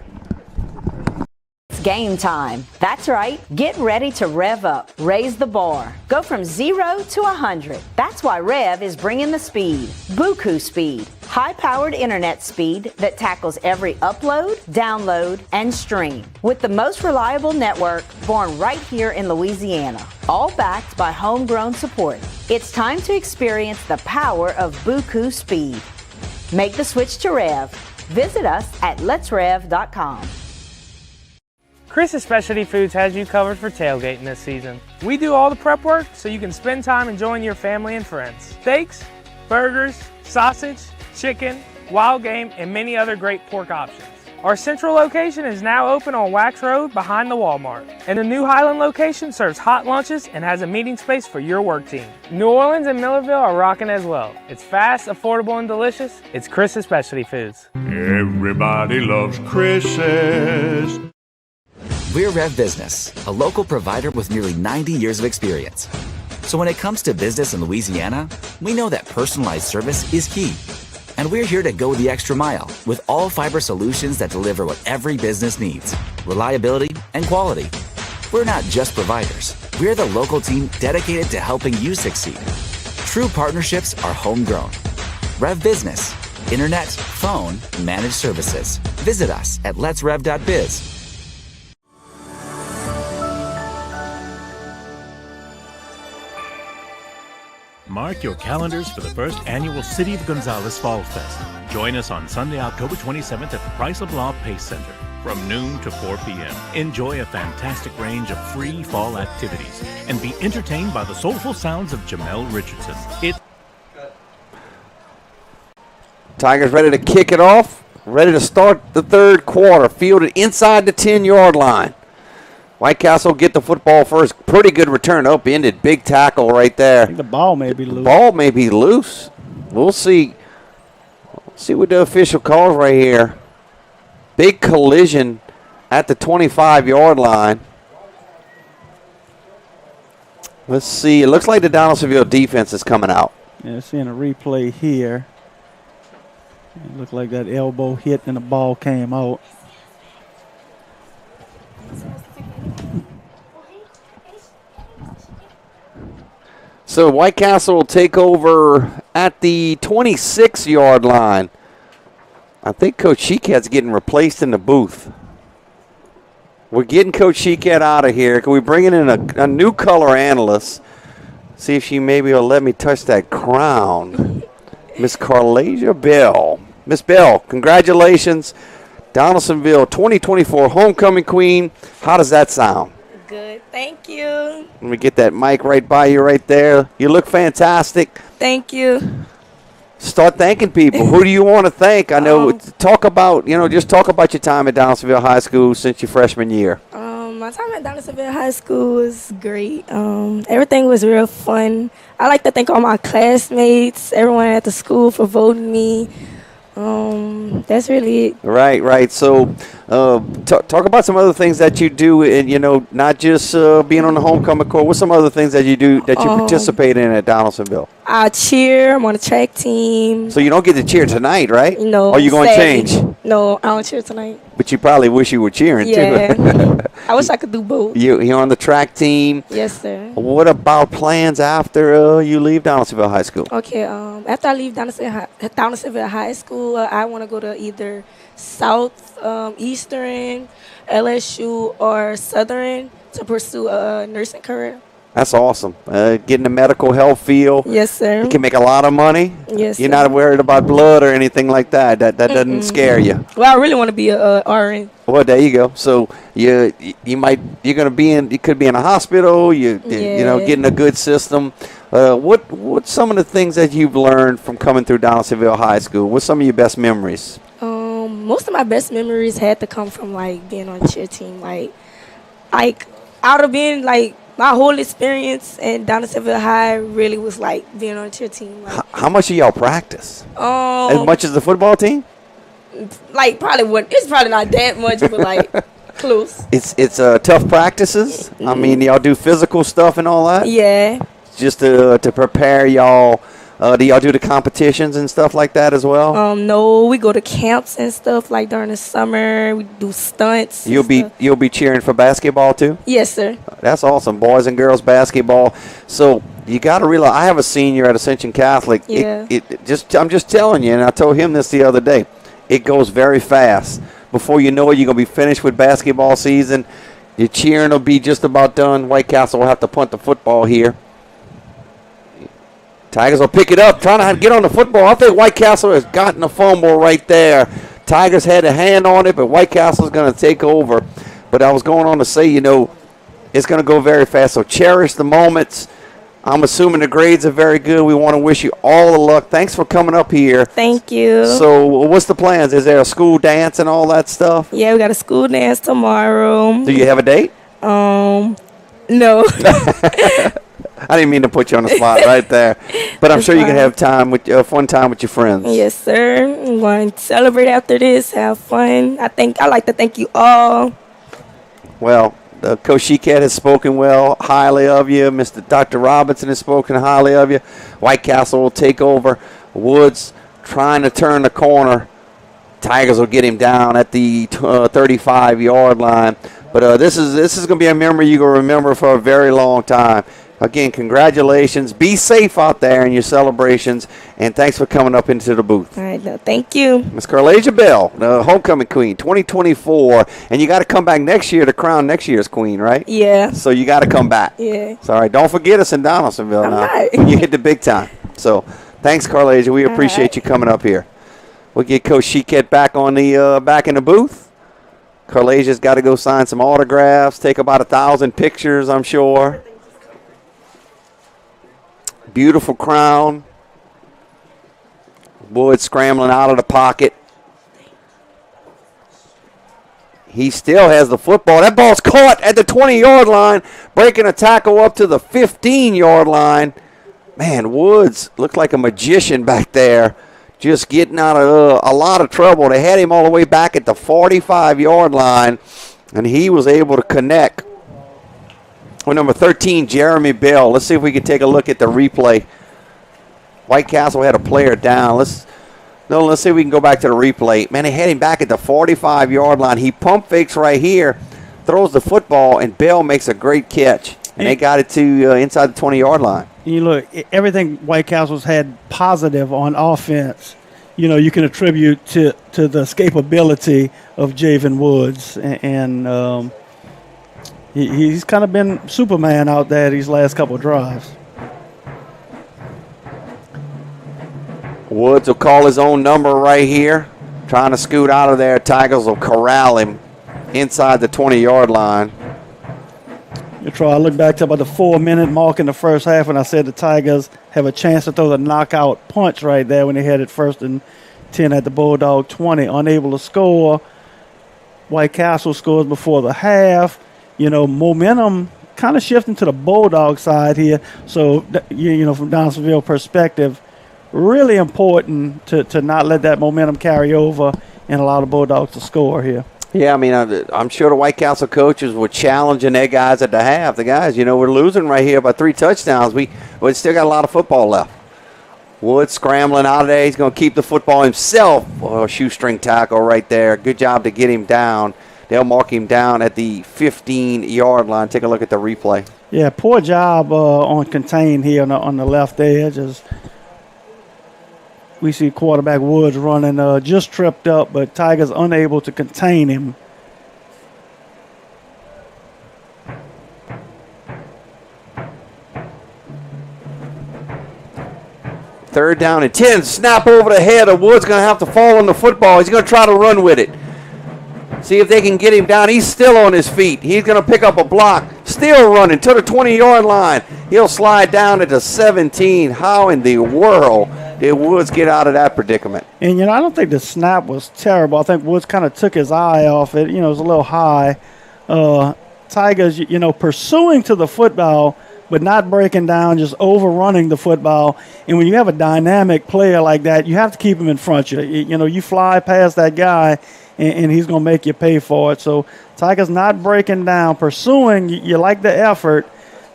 It's game time. That's right. Get ready to rev up. Raise the bar. Go from 0 to 100. That's why REV is bringing the speed. Buku speed. High-powered internet speed that tackles every upload, download, and stream. With the most reliable network born right here in Louisiana. All backed by homegrown support. It's time to experience the power of Buku speed. Make the switch to REV. Visit us at letsrev.com. Chris's Specialty Foods has you covered for tailgating this season. We do all the prep work so you can spend time enjoying your family and friends. Steaks, burgers, sausage, chicken, wild game, and many other great pork options. Our central location is now open on Wax Road behind the Walmart. And the new Highland location serves hot lunches and has a meeting space for your work team. New Orleans and Millerville are rocking as well. It's fast, affordable, and delicious. It's Chris's Specialty Foods. Everybody loves Chris's. We're REV Business, a local provider with nearly 90 years of experience. So when it comes to business in Louisiana, we know that personalized service is key. And we're here to go the extra mile with all fiber solutions that deliver what every business needs: reliability and quality. We're not just providers. We're the local team dedicated to helping you succeed. True partnerships are homegrown. REV Business, internet, phone, managed services. Visit us at letsrev.biz. Mark your calendars for the first annual City of Gonzales Fall Fest. Join us on Sunday, October 27th at the Price of Law Pace Center from noon to 4 p.m. Enjoy a fantastic range of free fall activities and be entertained by the soulful sounds of Jamel Richardson. Tigers ready to kick it off, ready to start the third quarter, fielded inside the 10-yard line. White Castle get the football first. Pretty good return, upended. Big tackle right there. I think the ball may be loose. Ball may be loose. We'll see. See what the official calls right here. Big collision at the 25-yard line. Let's see. It looks like the Donaldsonville defense is coming out. Yeah, seeing a replay here. It looked like that elbow hit and the ball came out. So White Castle will take over at the 26-yard line. I think Coach Shekat's getting replaced in the booth. We're getting Coach Shekat out of here. Can we bring in a new color analyst? See if she maybe will let me touch that crown. Miss Carlasia Bell. Miss Bell, congratulations. Donaldsonville 2024 Homecoming Queen. How does that sound? Good, thank you. Let me get that mic right by you right there. You look fantastic. Thank you. Start thanking people. Who do you want to thank? I know, talk about your time at Donaldsonville High School since your freshman year. My time at Donaldsonville High School was great. Everything was real fun. I like to thank all my classmates, everyone at the school for voting me. That's really it. Right. So, talk about some other things that you do, and not just being on the homecoming court. What's some other things that you do that you participate in at Donaldsonville? I cheer. I'm on a track team. So you don't get to cheer tonight, right? No. Or you going to sadly. change? No, I don't cheer tonight. But you probably wish you were cheering Yeah. too. I wish I could do both. You're on the track team. Yes, sir. What about plans after you leave Donaldsonville High School? Okay, after I leave Donaldsonville High School, I want to go to either South, Eastern, LSU, or Southern to pursue a nursing career. That's awesome. Getting the medical health field. Yes, sir. You can make a lot of money. Yes, You're sir. not worried about blood or anything like that. That doesn't scare you. Well, I really want to be a RN. Well, there you go. So you could be in a hospital. Getting a good system. What's some of the things that you've learned from coming through Donaldsonville High School? What's some of your best memories? Most of my best memories had to come from being on cheer team. Like out of being my whole experience in Donaldsonville High really was being on a cheer team. How much do y'all practice? As much as the football team? It's probably not that much, but close. It's tough practices. I mean, y'all do physical stuff and all that. Yeah. Just to prepare y'all. Do y'all do the competitions and stuff like that as well? No, we go to camps and stuff during the summer. We do stunts. You'll be cheering for basketball too? Yes, sir. That's awesome. Boys and girls basketball. So you got to realize, I have a senior at Ascension Catholic. Yeah. I'm just telling you, and I told him this the other day. It goes very fast. Before you know it, you're going to be finished with basketball season. Your cheering will be just about done. White Castle will have to punt the football here. Tigers will pick it up, trying to get on the football. I think White Castle has gotten a fumble right there. Tigers had a hand on it, but White Castle is going to take over. But I was going on to say, it's going to go very fast. So cherish the moments. I'm assuming the grades are very good. We want to wish you all the luck. Thanks for coming up here. Thank you. So what's the plans? Is there a school dance and all that stuff? Yeah, we got a school dance tomorrow. Do you have a date? No. I didn't mean to put you on the spot right there, but I'm sure you can have fun time with your friends. Yes, sir. I'm going to celebrate after this, have fun. I like to thank you all. Well, Coach Shekat has spoken highly of you. Dr. Robinson has spoken highly of you. White Castle will take over. Woods trying to turn the corner. Tigers will get him down at the 35-yard line. But this is going to be a memory you're going to remember for a very long time. Again, congratulations. Be safe out there in your celebrations, and thanks for coming up into the booth. All right, thank you. Ms. Carlasia Bell, the Homecoming Queen, 2024. And you got to come back next year to crown next year's queen, right? Yeah. So you got to come back. Yeah. So, all right, don't forget us in Donaldsonville I'm now. not. You hit the big time. So thanks, Carlasia. We appreciate you coming up here. We'll get Coach Shekat back in the booth. Carlasia's got to go sign some autographs, take about 1,000 pictures, I'm sure. Beautiful crown. Wood scrambling out of the pocket. He still has the football. That ball's caught at the 20-yard line, breaking a tackle up to the 15-yard line. Man, Woods looked like a magician back there, just getting out of a lot of trouble. They had him all the way back at the 45-yard line, and he was able to connect with number 13, Jeremy Bell. Let's see if we can take a look at the replay. White Castle had a player down. Let's see if we can go back to the replay. Man, they had him back at the 45-yard line. He pump fakes right here, throws the football, and Bell makes a great catch. And they got it to inside the 20-yard line. you look, everything White Castle's had positive on offense, you know, you can attribute to the escapability of Javen Woods. And he's kind of been Superman out there these last couple of drives. Woods will call his own number right here. Trying to scoot out of there. Tigers will corral him inside the 20-yard line. I look back to about the 4-minute mark in the first half, and I said the Tigers have a chance to throw the knockout punch right there when they had it 1st and 10 at the Bulldog 20. Unable to score. White Castle scores before the half. You know, momentum kind of shifting to the Bulldog side here. So, you know, from Donaldsonville perspective, really important to not let that momentum carry over and allow the Bulldogs to score here. Yeah, I mean, I'm sure the White Castle coaches were challenging their guys at the half. The guys, you know, we're losing right here by 3 touchdowns. We still got a lot of football left. Woods scrambling out of there. He's going to keep the football himself. Oh, shoestring tackle right there. Good job to get him down. They'll mark him down at the 15-yard line. Take a look at the replay. Yeah, poor job on contain here on the left edge. As we see quarterback Woods running, just tripped up, but Tigers unable to contain him. Third down and 10. Snap over the head of Woods. Going to have to fall on the football. He's going to try to run with it. See if they can get him down. He's still on his feet. He's going to pick up a block. Still running to the 20-yard line. He'll slide down at the 17. How in the world did Woods get out of that predicament? And, you know, I don't think the snap was terrible. I think Woods kind of took his eye off it. You know, it was a little high. Tigers, you know, pursuing to the football, but not breaking down, just overrunning the football. And when you have a dynamic player like that, you have to keep him in front of you. You know, you fly past that guy, and he's going to make you pay for it. So Tigers not breaking down, pursuing. You like the effort,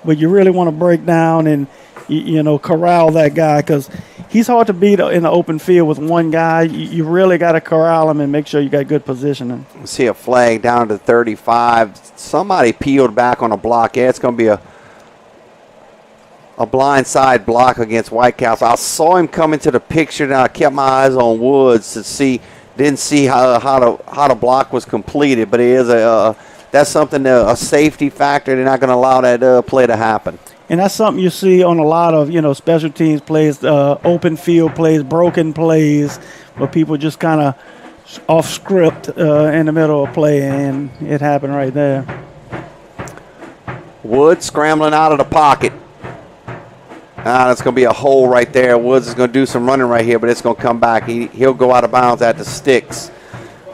but you really want to break down and, you know, corral that guy because he's hard to beat in the open field with one guy. You really got to corral him and make sure you got good positioning. See a flag down to 35. Somebody peeled back on a block. Yeah, it's going to be a blindside block against White Castle. I saw him come into the picture, and I kept my eyes on Woods to see. Didn't see how the block was completed, but it is that's something a safety factor. They're not going to allow that play to happen. And that's something you see on a lot of, you know, special teams plays, open field plays, broken plays, where people just kind of off script in the middle of play, and it happened right there. Woods scrambling out of the pocket. That's going to be a hole right there. Woods is going to do some running right here, but it's going to come back. He'll go out of bounds at the sticks.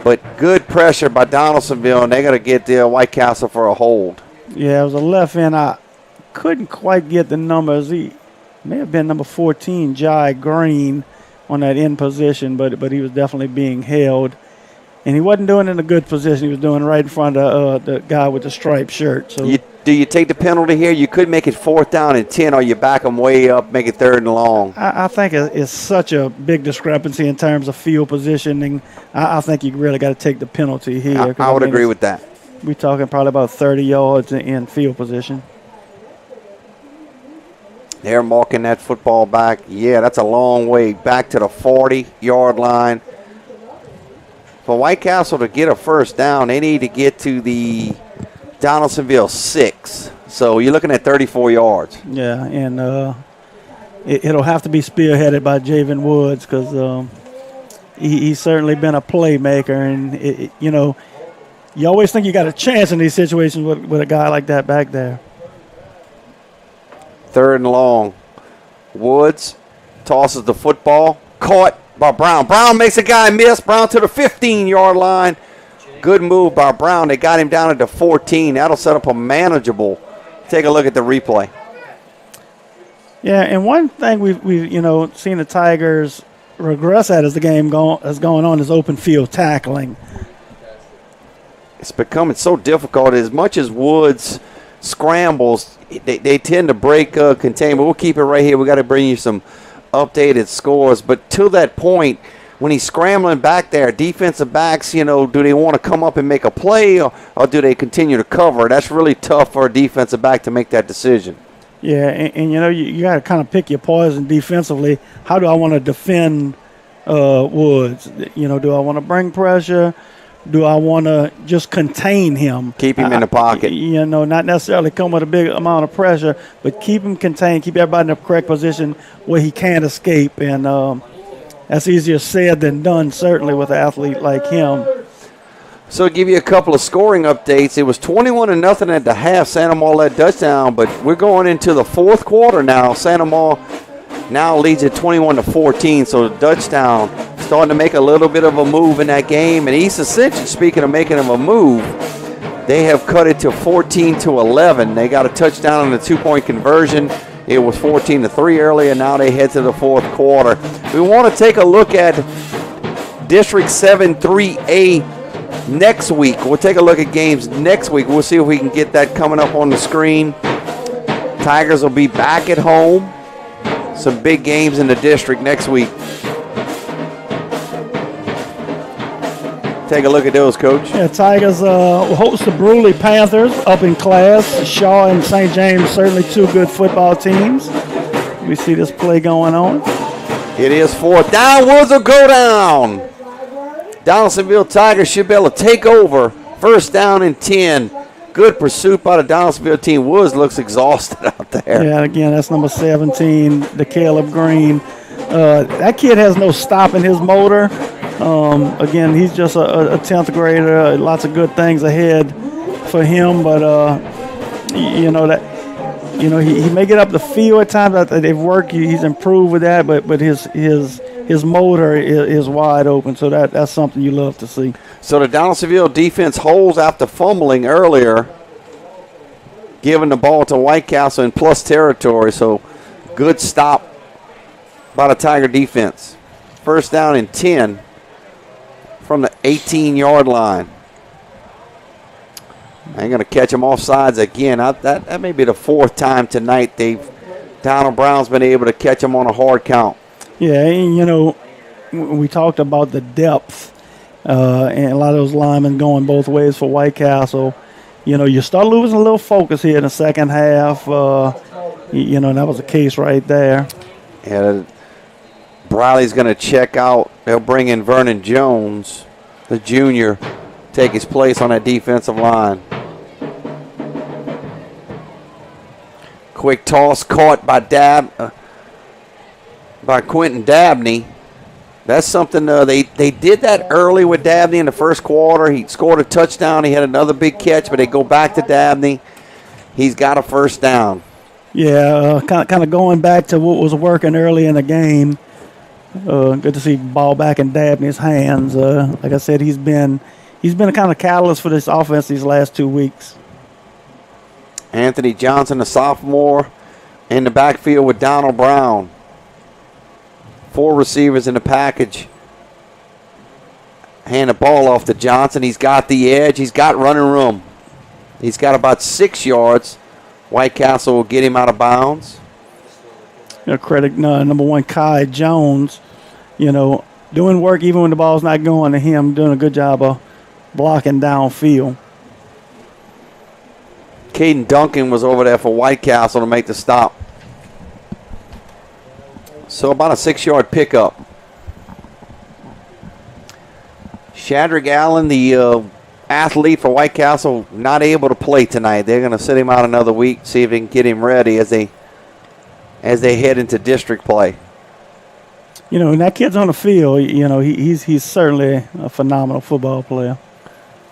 But good pressure by Donaldsonville, and they're going to get the White Castle for a hold. Yeah, it was a left end. I couldn't quite get the numbers. He may have been number 14, Jai Green, on that end position, but he was definitely being held. And he wasn't doing it in a good position. He was doing it right in front of the guy with the striped shirt. So do you take the penalty here? You could make it 4th down and 10, or you back them way up, make it 3rd and long. I think it's such a big discrepancy in terms of field positioning. I think you really got to take the penalty here. I would agree with that. We're talking probably about 30 yards in field position. They're marking that football back. Yeah, that's a long way back to the 40-yard line. For White Castle to get a 1st down, they need to get to the Donaldsonville 6. So you're looking at 34 yards. Yeah, and it'll have to be spearheaded by Javen Woods because he's certainly been a playmaker. And, you know, you always think you got a chance in these situations with a guy like that back there. 3rd and long. Woods tosses the football. Caught by Brown. Brown makes a guy miss. Brown to the 15-yard line. Good move by Brown. They got him down at the 14. That'll set up a manageable. Take a look at the replay. Yeah, and one thing we've you know seen the Tigers regress at as the game is going on is open field tackling. It's becoming so difficult. As much as Woods scrambles, they tend to break containment. We'll keep it right here. We got to bring you some updated scores. But to that point, when he's scrambling back there, defensive backs, you know, do they want to come up and make a play or do they continue to cover? That's really tough for a defensive back to make that decision. Yeah, and you got to kind of pick your poison defensively. How do I want to defend Woods? Do I want to bring pressure? Do I want to just contain him? Keep him in the pocket. Not necessarily come with a big amount of pressure, but keep him contained, keep everybody in the correct position where he can't escape. And that's easier said than done, certainly with an athlete like him. So to give you a couple of scoring updates, it was 21-0 at the half. Santa Maria led touchdown, but we're going into the fourth quarter now. Santa Maria now leads at 21-14, so Dutchtown starting to make a little bit of a move in that game. And East Ascension, speaking of making them a move, they have cut it to 14-11. They got a touchdown on the 2-point conversion. It was 14-3 earlier. Now they head to the fourth quarter. We want to take a look at District 7 3A next week. We'll take a look at games next week. We'll see if we can get that coming up on the screen. Tigers will be back at home. Some big games in the district next week. Take a look at those, Coach. Yeah, Tigers will host the Bruley Panthers up in class. Shaw and St. James, certainly two good football teams. We see this play going on. It is fourth down. Woods will go down. Donaldsonville Tigers should be able to take over. First down and 10. Good pursuit by the Donaldsonville team. Woods looks exhausted out there. Yeah, again, that's number 17, the Caleb Green. That kid has no stop in his motor. Again, he's just a 10th grader. Lots of good things ahead for him, but he may get up the field at times. They've worked. He's improved with that, but his motor is wide open, so that's something you love to see. So the Donaldsonville defense holds after fumbling earlier, giving the ball to White Castle in plus territory. So good stop by the Tiger defense. First down and 10 from the 18-yard line. Ain't going to catch them offsides again. That may be the fourth time tonight Donald Brown's been able to catch them on a hard count. Yeah, and, we talked about the depth and a lot of those linemen going both ways for White Castle. You start losing a little focus here in the second half. That was the case right there. Yeah, Briley's going to check out. They'll bring in Vernon Jones, the junior, take his place on that defensive line. Quick toss caught by Quentin Dabney. That's something they did that early with Dabney in the first quarter. He scored a touchdown. He had another big catch, but they go back to Dabney. He's got a first down. Yeah, kind of going back to what was working early in the game. Good to see ball back in Dabney's hands. Like I said, he's been a kind of catalyst for this offense these last 2 weeks. Anthony Johnson, the sophomore, in the backfield with Donald Brown. 4 receivers in the package. Hand the ball off to Johnson. He's got the edge. He's got running room. He's got about 6 yards. White Castle will get him out of bounds. Credit number 1, Kai Jones. Doing work even when the ball's not going to him. Doing a good job of blocking downfield. Caden Duncan was over there for White Castle to make the stop. So about a 6-yard pickup. Shadrack Allen, the athlete for White Castle, not able to play tonight. They're going to sit him out another week, see if they can get him ready as they head into district play. When that kid's on the field, he's certainly a phenomenal football player.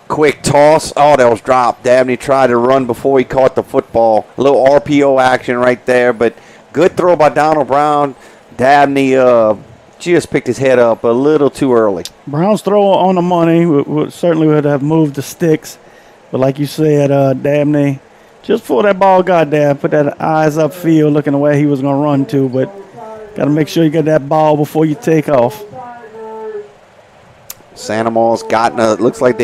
Quick toss. Oh, that was dropped. Dabney tried to run before he caught the football. A little RPO action right there, but good throw by Donald Brown. Dabney just picked his head up a little too early. Brown's throw on the money certainly would have moved the sticks. But like you said, Dabney, just before that ball got there, put that eyes upfield looking the way he was going to run to. But got to make sure you get that ball before you take off. Santa Maria's looks like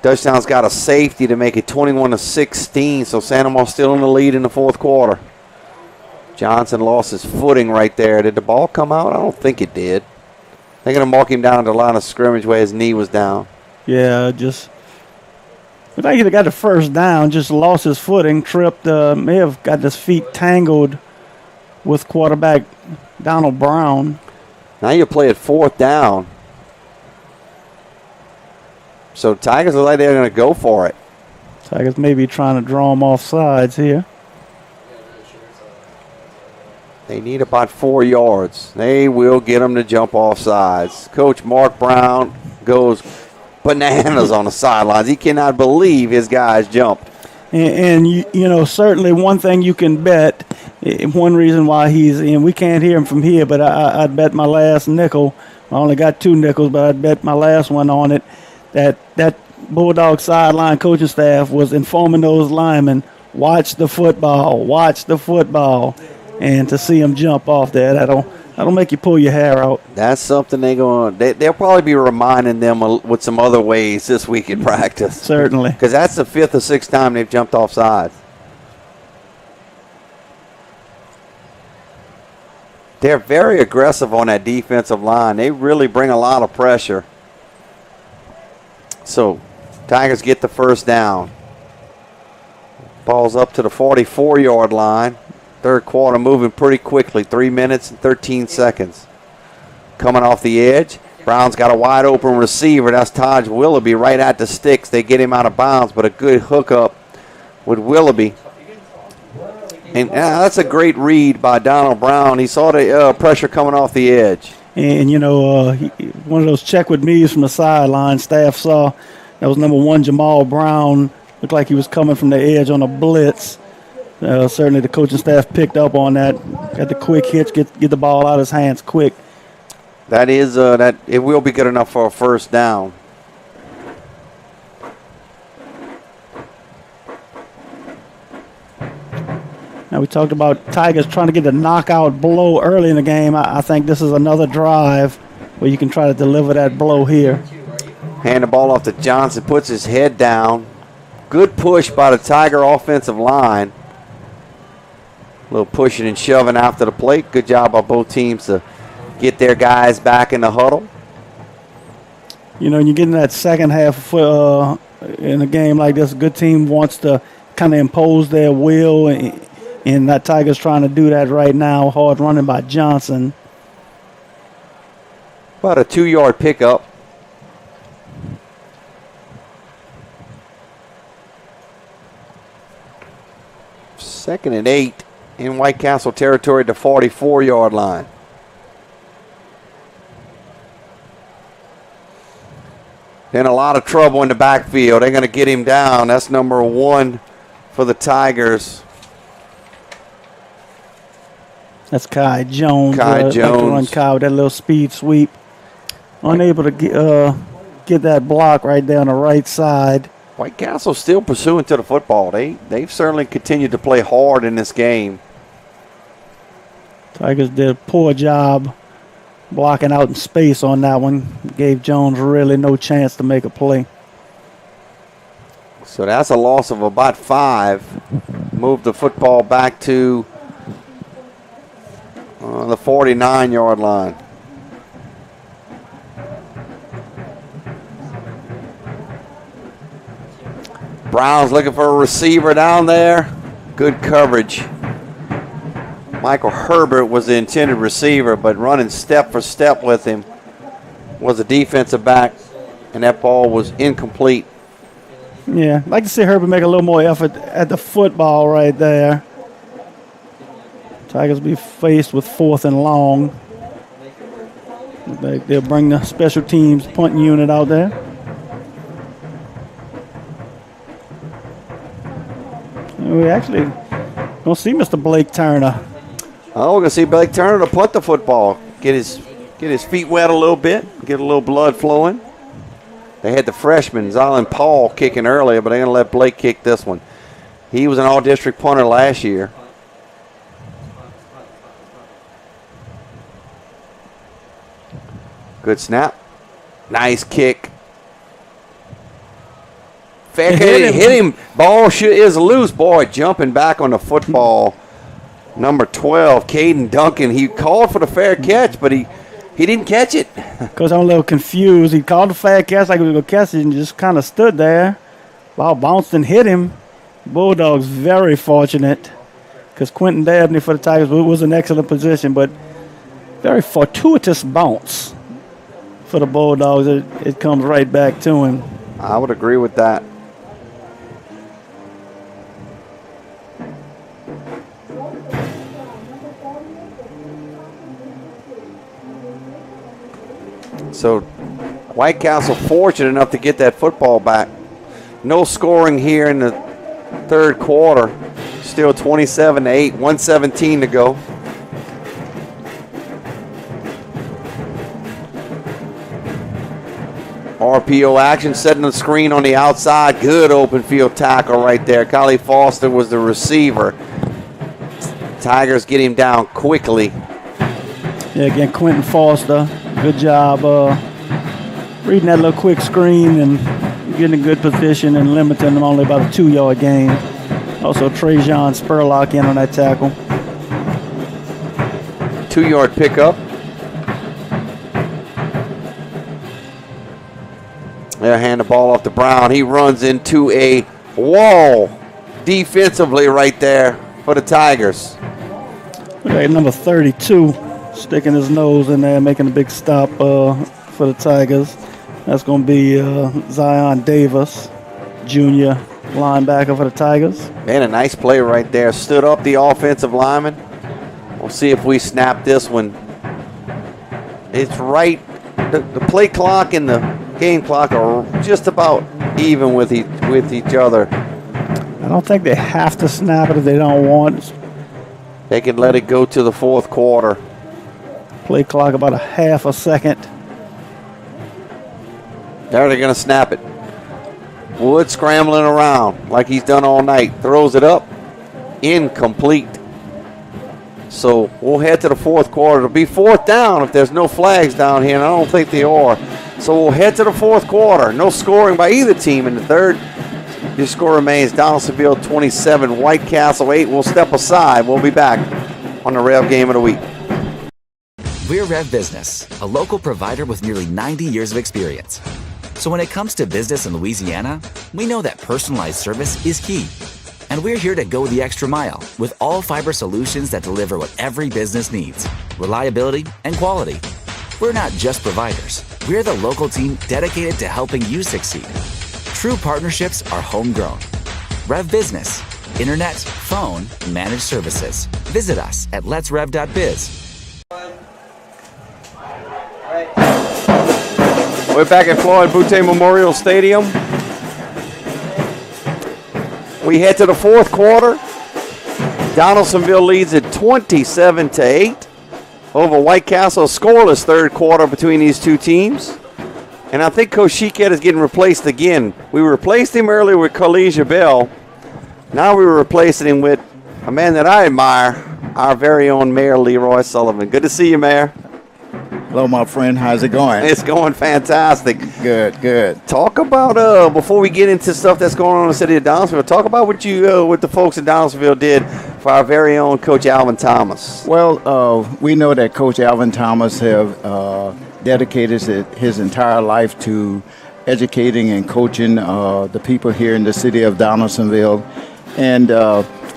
Dutchtown's got a safety to make it 21-16. So Santa Maria's still in the lead in the fourth quarter. Johnson lost his footing right there. Did the ball come out? I don't think it did. They're going to mark him down to the line of scrimmage where his knee was down. Yeah, just I think he got the first down, just lost his footing, tripped, may have got his feet tangled with quarterback Donald Brown. Now you play it 4th down. So Tigers look like they're going to go for it. Tigers maybe trying to draw him off sides here. They need about 4 yards. They will get them to jump off sides. Coach Mark Brown goes bananas on the sidelines. He cannot believe his guys jumped. And you know, certainly one thing you can bet, one reason why he's in, we can't hear him from here, but I'd bet my last nickel. I only got 2 nickels, but I'd bet my last one on it, that Bulldog sideline coaching staff was informing those linemen, watch the football, and to see him jump off there, that'll make you pull your hair out. That's something they'll probably be reminding them with some other ways this week in practice. Certainly. Because that's the 5th or 6th time they've jumped off sides. They're very aggressive on that defensive line. They really bring a lot of pressure. So Tigers get the first down. Ball's up to the 44-yard line. Third quarter moving pretty quickly, 3 minutes and 13 seconds. Coming off the edge, Brown's got a wide open receiver. That's Taj Willoughby right at the sticks. They get him out of bounds, but a good hookup with Willoughby. And that's a great read by Donald Brown. He saw the pressure coming off the edge. And, you know, one of those check with me's from the sideline, staff saw that was number 1, Jamal Brown. Looked like he was coming from the edge on a blitz. Certainly the coaching staff picked up on that. Got the quick hitch, get the ball out of his hands quick. That is that it will be good enough for a first down. Now we talked about Tigers trying to get the knockout blow early in the game. I think this is another drive where you can try to deliver that blow here. Hand the ball off to Johnson, puts his head down. Good push by the Tiger offensive line. A little pushing and shoving after the plate. Good job by both teams to get their guys back in the huddle. You know, you get in that second half in a game like this, a good team wants to kind of impose their will, and that Tigers trying to do that right now. Hard running by Johnson. About a 2-yard pickup. Second and 8 in White Castle territory at the 44-yard line. In a lot of trouble in the backfield. They're going to get him down. That's number 1 for the Tigers. That's Kai Jones. Kai Like to Jones. run Kai with that little speed sweep. Unable to get that block right there on the right side. White Castle still pursuing to the football. They've certainly continued to play hard in this game. Tigers did a poor job blocking out in space on that one. Gave Jones really no chance to make a play. So that's a loss of about 5. Move the football back to the 49-yard line. Brown's looking for a receiver down there. Good coverage. Michael Herbert was the intended receiver, but running step for step with him was a defensive back, and that ball was incomplete. Yeah, I'd like to see Herbert make a little more effort at the football right there. Tigers be faced with 4th and long. They'll bring the special teams punting unit out there. We actually don't see Mr. Blake Turner. Oh, we're going to see Blake Turner to punt the football. Get his feet wet a little bit, get a little blood flowing. They had the freshman, Zylan Paul, kicking earlier, but they're going to let Blake kick this one. He was an all-district punter last year. Good snap. Nice kick. Fair catch. Hit him. Ball is loose. Boy, jumping back on the football. Number 12, Caden Duncan. He called for the fair catch, but he didn't catch it. Because I'm a little confused. He called the fair catch like he was going to catch it and just kind of stood there. Ball bounced and hit him. Bulldogs very fortunate because Quentin Dabney for the Tigers was in excellent position, but very fortuitous bounce for the Bulldogs. It comes right back to him. I would agree with that. So White Castle fortunate enough to get that football back. No scoring here in the third quarter. Still 27-8, 1:17 to go. RPO action, setting the screen on the outside. Good open field tackle right there. Kylie Foster was the receiver. Tigers get him down quickly. Yeah, again, Quentin Foster, good job reading that little quick screen and getting a good position and limiting them only about a 2-yard gain. Also, Trajan Spurlock in on that tackle. 2-yard pickup. They'll hand the ball off to Brown. He runs into a wall defensively right there for the Tigers. Okay, number 32 sticking his nose in there, making a big stop for the Tigers. That's going to be Zion Davis, junior linebacker for the Tigers. Man, a nice play right there. Stood up the offensive lineman. We'll see if we snap this one. It's right. The play clock and the game clock are just about even with each other. I don't think they have to snap it if they don't want. They can let it go to the fourth quarter. Play clock about a half a second. There they're going to snap it. Wood scrambling around like he's done all night. Throws it up. Incomplete. So we'll head to the fourth quarter. It'll be fourth down if there's no flags down here, and I don't think they are. So we'll head to the fourth quarter. No scoring by either team in the third. Your score remains Donaldsonville 27, White Castle 8. We'll step aside. We'll be back on the Rev Game of the Week. We're Rev Business, a local provider with nearly 90 years of experience. So when it comes to business in Louisiana, we know that personalized service is key. And we're here to go the extra mile with all fiber solutions that deliver what every business needs: reliability and quality. We're not just providers. We're the local team dedicated to helping you succeed. True partnerships are homegrown. Rev Business, internet, phone, managed services. Visit us at letsrev.biz. We're back at Floyd Boutte Memorial Stadium. We head to the fourth quarter. Donaldsonville leads at 27-8 over White Castle. A scoreless third quarter between these two teams. And I think Coach Sheket is getting replaced again. We replaced him earlier with Carlesia Bell. Now we're replacing him with a man that I admire, our very own Mayor Leroy Sullivan. Good to see you, Mayor. Hello, my friend. How's it going? It's going fantastic. Good, good. Talk about, before we get into stuff that's going on in the city of Donaldsonville, talk about what the folks in Donaldsonville did for our very own Coach Alvin Thomas. Well, we know that Coach Alvin Thomas have dedicated his entire life to educating and coaching the people here in the city of Donaldsonville. And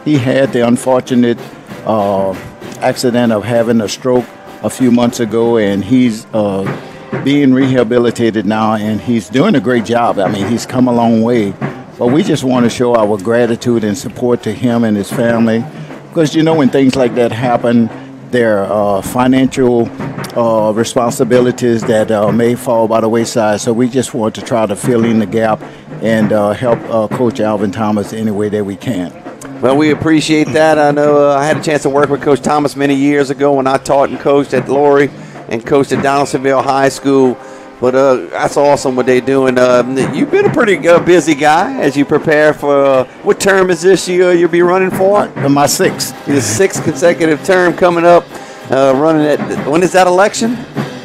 he had the unfortunate accident of having a stroke a few months ago, and he's being rehabilitated now, and he's doing a great job. I mean, he's come a long way. But we just want to show our gratitude and support to him and his family, because, you know, when things like that happen, there are financial responsibilities that may fall by the wayside. So we just want to try to fill in the gap and help Coach Alvin Thomas any way that we can. Well, we appreciate that. I know I had a chance to work with Coach Thomas many years ago when I taught and coached at Lorry and coached at Donaldsonville High School. But that's awesome what they're doing. You've been a pretty busy guy as you prepare for what term is this you'll be running for? My sixth. Your sixth consecutive term coming up. When is that election?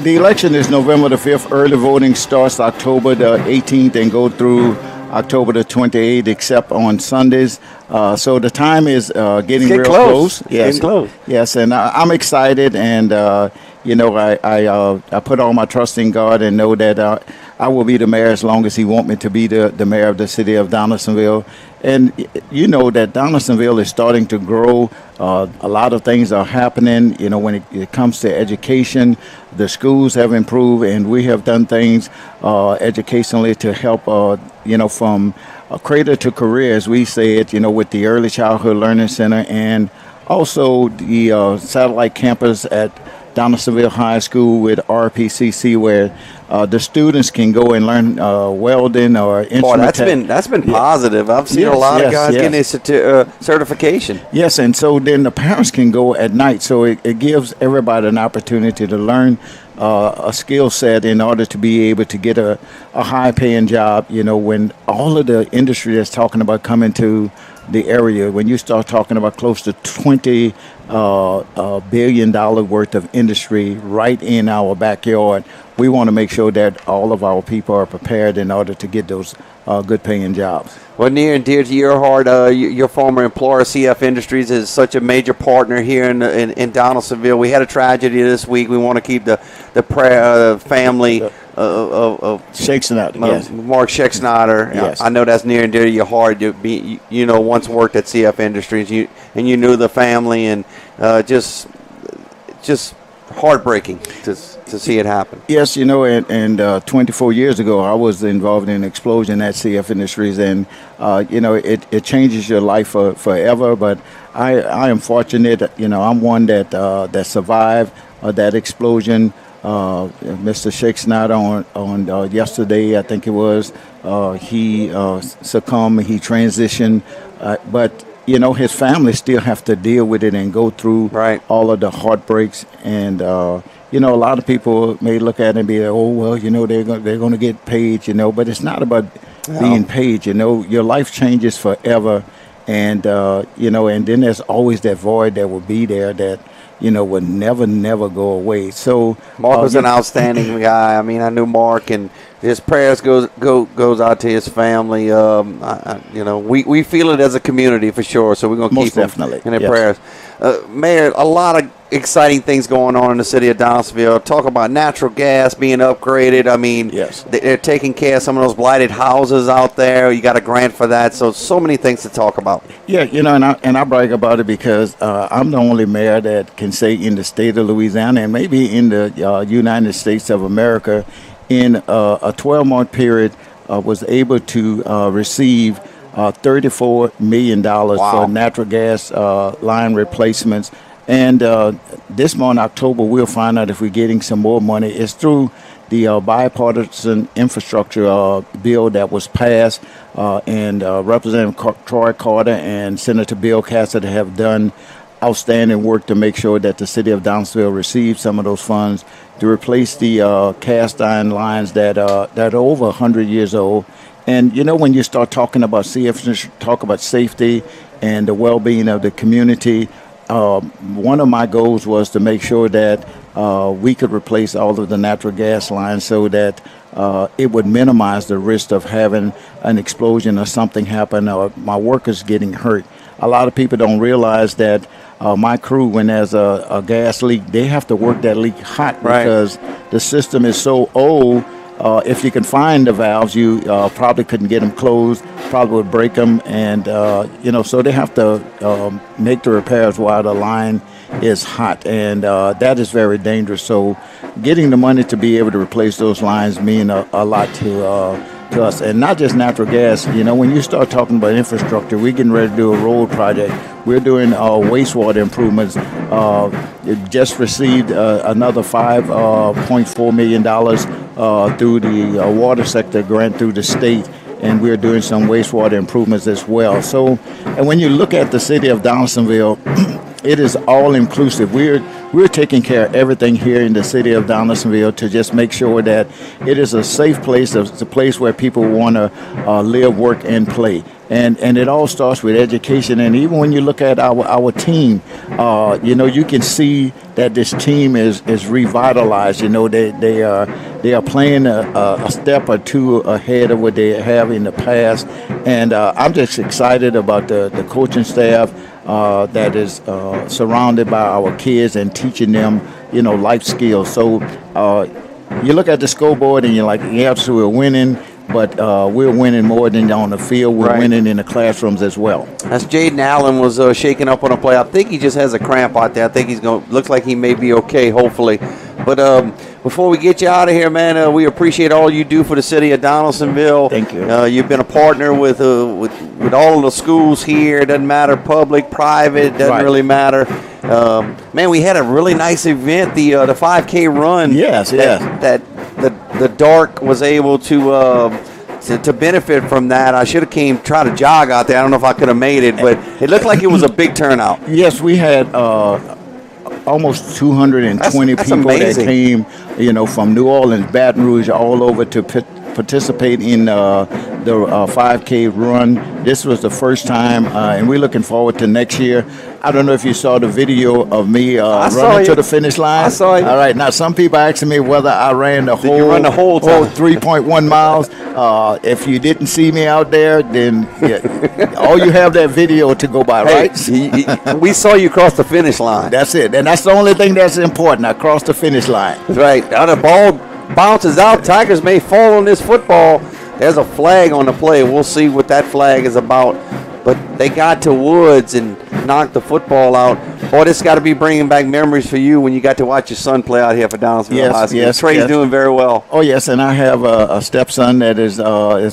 The election is November the 5th. Early voting starts October the 18th and go through October the 28th, except on Sundays. So the time is getting real close. Yes, getting close. Yes, and I'm excited, and you know, I put all my trust in God and know that I will be the mayor as long as he want me to be the mayor of the city of Donaldsonville. And you know that Donaldsonville is starting to grow. A lot of things are happening. You know, when it comes to education, the schools have improved, and we have done things educationally to help. You know, from cradle to career, as we say it. You know, with the Early Childhood Learning Center and also the satellite campus at Donaldsonville High School with RPCC, where the students can go and learn welding or instrument. Boy, that's been positive. I've seen a lot of guys getting a certification. Yes, and so then the parents can go at night. So it gives everybody an opportunity to learn a skill set in order to be able to get a high-paying job. You know, when all of the industry that's talking about coming to the area, when you start talking about close to $20 billion worth of industry right in our backyard, we want to make sure that all of our people are prepared in order to get those good paying jobs. Well, near and dear to your heart, your former employer, CF Industries, is such a major partner here in Donaldsonville. We had a tragedy this week. We want to keep the family of Schexnayder, yes. Mark Schexnayder. Yes. I know that's near and dear to your heart. You know, once worked at CF Industries, and you knew the family, and just heartbreaking to see it happen. Yes, you know, and 24 years ago, I was involved in an explosion at CF Industries, and you know, it changes your life forever. But I am fortunate, you know, I'm one that survived that explosion. Mr. Schexnayder on yesterday, I think it was, he succumbed, he transitioned, but you know, his family still have to deal with it and go through all of the heartbreaks. And you know, a lot of people may look at it and be like, oh, well, you know, they're going to get paid, you know, but it's not about being paid. You know, your life changes forever, and you know, and then there's always that void that will be there that, you know, would never go away. So Mark was an outstanding guy. I mean, I knew Mark, and his prayers goes out to his family. You know, we feel it as a community for sure. So we're going to keep him in their prayers. Mayor, a lot of exciting things going on in the city of Donaldsonville. Talk about natural gas being upgraded. I mean, they're taking care of some of those blighted houses out there. You got a grant for that. So many things to talk about. Yeah, you know, and I brag about it because I'm the only mayor that can say in the state of Louisiana and maybe in the United States of America, in a 12-month period, was able to receive $34 million for natural gas line replacements. And this month, October, we'll find out if we're getting some more money. It's through the bipartisan infrastructure bill that was passed, and Representative Troy Carter and Senator Bill Cassidy have done outstanding work to make sure that the city of Donaldsonville receives some of those funds to replace the cast iron lines that are over 100 years old. And you know, when you start talking about CF, talk about safety and the well-being of the community, one of my goals was to make sure that we could replace all of the natural gas lines so that it would minimize the risk of having an explosion or something happen or my workers getting hurt. A lot of people don't realize that my crew, when there's a gas leak, they have to work that leak hot because the system is so old. If you can find the valves, you probably couldn't get them closed, probably would break them. And, you know, so they have to make the repairs while the line is hot. And that is very dangerous. So getting the money to be able to replace those lines mean a lot to us. And not just natural gas. You know, when you start talking about infrastructure, we're getting ready to do a road project. We're doing wastewater improvements. It just received another $5.4 million through the water sector grant through the state, and we're doing some wastewater improvements as well. So, and when you look at the city of Donaldsonville, it is all inclusive. We're taking care of everything here in the city of Donaldsonville to just make sure that it is a safe place. It's a place where people want to live, work, and play. And it all starts with education. And even when you look at our team, you know, you can see that this team is revitalized. You know, they are playing a step or two ahead of what they have in the past. And I'm just excited about the coaching staff that is surrounded by our kids and teaching them, you know, life skills. So you look at the scoreboard and you're like, yes, we're winning, but we're winning more than on the field. We're winning in the classrooms as well. As Jaden Allen was shaking up on a play, I think he just has a cramp out there. I think he's going. Looks like he may be okay, hopefully. But before we get you out of here, man, we appreciate all you do for the city of Donaldsonville. Thank you. You've been a partner with all of the schools here. It doesn't matter, public, private, doesn't really matter. Man, we had a really nice event, the 5K run. Yes. That the Dark was able to benefit from that. I should have try to jog out there. I don't know if I could have made it, but it looked like it was a big turnout. Yes, we had almost 220 that's people amazing. that came, from New Orleans, Baton Rouge, all over to participate in the 5K run. This was the first time, and we're looking forward to next year. I don't know if you saw the video of me running to the finish line. I saw it. All right. Now, some people asking me whether I ran the whole, you run the whole time? 3.1 miles. If you didn't see me out there, then all you have that video to go by, right? We saw you cross the finish line. That's it. And that's the only thing that's important. I crossed the finish line. That's right. Now the ball bounces out. Tigers may fall on this football. There's a flag on the play. We'll see what that flag is about. But they got to Woods and knocked the football out. Boy, this got to be bringing back memories for you when you got to watch your son play out here for Donaldsonville High School. Yes, Trey's doing very well. Oh, yes, and I have a stepson that is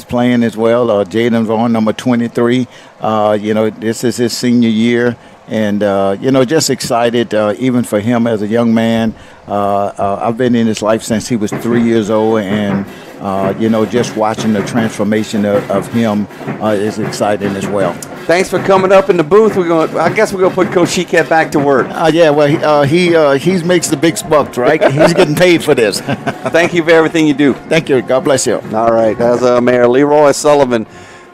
playing as well, Jaden Vaughn, number 23. This is his senior year. And, just excited, even for him as a young man. I've been in his life since he was 3 years old, and, just watching the transformation of him is exciting as well. Thanks for coming up in the booth. I guess we're going to put Coach Sheekat back to work. He makes the big bucks, right? He's getting paid for this. Thank you for everything you do. Thank you. God bless you. All right. That's Mayor Leroy Sullivan,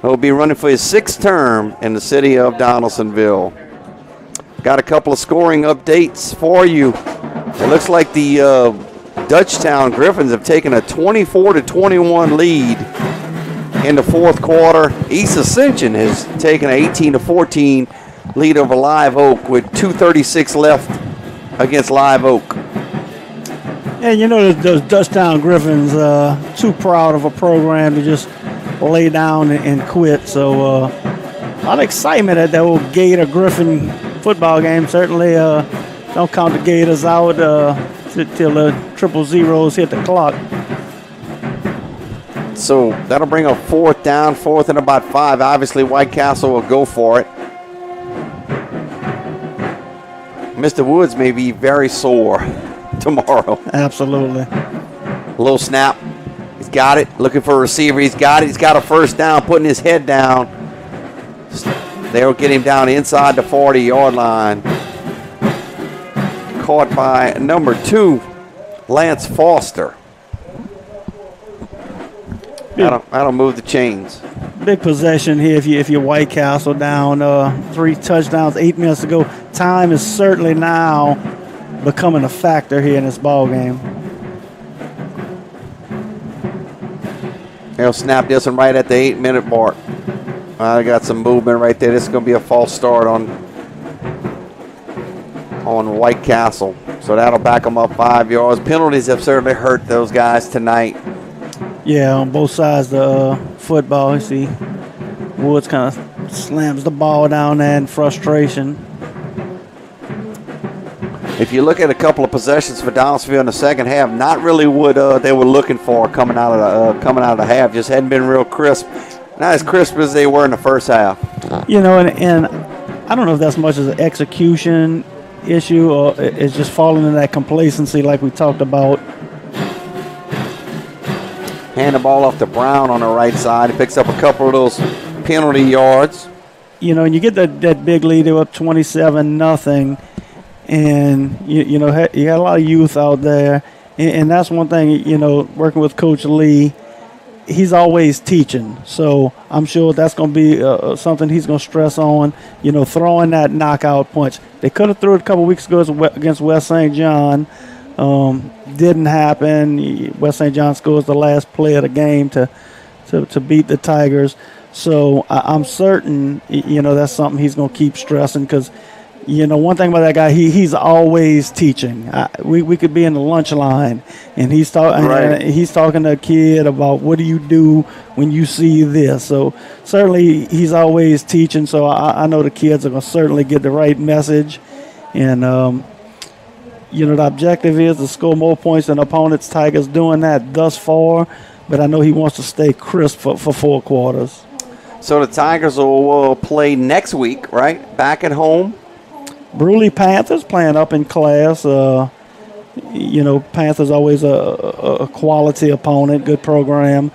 who will be running for his 6th term in the city of Donaldsonville. Got a couple of scoring updates for you. It looks like the Dutchtown Griffins have taken a 24-21 lead in the fourth quarter. East Ascension has taken an 18-14 lead over Live Oak with 2:36 left against Live Oak. And those Dutchtown Griffins, too proud of a program to just lay down and quit. So a lot of excitement at that old Gator Griffin football game. Certainly don't count the Gators out till the 000s hit the clock. So that'll bring a 4th down, 4th and about 5. Obviously, White Castle will go for it. Mr. Woods may be very sore tomorrow. Absolutely. Little snap. He's got it. Looking for a receiver. He's got it. He's got a first down, putting his head down. They'll get him down inside the 40-yard line. Caught by number 2, Lance Foster. That'll move the chains. Big possession here if you're White Castle down 3 touchdowns, 8 minutes to go. Time is certainly now becoming a factor here in this ball game. They'll snap this one right at the 8-minute mark. I got some movement right there. This is going to be a false start on White Castle. So that'll back them up 5 yards. Penalties have certainly hurt those guys tonight. Yeah, on both sides of the football. You see Woods kind of slams the ball down there in frustration. If you look at a couple of possessions for Donaldsonville in the second half, not really what they were looking for coming out of the half. Just hadn't been real crisp. Not as crisp as they were in the first half. And I don't know if that's much as an execution issue or it's just falling into that complacency like we talked about. Hand the ball off to Brown on the right side. He picks up a couple of those penalty yards. And you get that big lead, they're up 27-0, and you got a lot of youth out there, and that's one thing. Working with Coach Lee, he's always teaching, so I'm sure that's going to be something he's going to stress on. Throwing that knockout punch. They could have threw it a couple weeks ago against West St. John. Didn't happen. West St. John scores the last play of the game to beat the Tigers. So I'm certain, that's something he's going to keep stressing because You know, one thing about that guy, he's always teaching. We could be in the lunch line, and he's talking to a kid about what do you do when you see this. So certainly he's always teaching. So I know the kids are going to certainly get the right message. And, you know, the objective is to score more points than opponents. Tigers doing that thus far, but I know he wants to stay crisp for 4 quarters. So the Tigers will play next week, right? Back at home. Bruley Panthers playing up in class. You know, Panthers always a quality opponent, good program.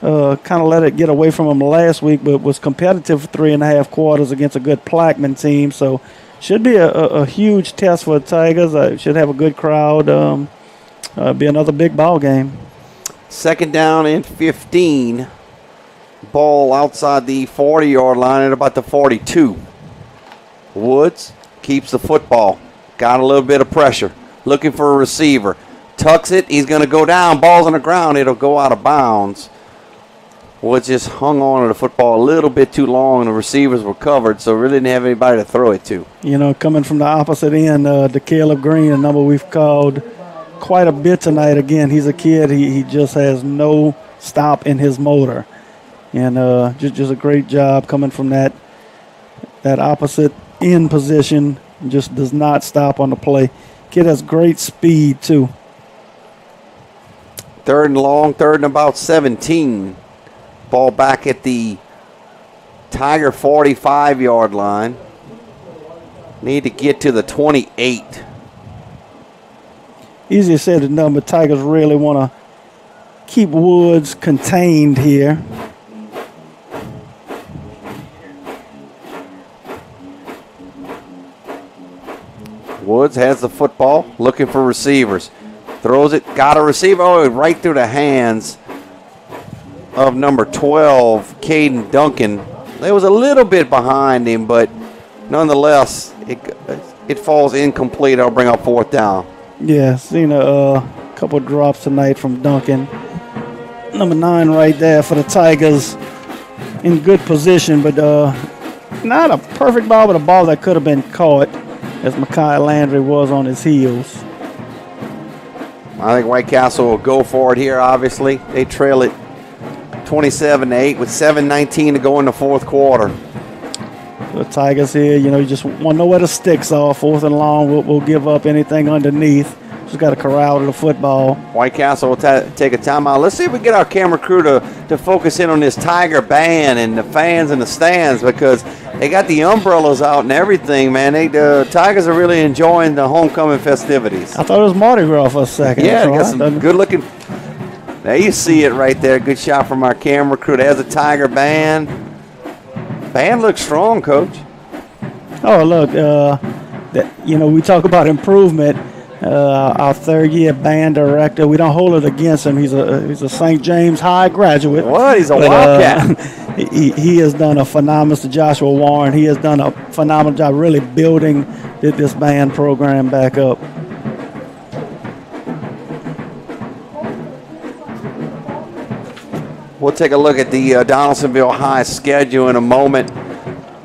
Kind of let it get away from them last week, but was competitive for 3.5 quarters against a good Plaquemine team. So should be a huge test for the Tigers. Should have a good crowd. Be another big ball game. 2nd down and 15. Ball outside the 40-yard line at about the 42. Woods keeps the football. Got a little bit of pressure. Looking for a receiver. Tucks it. He's going to go down. Ball's on the ground. It'll go out of bounds. Woods just hung on to the football a little bit too long, and the receivers were covered, so really didn't have anybody to throw it to. You know, coming from the opposite end, the Caleb Green, a number we've called quite a bit tonight. Again, he's a kid. He just has no stop in his motor. And just a great job coming from that opposite end position. Just does not stop on the play. Kid has great speed, too. 3rd and long, 3rd and about 17. Ball back at the Tiger 45-yard line. Need to get to the 28. Easier said than done, but Tigers really want to keep Woods contained here. Woods has the football, looking for receivers. Throws it, got a receiver. Oh, right through the hands of number 12, Caden Duncan. They was a little bit behind him, but nonetheless, it falls incomplete. I'll bring up 4th down. Yeah, seen a couple drops tonight from Duncan. Number 9 right there for the Tigers. In good position, but not a perfect ball, but a ball that could have been caught, as Mekhi Landry was on his heels. I think White Castle will go for it here, obviously. They trail it 27-8 with 7:19 to go in the 4th quarter. The Tigers here, you know, you just want to know where the sticks are. 4th and long, we'll give up anything underneath. Just got to corral to the football. White Castle will take a timeout. Let's see if we can get our camera crew to focus in on this Tiger band and the fans in the stands, because they got the umbrellas out and everything, man. The Tigers are really enjoying the homecoming festivities. I thought it was Mardi Gras for a second. Yeah, they got some good looking. There you see it right there. Good shot from our camera crew. There's a Tiger band. Band looks strong, Coach. Oh, look, you know, we talk about improvement. Our 3rd-year band director, we don't hold it against him. He's a St. James High graduate. What? He's a Wildcat. He has done a phenomenal, Mr. Joshua Warren. He has done a phenomenal job really building this band program back up. We'll take a look at the Donaldsonville High schedule in a moment.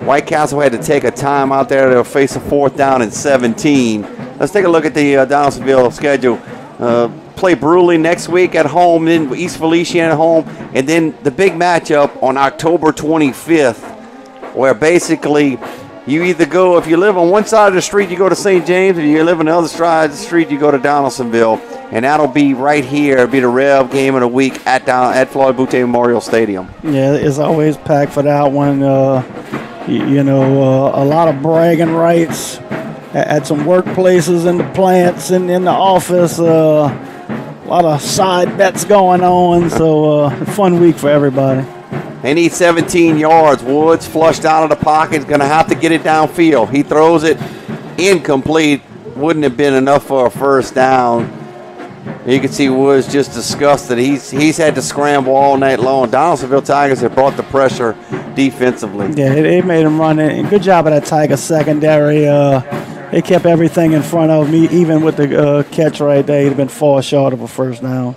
White Castle had to take a time out there. They'll face a 4th down and 17. Let's take a look at the Donaldsonville schedule. Play Bruley next week at home, then East Feliciana at home, and then the big matchup on October 25th, where basically you either go, if you live on one side of the street, you go to St. James. If you live on the other side of the street, you go to Donaldsonville. And that'll be right here. It'll be the REV game of the week at Floyd Boutte Memorial Stadium. Yeah, it's always packed for that one. You know, a lot of bragging rights at some workplaces, in the plants, and in the office. A lot of side bets going on. So a fun week for everybody. They need 17 yards. Woods flushed out of the pocket. He's going to have to get it downfield. He throws it incomplete. Wouldn't have been enough for a 1st down. You can see Woods just disgusted. He's had to scramble all night long. Donaldsonville Tigers have brought the pressure defensively. Yeah, they made him run it. Good job of that Tiger secondary. They kept everything in front of me, even with the catch right there. He'd have been far short of a 1st down.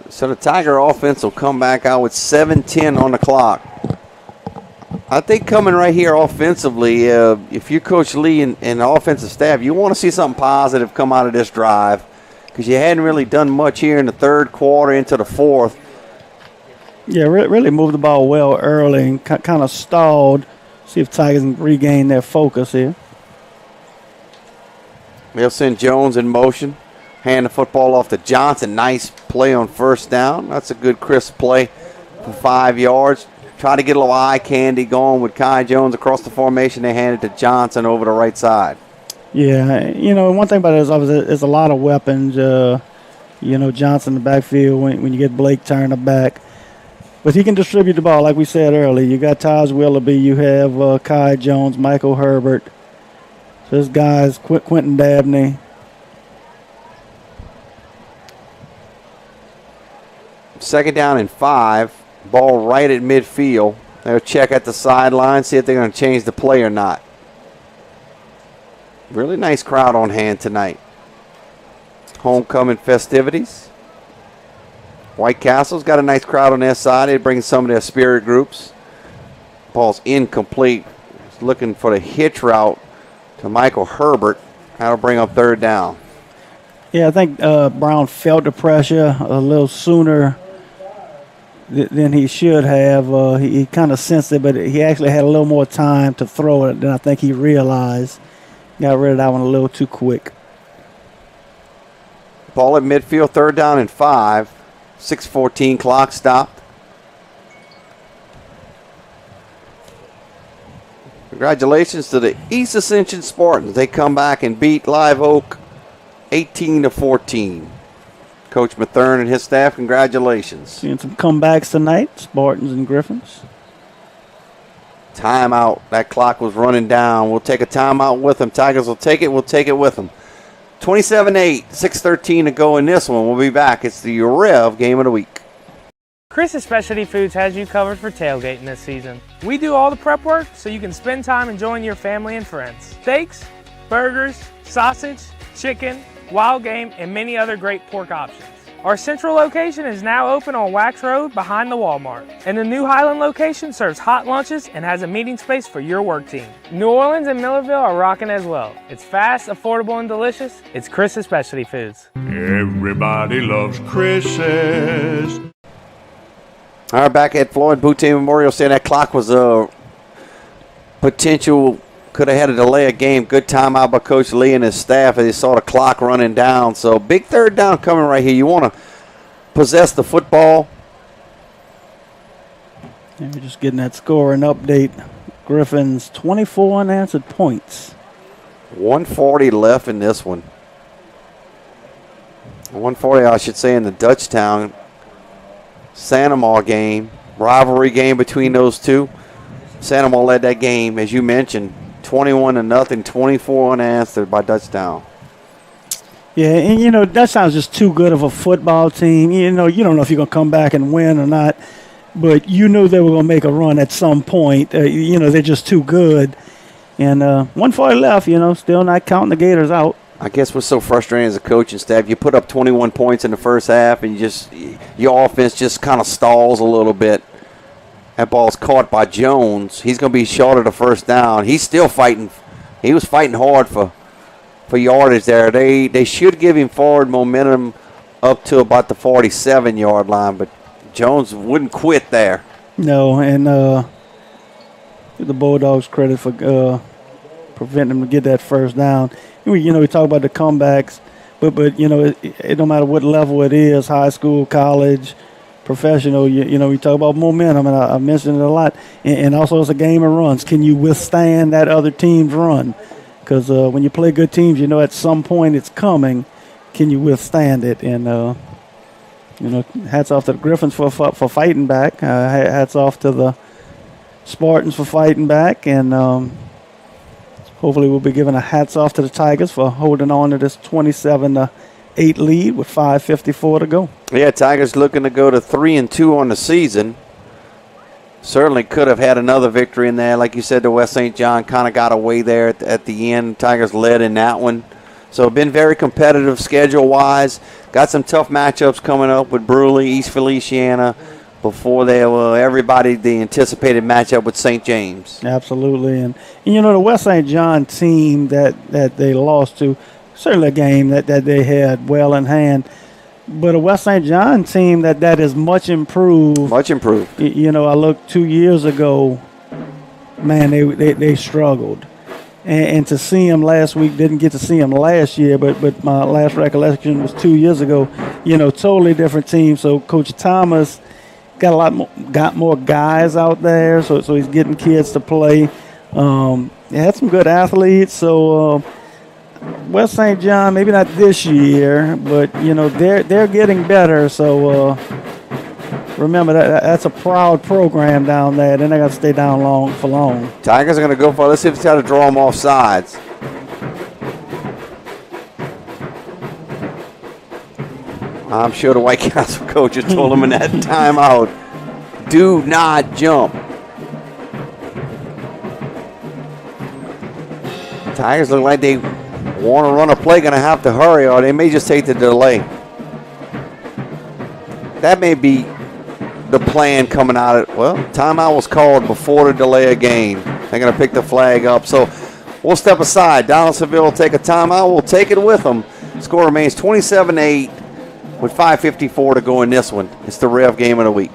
So the Tiger offense will come back out with 7:10 on the clock. I think coming right here offensively, if you're Coach Lee and the offensive staff, you want to see something positive come out of this drive because you hadn't really done much here in the third quarter into the fourth. Yeah, really moved the ball well early and kind of stalled. See if Tigers can regain their focus here. They'll send Jones in motion. Hand the football off to Johnson. Nice play on first down. That's a good crisp play for 5 yards. Try to get a little eye candy going with Kai Jones across the formation. They hand it to Johnson over the right side. Yeah, one thing about it is obviously there's a lot of weapons. Johnson in the backfield when you get Blake Turner back. But he can distribute the ball, like we said earlier. You got Taj Willoughby. You have Kai Jones, Michael Herbert. So this guy's Quentin Dabney. Second down and 5. Ball right at midfield. They'll check at the sideline, see if they're going to change the play or not. Really nice crowd on hand tonight. Homecoming festivities. White Castle's got a nice crowd on their side. They bring some of their spirit groups. Ball's incomplete. He's looking for the hitch route to Michael Herbert. That'll bring up third down. Yeah, I think Brown felt the pressure a little sooner than he should have. He kind of sensed it, but he actually had a little more time to throw it than I think he realized. Got rid of that one a little too quick. Ball at midfield, third down and 5. 6:14 clock stopped. Congratulations to the East Ascension Spartans. They come back and beat Live Oak 18-14. Coach Mathern and his staff, congratulations. Seeing some comebacks tonight, Spartans and Griffins. Timeout. That clock was running down. We'll take a timeout with them. Tigers will take it. We'll take it with them. 27-8, 6:13 to go in this one. We'll be back. It's the REV Game of the Week. Chris's Specialty Foods has you covered for tailgating this season. We do all the prep work so you can spend time enjoying your family and friends. Steaks, burgers, sausage, chicken, wild game, and many other great pork options. Our central location is now open on Wax Road behind the Walmart. And the new Highland location serves hot lunches and has a meeting space for your work team. New Orleans and Millerville are rocking as well. It's fast, affordable, and delicious. It's Chris's Specialty Foods. Everybody loves Chris's. All right, back at Floyd Boutte Memorial Stadium. That clock was a potential, could have had a delay of game. Good timeout by Coach Lee and his staff as he saw the clock running down. So big third down coming right here. You want to possess the football. And we're just getting that score and update. Griffins 24 unanswered points. 140 left in this one. 140, I should say, in the Dutchtown Santamar game. Rivalry game between those two. Santamar led that game, as you mentioned, 21-0, 24 unanswered by Dutchtown. Yeah, and Dutchtown's just too good of a football team. You don't know if you're going to come back and win or not, but you knew they were going to make a run at some point. They're just too good. And 140 left, still not counting the Gators out. I guess what's so frustrating as a coaching staff, you put up 21 points in the first half and your offense just kind of stalls a little bit. That ball's caught by Jones. He's going to be short of the first down. He's still fighting. He was fighting hard for yardage there. They should give him forward momentum up to about the 47-yard line, but Jones wouldn't quit there. No, and give the Bulldogs credit for preventing them to get that first down. We talk about the comebacks, but it don't matter what level it is, high school, college, professional, we talk about momentum, and I mentioned it a lot. And also it's a game of runs. Can you withstand that other team's run? Because when you play good teams, at some point it's coming. Can you withstand it? And, hats off to the Griffins for fighting back. Hats off to the Spartans for fighting back. And hopefully we'll be giving a hats off to the Tigers for holding on to this 27-8 lead with 5:54 to go. Yeah, Tigers looking to go to 3-2 on the season. Certainly could have had another victory in there. Like you said, the West St. John kind of got away there at the end. Tigers led in that one. So been very competitive schedule-wise. Got some tough matchups coming up with Bruley, East Feliciana, before everybody the anticipated matchup with St. James. Absolutely. And the West St. John team that they lost to, certainly a game that they had well in hand. But a West St. John team that is much improved. Much improved. I looked 2 years ago, man, they struggled. And to see them last week, didn't get to see them last year, but my last recollection was 2 years ago. Totally different team. So Coach Thomas got more guys out there, so he's getting kids to play. He had some good athletes. So West St. John, maybe not this year, but they're getting better. So remember that's a proud program down there. Then they got to stay down for long. Tigers are going to go for it. Let's see if it's got to draw them off sides. I'm sure the White Castle coaches told them in that timeout, do not jump. Tigers look like they want to run a play, going to have to hurry, or they may just take the delay. That may be the plan coming out of, timeout was called before the delay of game. They're going to pick the flag up. So we'll step aside. Donaldsonville will take a timeout. We'll take it with them. Score remains 27-8 with 5:54 to go in this one. It's the Rev game of the week.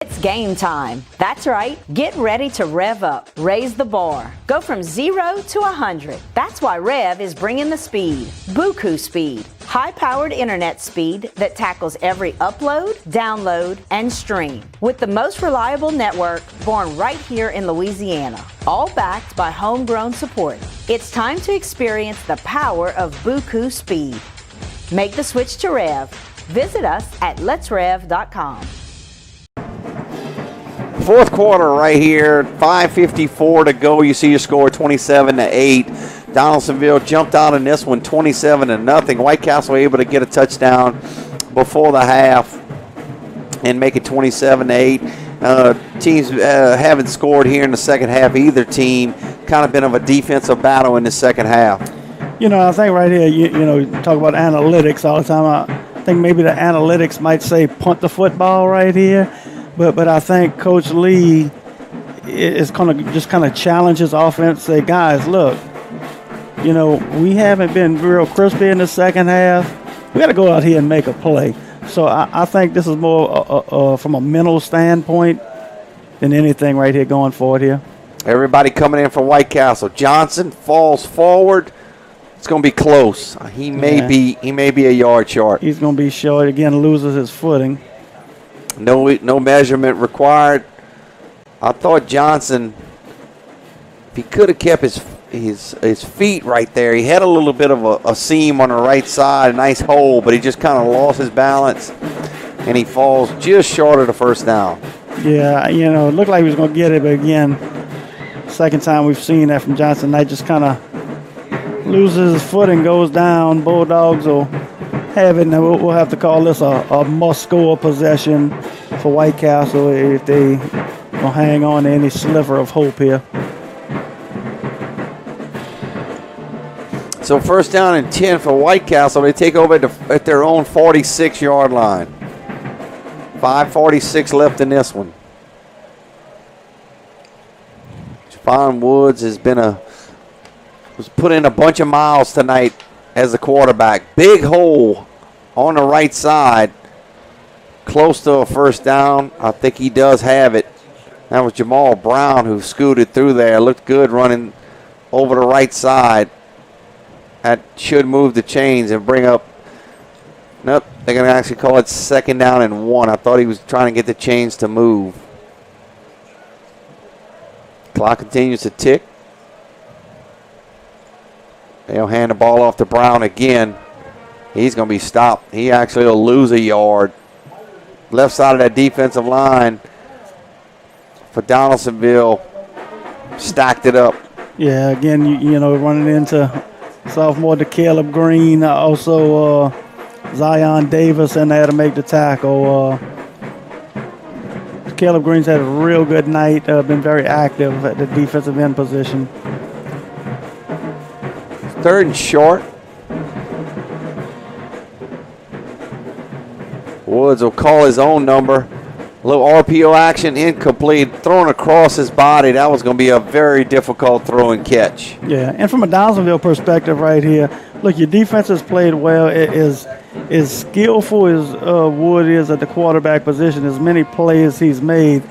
It's game time. That's right. Get ready to rev up. Raise the bar. Go from 0 to 100. That's why REV is bringing the speed. Buku speed. High-powered internet speed that tackles every upload, download, and stream. With the most reliable network born right here in Louisiana. All backed by homegrown support. It's time to experience the power of Buku speed. Make the switch to REV. Visit us at letsrev.com. Fourth quarter right here, 5:54 to go. You see your score 27-8. Donaldsonville jumped out in this one 27-0. White Castle able to get a touchdown before the half and make it 27-8. Teams haven't scored here in the second half. Either team kind of been of a defensive battle in the second half. I think right here, you talk about analytics all the time. I think maybe the analytics might say punt the football right here. But I think Coach Lee is going to just kind of challenge his offense, say, guys, look, we haven't been real crispy in the second half. We got to go out here and make a play. So I think this is more from a mental standpoint than anything right here going forward here. Everybody coming in from White Castle. Johnson falls forward. It's going to be close. He may be a yard short. He's going to be short. Again, loses his footing. No measurement required. I thought Johnson, if he could have kept his feet right there, he had a little bit of a seam on the right side, a nice hole, but he just kind of lost his balance, and he falls just short of the first down. Yeah, it looked like he was going to get it, but again, second time we've seen that from Johnson. Knight just kind of loses his footing, goes down. Bulldogs will have it, and we'll have to call this a must-score possession for White Castle if they will hang on to any sliver of hope here. So first down and 10 for White Castle. They take over at their own 46-yard line. 5:46 left in this one. Javon Woods was put in a bunch of miles tonight as a quarterback. Big hole on the right side. Close to a first down. I think he does have it. That was Jamal Brown who scooted through there. Looked good running over the right side. That should move the chains and bring up. Nope, they're going to actually call it second down and 1. I thought he was trying to get the chains to move. Clock continues to tick. They'll hand the ball off to Brown again. He's going to be stopped. He actually will lose a yard. Left side of that defensive line for Donaldsonville stacked it up. Yeah, again, running into sophomore DeCaleb Green, also Zion Davis in there to make the tackle. Caleb Green's had a real good night, been very active at the defensive end position. Third and short. Woods will call his own number. A little RPO action, incomplete, thrown across his body. That was going to be a very difficult throw and catch. Yeah, and from a Donaldsonville perspective right here, look, your defense has played well. It is as skillful as Wood is at the quarterback position, as many plays he's made.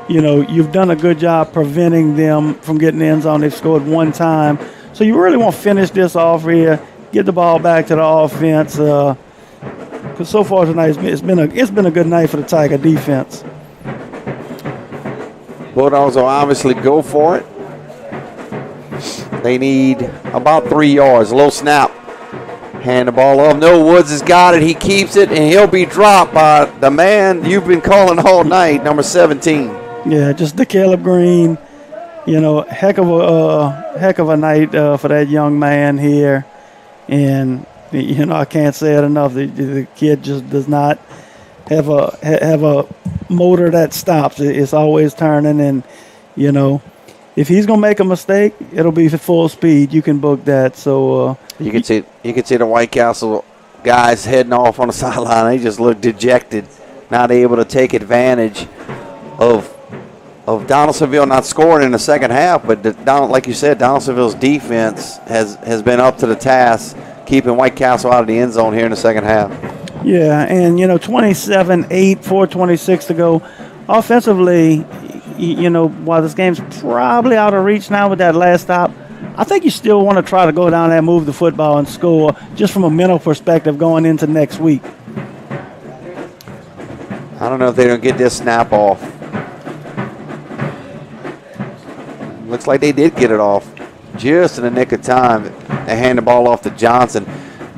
You know, you've done a good job preventing them from getting the end zone. They've scored one time. So you really want to finish this off here, get the ball back to the offense. Because so far tonight, it's been a good night for the Tiger defense. Bulldogs will obviously go for it. They need about 3 yards. A little snap. Hand the ball off. No, Woods has got it. He keeps it, and he'll be dropped by the man you've been calling all night, number 17. Yeah, just the Caleb Green. You know, heck of a night for that young man here, and you know I can't say it enough. The kid just does not have a motor that stops. It's always turning, and you know if he's gonna make a mistake, it'll be full speed. You can book that. So you can see the White Castle guys heading off on the sideline. They just look dejected, not able to take advantage of Donaldsonville not scoring in the second half, but like you said, Donaldsonville's defense has been up to the task, keeping White Castle out of the end zone here in the second half. Yeah, and, 27-8, 4:26 to go. Offensively, while this game's probably out of reach now with that last stop, I think you still want to try to go down there, move the football, and score just from a mental perspective going into next week. I don't know if they're going to get this snap off. Looks like they did get it off just in the nick of time. They hand the ball off to Johnson.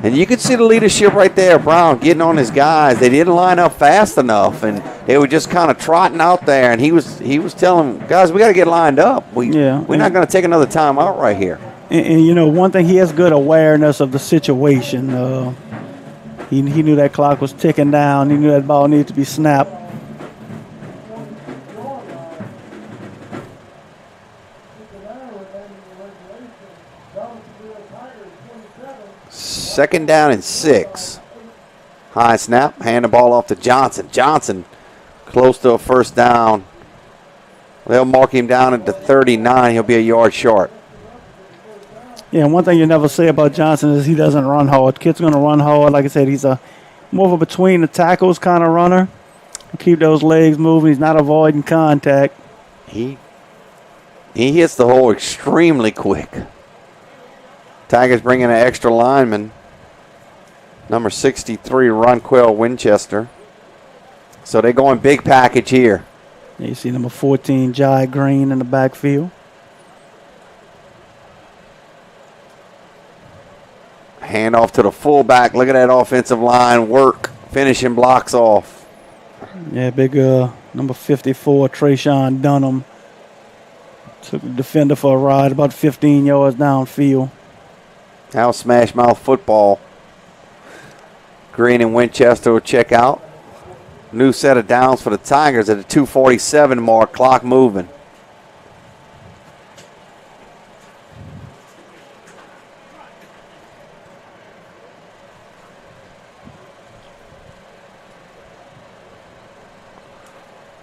And you can see the leadership right there, Brown getting on his guys. They didn't line up fast enough, and they were just kind of trotting out there. And he was telling them, guys, we got to get lined up. We're not going to take another time out right here. And one thing, he has good awareness of the situation. He knew that clock was ticking down. He knew that ball needed to be snapped. Second down and 6. High snap. Hand the ball off to Johnson. Johnson close to a first down. They'll mark him down at the 39. He'll be a yard short. Yeah, one thing you never say about Johnson is he doesn't run hard. Kid's going to run hard. Like I said, he's more of a between the tackles kind of runner. Keep those legs moving. He's not avoiding contact. He hits the hole extremely quick. Tigers bring in an extra lineman, number 63, Ronquell Winchester. So they're going big package here. Yeah, you see number 14, Jai Green in the backfield. Hand off to the fullback. Look at that offensive line work, finishing blocks off. Yeah, big number 54, Trayshawn Dunham. Took the defender for a ride about 15 yards downfield. Now smash mouth football. Green and Winchester will check out. New set of downs for the Tigers at the 2:47 mark. Clock moving.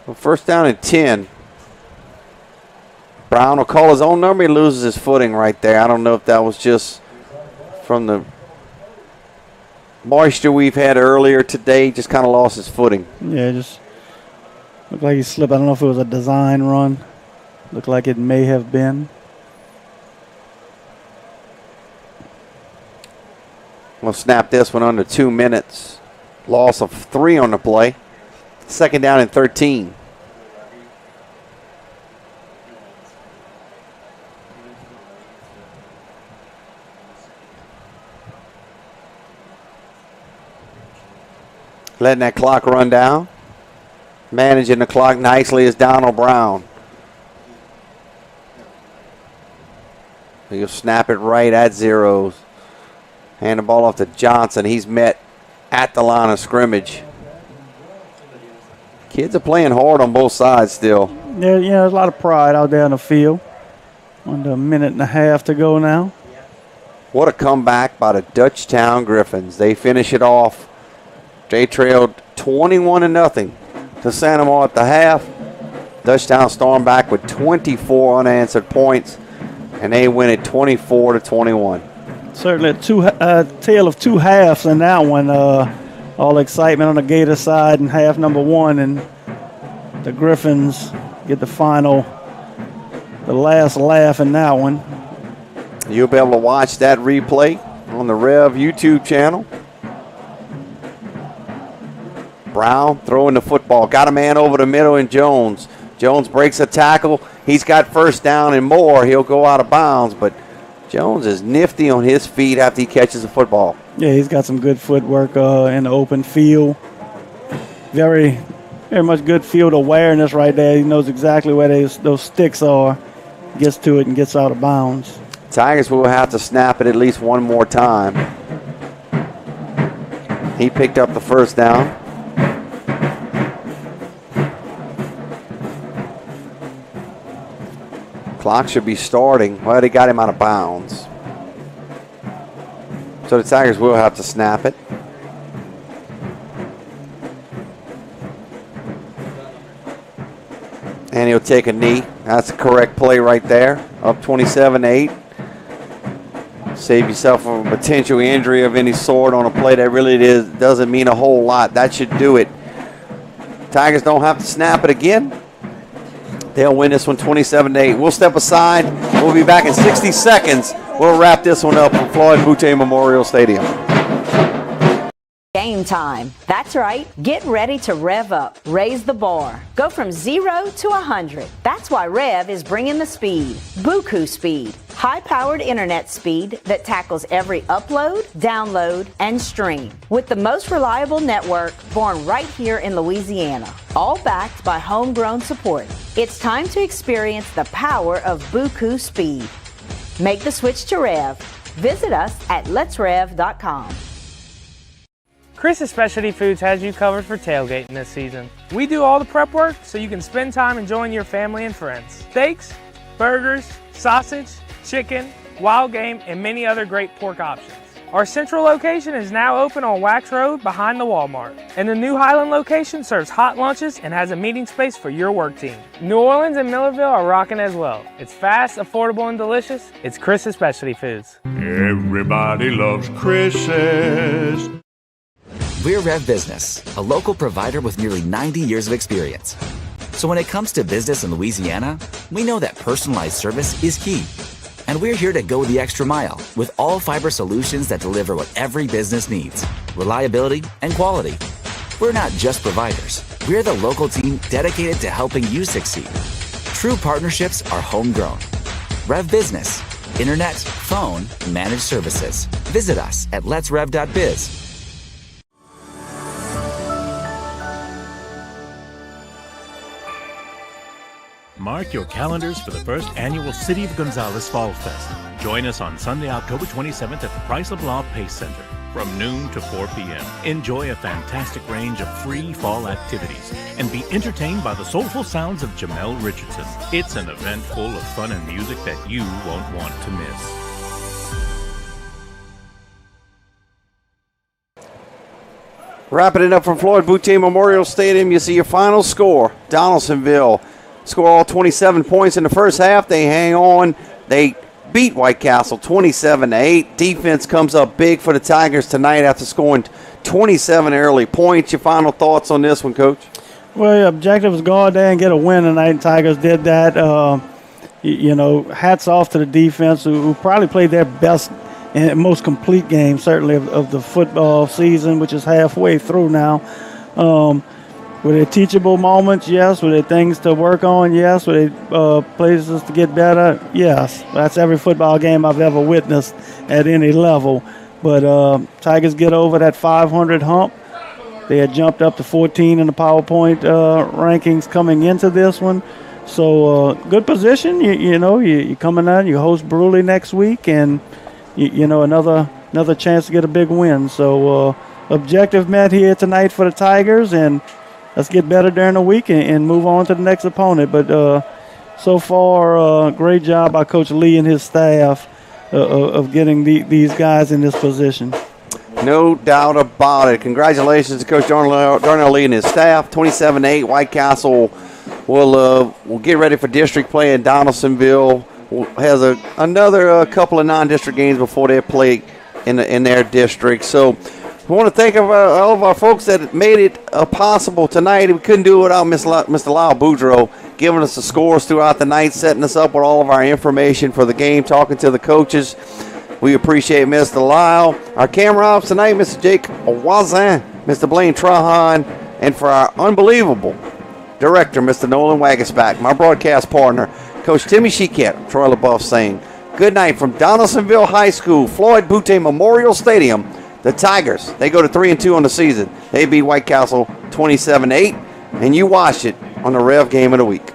Well, first down and 10. Brown will call his own number. He loses his footing right there. I don't know if that was just from the moisture we've had earlier today. Just kind of lost his footing. Yeah, just looked like he slipped. I don't know if it was a design run. Looked like it may have been. We'll snap this one under 2 minutes. Loss of 3 on the play. Second down and 13. Letting that clock run down. Managing the clock nicely is Donald Brown. He'll snap it right at zeros. Hand the ball off to Johnson. He's met at the line of scrimmage. Kids are playing hard on both sides still. Yeah, there's a lot of pride out there in the field. Under a minute and a half to go now. What a comeback by the Dutchtown Griffins. They finish it off. They trailed 21-0 to Santa Monica at the half. Dutchtown stormed back with 24 unanswered points, and they win it 24-21. Certainly a tale of two halves in that one. All excitement on the Gator side in half number one, and the Griffins get the last laugh in that one. You'll be able to watch that replay on the REV YouTube channel. Brown throwing the football. Got a man over the middle in Jones. Jones breaks a tackle. He's got first down and more. He'll go out of bounds, but Jones is nifty on his feet after he catches the football. Yeah, he's got some good footwork in the open field. Very, very much good field awareness right there. He knows exactly where those sticks are. Gets to it and gets out of bounds. Tigers will have to snap it at least one more time. He picked up the first down. Clock should be starting. Well, they got him out of bounds. So the Tigers will have to snap it. And he'll take a knee. That's the correct play right there. Up 27-8. Save yourself from a potential injury of any sort on a play that really doesn't mean a whole lot. That should do it. Tigers don't have to snap it again. They'll win this one 27-8. We'll step aside. We'll be back in 60 seconds. We'll wrap this one up from Floyd Boutte Memorial Stadium. Game time. That's right. Get ready to rev up. Raise the bar. Go from 0 to 100. That's why REV is bringing the speed. Buku speed. High-powered internet speed that tackles every upload, download, and stream. With the most reliable network born right here in Louisiana. All backed by homegrown support. It's time to experience the power of Buku speed. Make the switch to REV. Visit us at letsrev.com. Chris's Specialty Foods has you covered for tailgating this season. We do all the prep work so you can spend time enjoying your family and friends. Steaks, burgers, sausage, chicken, wild game, and many other great pork options. Our central location is now open on Wax Road behind the Walmart. And the new Highland location serves hot lunches and has a meeting space for your work team. New Orleans and Millerville are rocking as well. It's fast, affordable, and delicious. It's Chris's Specialty Foods. Everybody loves Chris's. We're REV Business, a local provider with nearly 90 years of experience. So when it comes to business in Louisiana, we know that personalized service is key. And we're here to go the extra mile with all fiber solutions that deliver what every business needs, reliability and quality. We're not just providers. We're the local team dedicated to helping you succeed. True partnerships are homegrown. REV Business, internet, phone, managed services. Visit us at letsrev.biz. Mark your calendars for the first annual City of Gonzales Fall Fest. Join us on Sunday, October 27th at the Price of Law Pace Center from noon to 4 p.m. Enjoy a fantastic range of free fall activities and be entertained by the soulful sounds of Jamel Richardson. It's an event full of fun and music that you won't want to miss. Wrapping it up from Floyd Boutte Memorial Stadium, you see your final score. Donaldsonville score all 27 points in the first half. They hang on. They beat White Castle 27-8. Defense comes up big for the Tigers tonight after scoring 27 early points. Your final thoughts on this one, Coach? Well, your objective was go out there and get a win tonight. Tigers did that. Hats off to the defense who probably played their best and most complete game, certainly, of the football season, which is halfway through now. Were there teachable moments? Yes. Were there things to work on? Yes. Were there places to get better? Yes. That's every football game I've ever witnessed at any level. But Tigers get over that 500 hump. They had jumped up to 14 in the PowerPoint rankings coming into this one. So good position. You're coming out. You host Bruley next week, and another chance to get a big win. So objective met here tonight for the Tigers, and let's get better during the week and move on to the next opponent. But so far, great job by Coach Lee and his staff of getting these guys in this position. No doubt about it. Congratulations to Coach Darnell Lee and his staff. 27-8. White Castle will get ready for district play in Donaldsonville. Has another couple of non-district games before they play in their district. So we want to thank all of our folks that made it possible tonight. We couldn't do it without Mr. Lyle Boudreau giving us the scores throughout the night, setting us up with all of our information for the game, talking to the coaches. We appreciate Mr. Lyle. Our camera ops tonight, Mr. Jake Wazan, Mr. Blaine Trahan, and for our unbelievable director, Mr. Nolan Wagasback, my broadcast partner, Coach Timmy Sheekat, Troy LaBeouf saying, good night from Donaldsonville High School, Floyd Butte Memorial Stadium. The Tigers, they go to 3-2 on the season. They beat White Castle 27-8, and you watch it on the Rev Game of the Week.